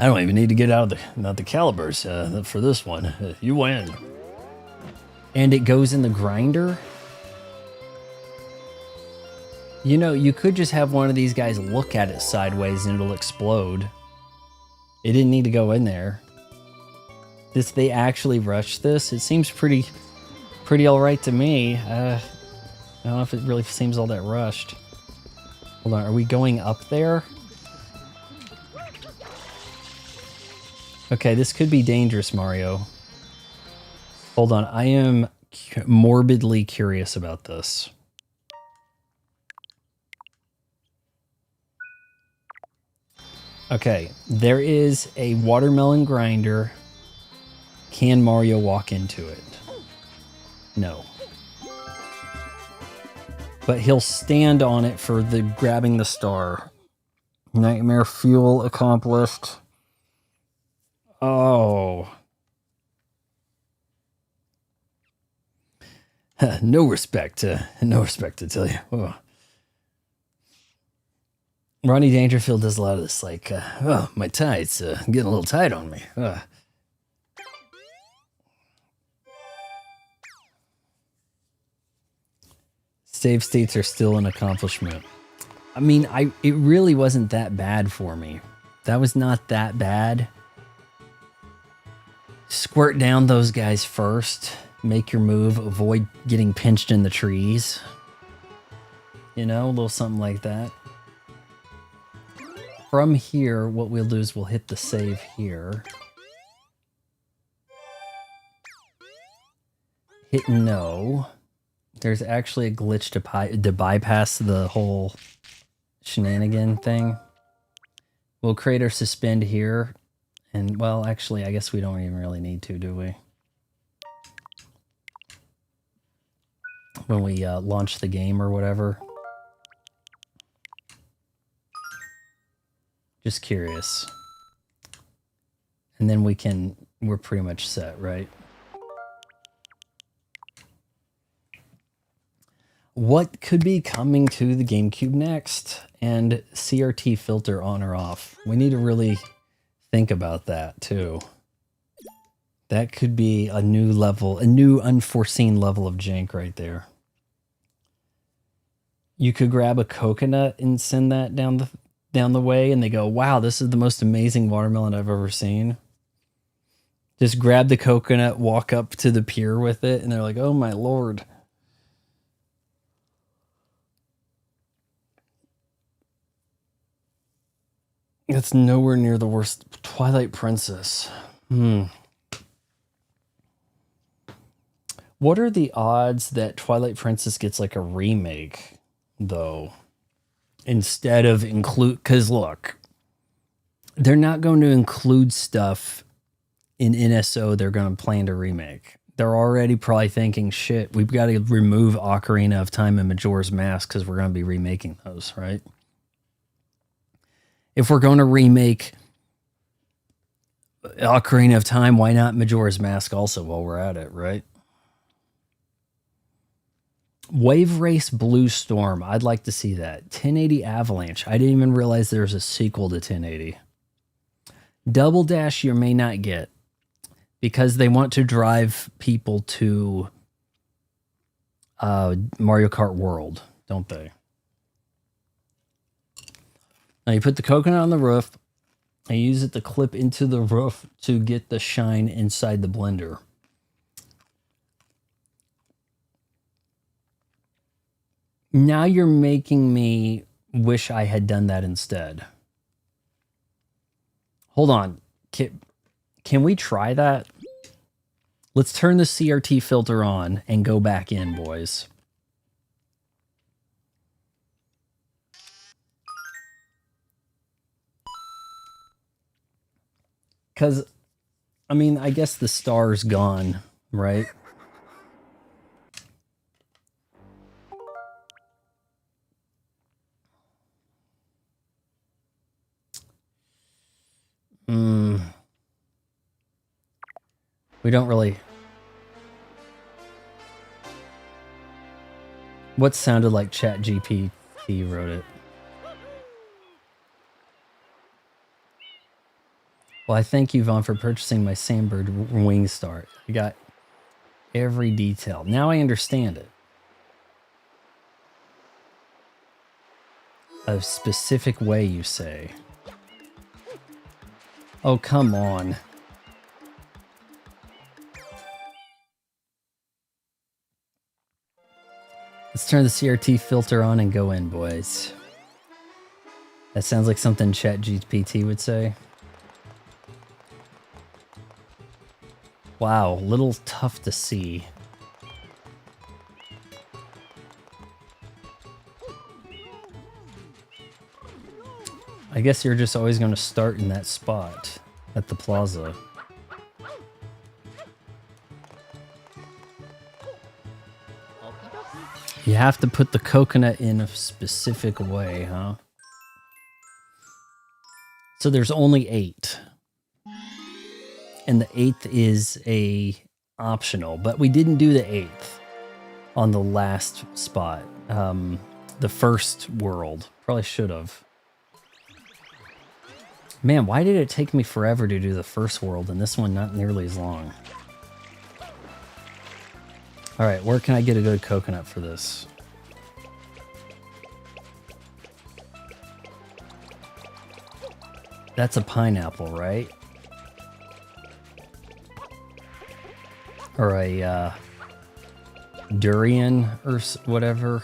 I don't even need to get out of the calibers for this one. You win. And it goes in the grinder? You know, you could just have one of these guys look at it sideways and it'll explode. It didn't need to go in there. They actually rushed this? It seems pretty alright to me. I don't know if it really seems all that rushed. Hold on, are we going up there? Okay, this could be dangerous, Mario. Hold on, I am morbidly curious about this. Okay, there is a watermelon grinder. Can Mario walk into it? No. But he'll stand on it for the grabbing the star. Nightmare fuel accomplished. Oh. No respect to tell you. Oh. Ronnie Dangerfield does a lot of this, like, oh, my tie, it's getting a little tight on me. Save states are still an accomplishment. I mean, it really wasn't that bad for me. That was not that bad. Squirt down those guys first. Make your move. Avoid getting pinched in the trees. You know, a little something like that. From here, what we'll do is we'll hit the save here. Hit no. There's actually a glitch to bypass the whole shenanigan thing. We'll create our suspend here. And, well, actually, I guess we don't even really need to, do we? When we launch the game or whatever. Just curious. And then we're pretty much set, right? What could be coming to the GameCube next? And CRT filter on or off? We need to really think about that too. That could be a new level, a new unforeseen level of jank right there. You could grab a coconut and send that down the way, and they go, wow, this is the most amazing watermelon I've ever seen. Just grab the coconut, walk up to the pier with it, and they're like, oh my lord. It's nowhere near the worst. Twilight Princess. What are the odds that Twilight Princess gets like a remake, though? Instead of include... Because look, they're not going to include stuff in NSO they're going to plan to remake. They're already probably thinking, shit, we've got to remove Ocarina of Time and Majora's Mask because we're going to be remaking those, right? If we're going to remake Ocarina of Time, why not Majora's Mask also while we're at it, right? Wave Race Blue Storm. I'd like to see that. 1080 Avalanche. I didn't even realize there was a sequel to 1080. Double Dash you may not get because they want to drive people to Mario Kart World, don't they? Now you put the coconut on the roof and use it to clip into the roof to get the shine inside the blender. Now you're making me wish I had done that instead. Hold on. Can we try that? Let's turn the CRT filter on and go back in, boys. Because, I mean, I guess the star's gone, right? We don't really... What sounded like ChatGPT wrote it? Well, I thank you, Vaughn, for purchasing my Sandbird Wing Star. I got every detail. Now I understand it. A specific way, you say. Oh, come on. Let's turn the CRT filter on and go in, boys. That sounds like something ChatGPT would say. Wow, little tough to see. I guess you're just always going to start in that spot at the plaza. You have to put the coconut in a specific way, huh? So there's only 8. And the 8th is a optional, but we didn't do the 8th on the last spot. The first world. Probably should have. Man, why did it take me forever to do the first world and this one not nearly as long? Alright, where can I get a good coconut for this? That's a pineapple, right? Or a durian or whatever.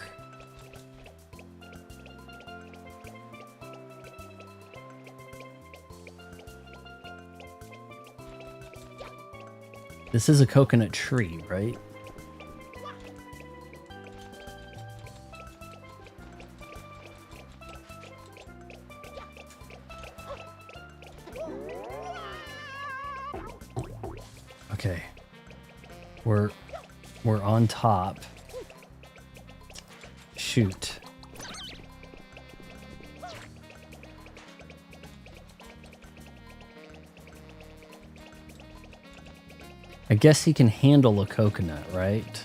This is a coconut tree, right? Okay. We're on top. Shoot. I guess he can handle a coconut, right?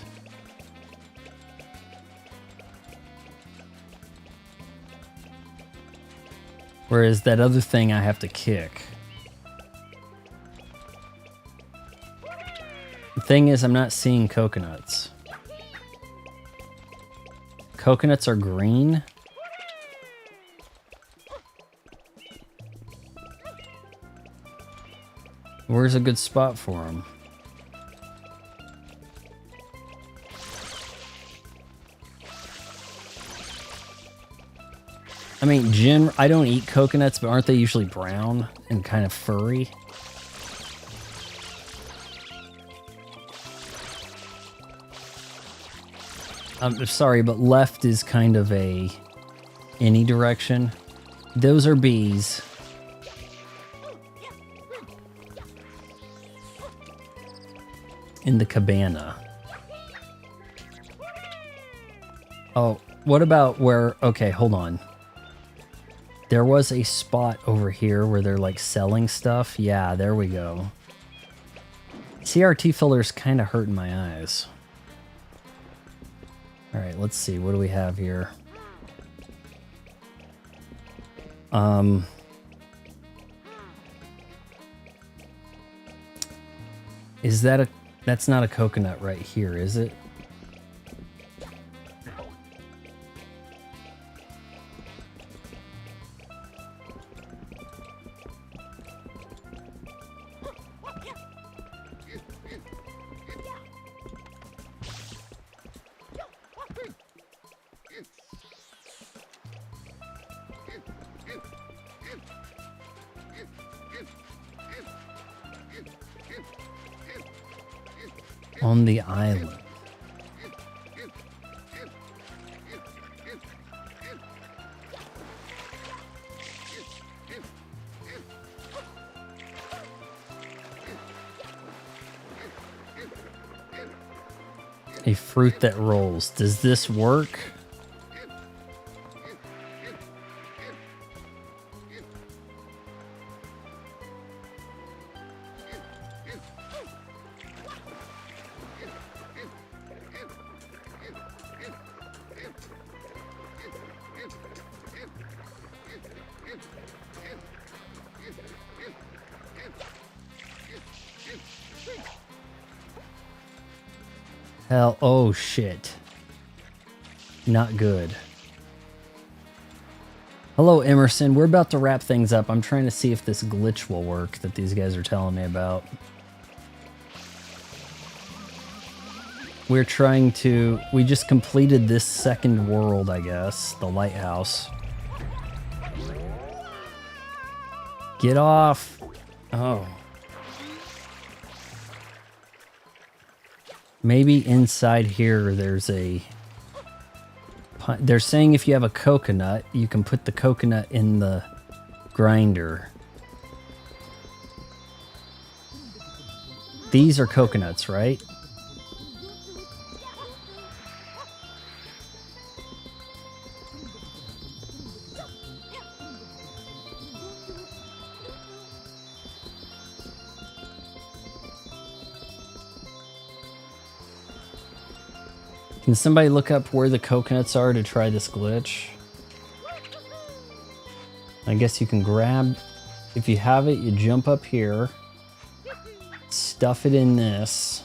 Whereas that other thing I have to kick. The thing is, I'm not seeing coconuts. Coconuts are green. Where's a good spot for them? I mean, I don't eat coconuts, but aren't they usually brown and kind of furry? I'm sorry, but left is kind of a any direction. Those are bees. In the cabana. Oh, what about where... Okay, hold on. There was a spot over here where they're like selling stuff. Yeah, there we go. CRT filler's kind of hurting my eyes. All right, let's see. What do we have here? Is that a... That's not a coconut right here, is it? On the island. A fruit that rolls. Does this work? Hell, oh shit. Not good. Hello, Emerson. We're about to wrap things up. I'm trying to see if this glitch will work that these guys are telling me about. We're trying to... We just completed this second world, I guess. The lighthouse. Get off! Oh. Maybe inside here there's a... They're saying if you have a coconut, you can put the coconut in the grinder. These are coconuts, right? Can somebody look up where the coconuts are to try this glitch? I guess you can grab, if you have it, you jump up here, stuff it in this,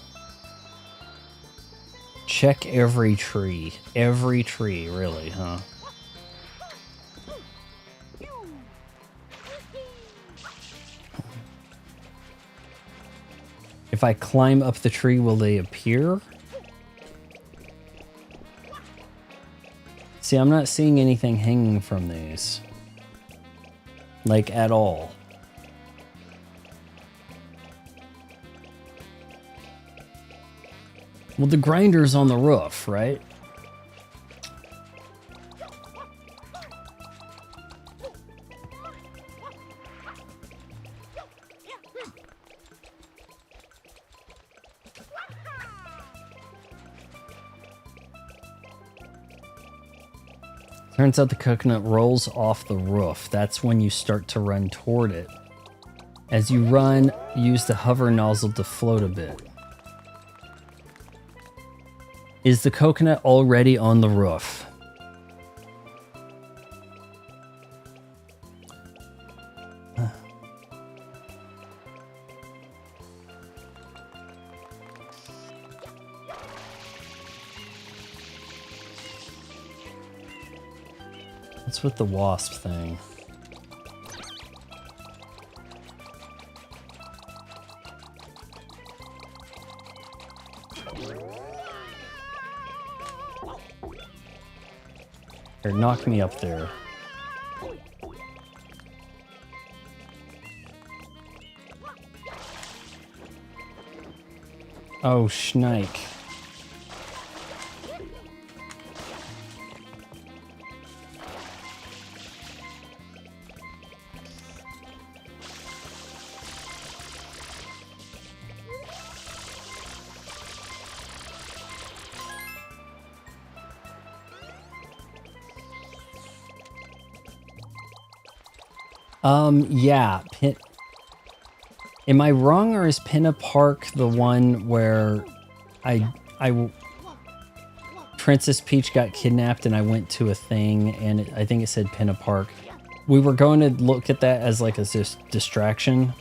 check every tree, really, huh? If I climb up the tree, will they appear? See, I'm not seeing anything hanging from these. Like, at all. Well, the grinder's on the roof, right? Turns out the coconut rolls off the roof. That's when you start to run toward it. As you run, use the hover nozzle to float a bit. Is the coconut already on the roof? What's with the wasp thing? Here, knock me up there. Oh, Snake. Yeah. Am I wrong, or is Pinna Park the one where Princess Peach got kidnapped and I went to a thing and I think it said Pinna Park. We were going to look at that as like a distraction,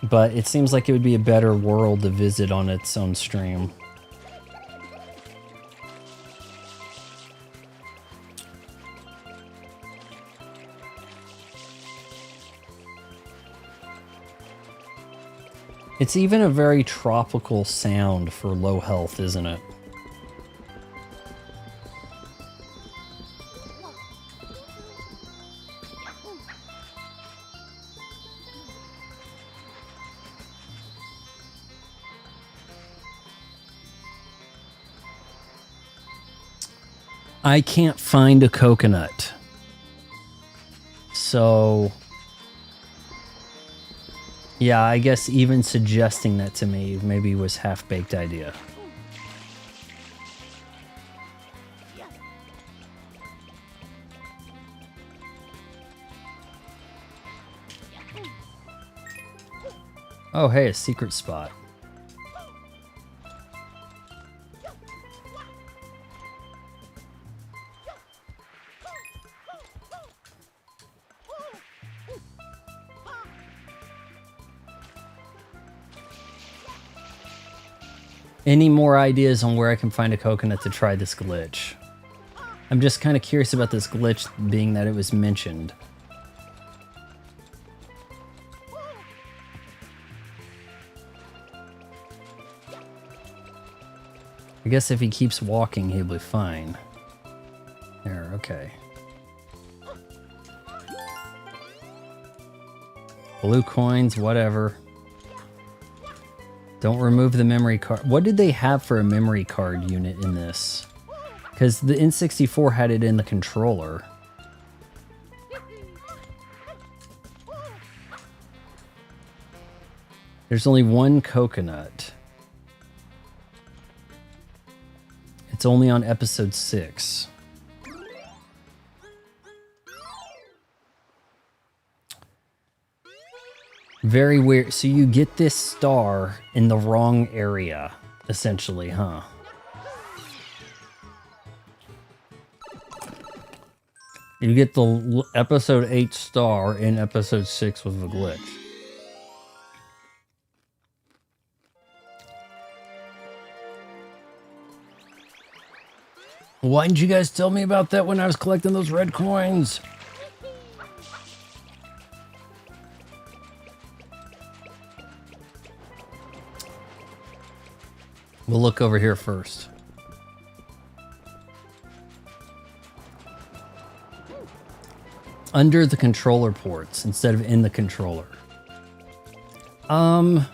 but it seems like it would be a better world to visit on its own stream. It's even a very tropical sound for low health, isn't it? I can't find a coconut. So... yeah, I guess even suggesting that to me maybe was half-baked idea. Oh, hey, a secret spot. Any more ideas on where I can find a coconut to try this glitch? I'm just kind of curious about this glitch, being that it was mentioned. I guess if he keeps walking, he'll be fine. There, okay. Blue coins, whatever. Don't remove the memory card. What did they have for a memory card unit in this? Because the N64 had it in the controller. There's only one coconut. It's only on episode 6. Very weird. So you get this star in the wrong area, essentially, huh? You get the episode 8 star in episode 6 with a glitch. Why didn't you guys tell me about that when I was collecting those red coins? We'll look over here first. Under the controller ports instead of in the controller. I'm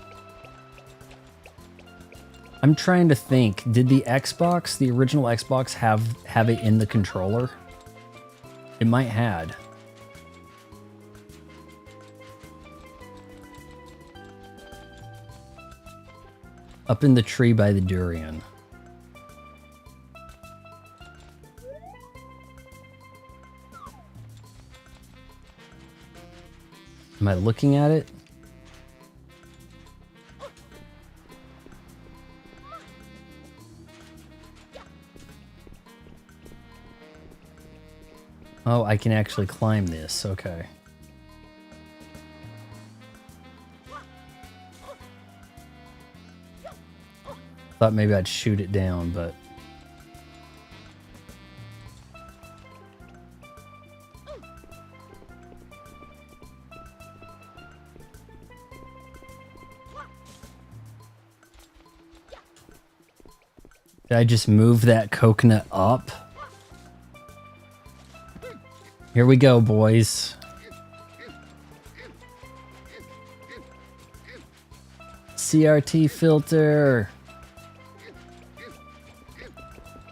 trying to think. Did the Xbox, the original Xbox, have it in the controller? It might had. Up in the tree by the durian. Am I looking at it? Oh, I can actually climb this. Okay. Thought maybe I'd shoot it down, but... Did I just move that coconut up? Here we go, boys. CRT filter.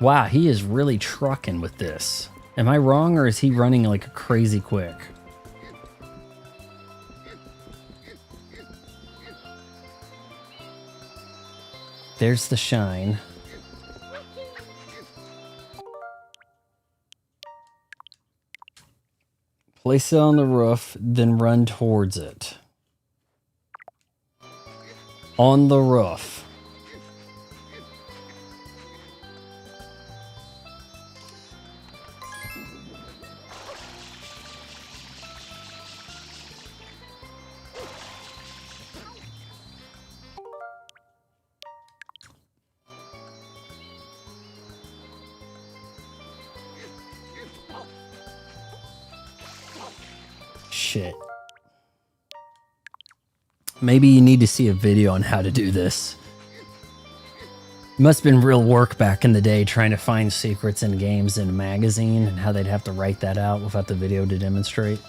Wow, he is really trucking with this. Am I wrong, or is he running like crazy quick? There's the shine. Place it on the roof, then run towards it. On the roof. Shit. Maybe you need to see a video on how to do this. Must have been real work back in the day trying to find secrets in games in a magazine and how they'd have to write that out without the video to demonstrate.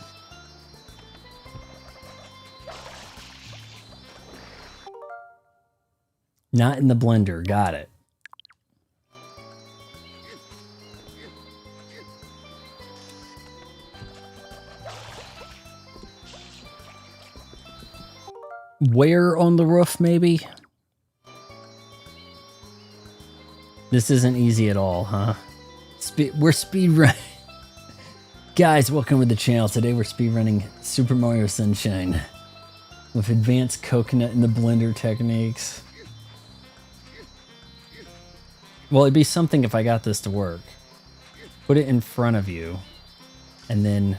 Not in the blender, got it. Where on the roof, maybe? This isn't easy at all, huh? We're speedrunning. Guys, welcome to the channel. Today we're speedrunning Super Mario Sunshine with advanced coconut in the blender techniques. Well, it'd be something if I got this to work. Put it in front of you, and then...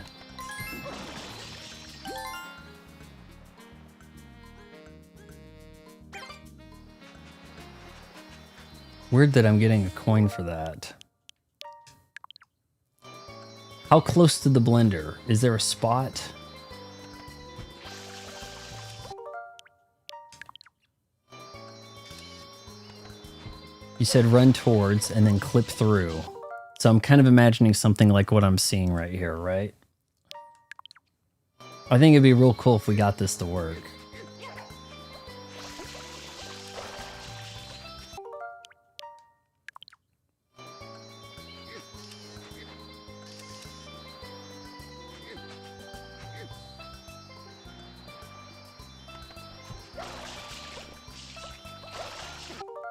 Weird that I'm getting a coin for that. How close to the blender? Is there a spot? You said run towards and then clip through. So I'm kind of imagining something like what I'm seeing right here, right? I think it'd be real cool if we got this to work.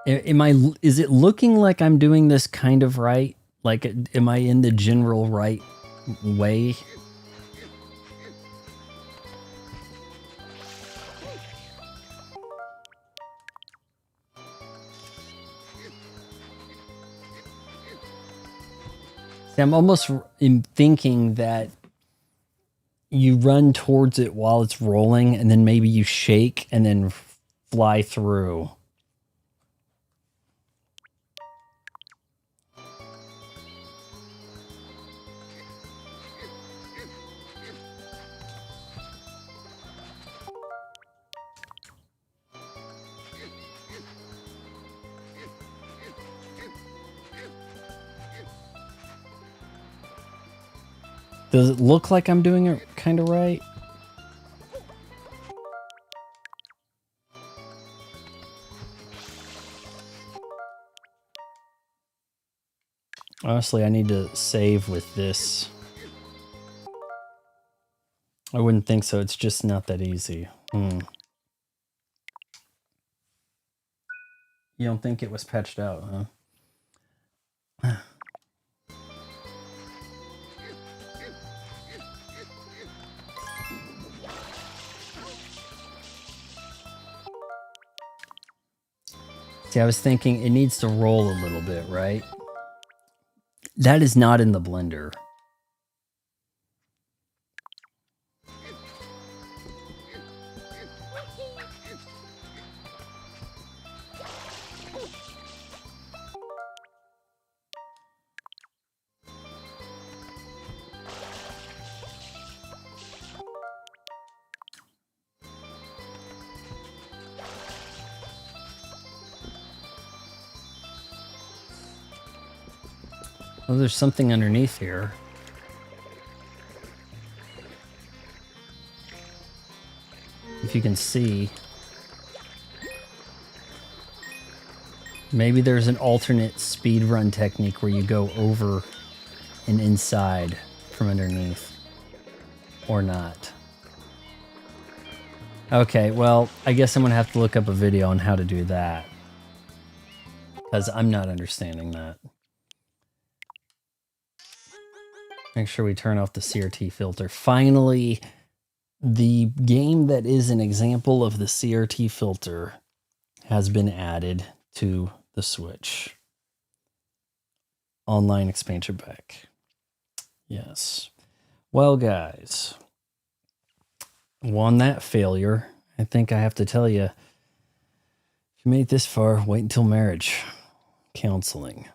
Am I? Is it looking like I'm doing this kind of right? Like, am I in the general right way? See, I'm almost thinking that you run towards it while it's rolling, and then maybe you shake and then fly through. Does it look like I'm doing it kind of right? Honestly, I need to save with this. I wouldn't think so. It's just not that easy. You don't think it was patched out, huh? See, I was thinking it needs to roll a little bit, right? That is not in the blender. Oh, there's something underneath here. If you can see. Maybe there's an alternate speed run technique where you go over and inside from underneath. Or not. Okay, well, I guess I'm going to have to look up a video on how to do that. Because I'm not understanding that. Make sure we turn off the CRT filter. Finally, the game that is an example of the CRT filter has been added to the Switch. Online expansion pack. Yes. Well, guys, on that failure, I think I have to tell you, if you made it this far, wait until marriage counseling.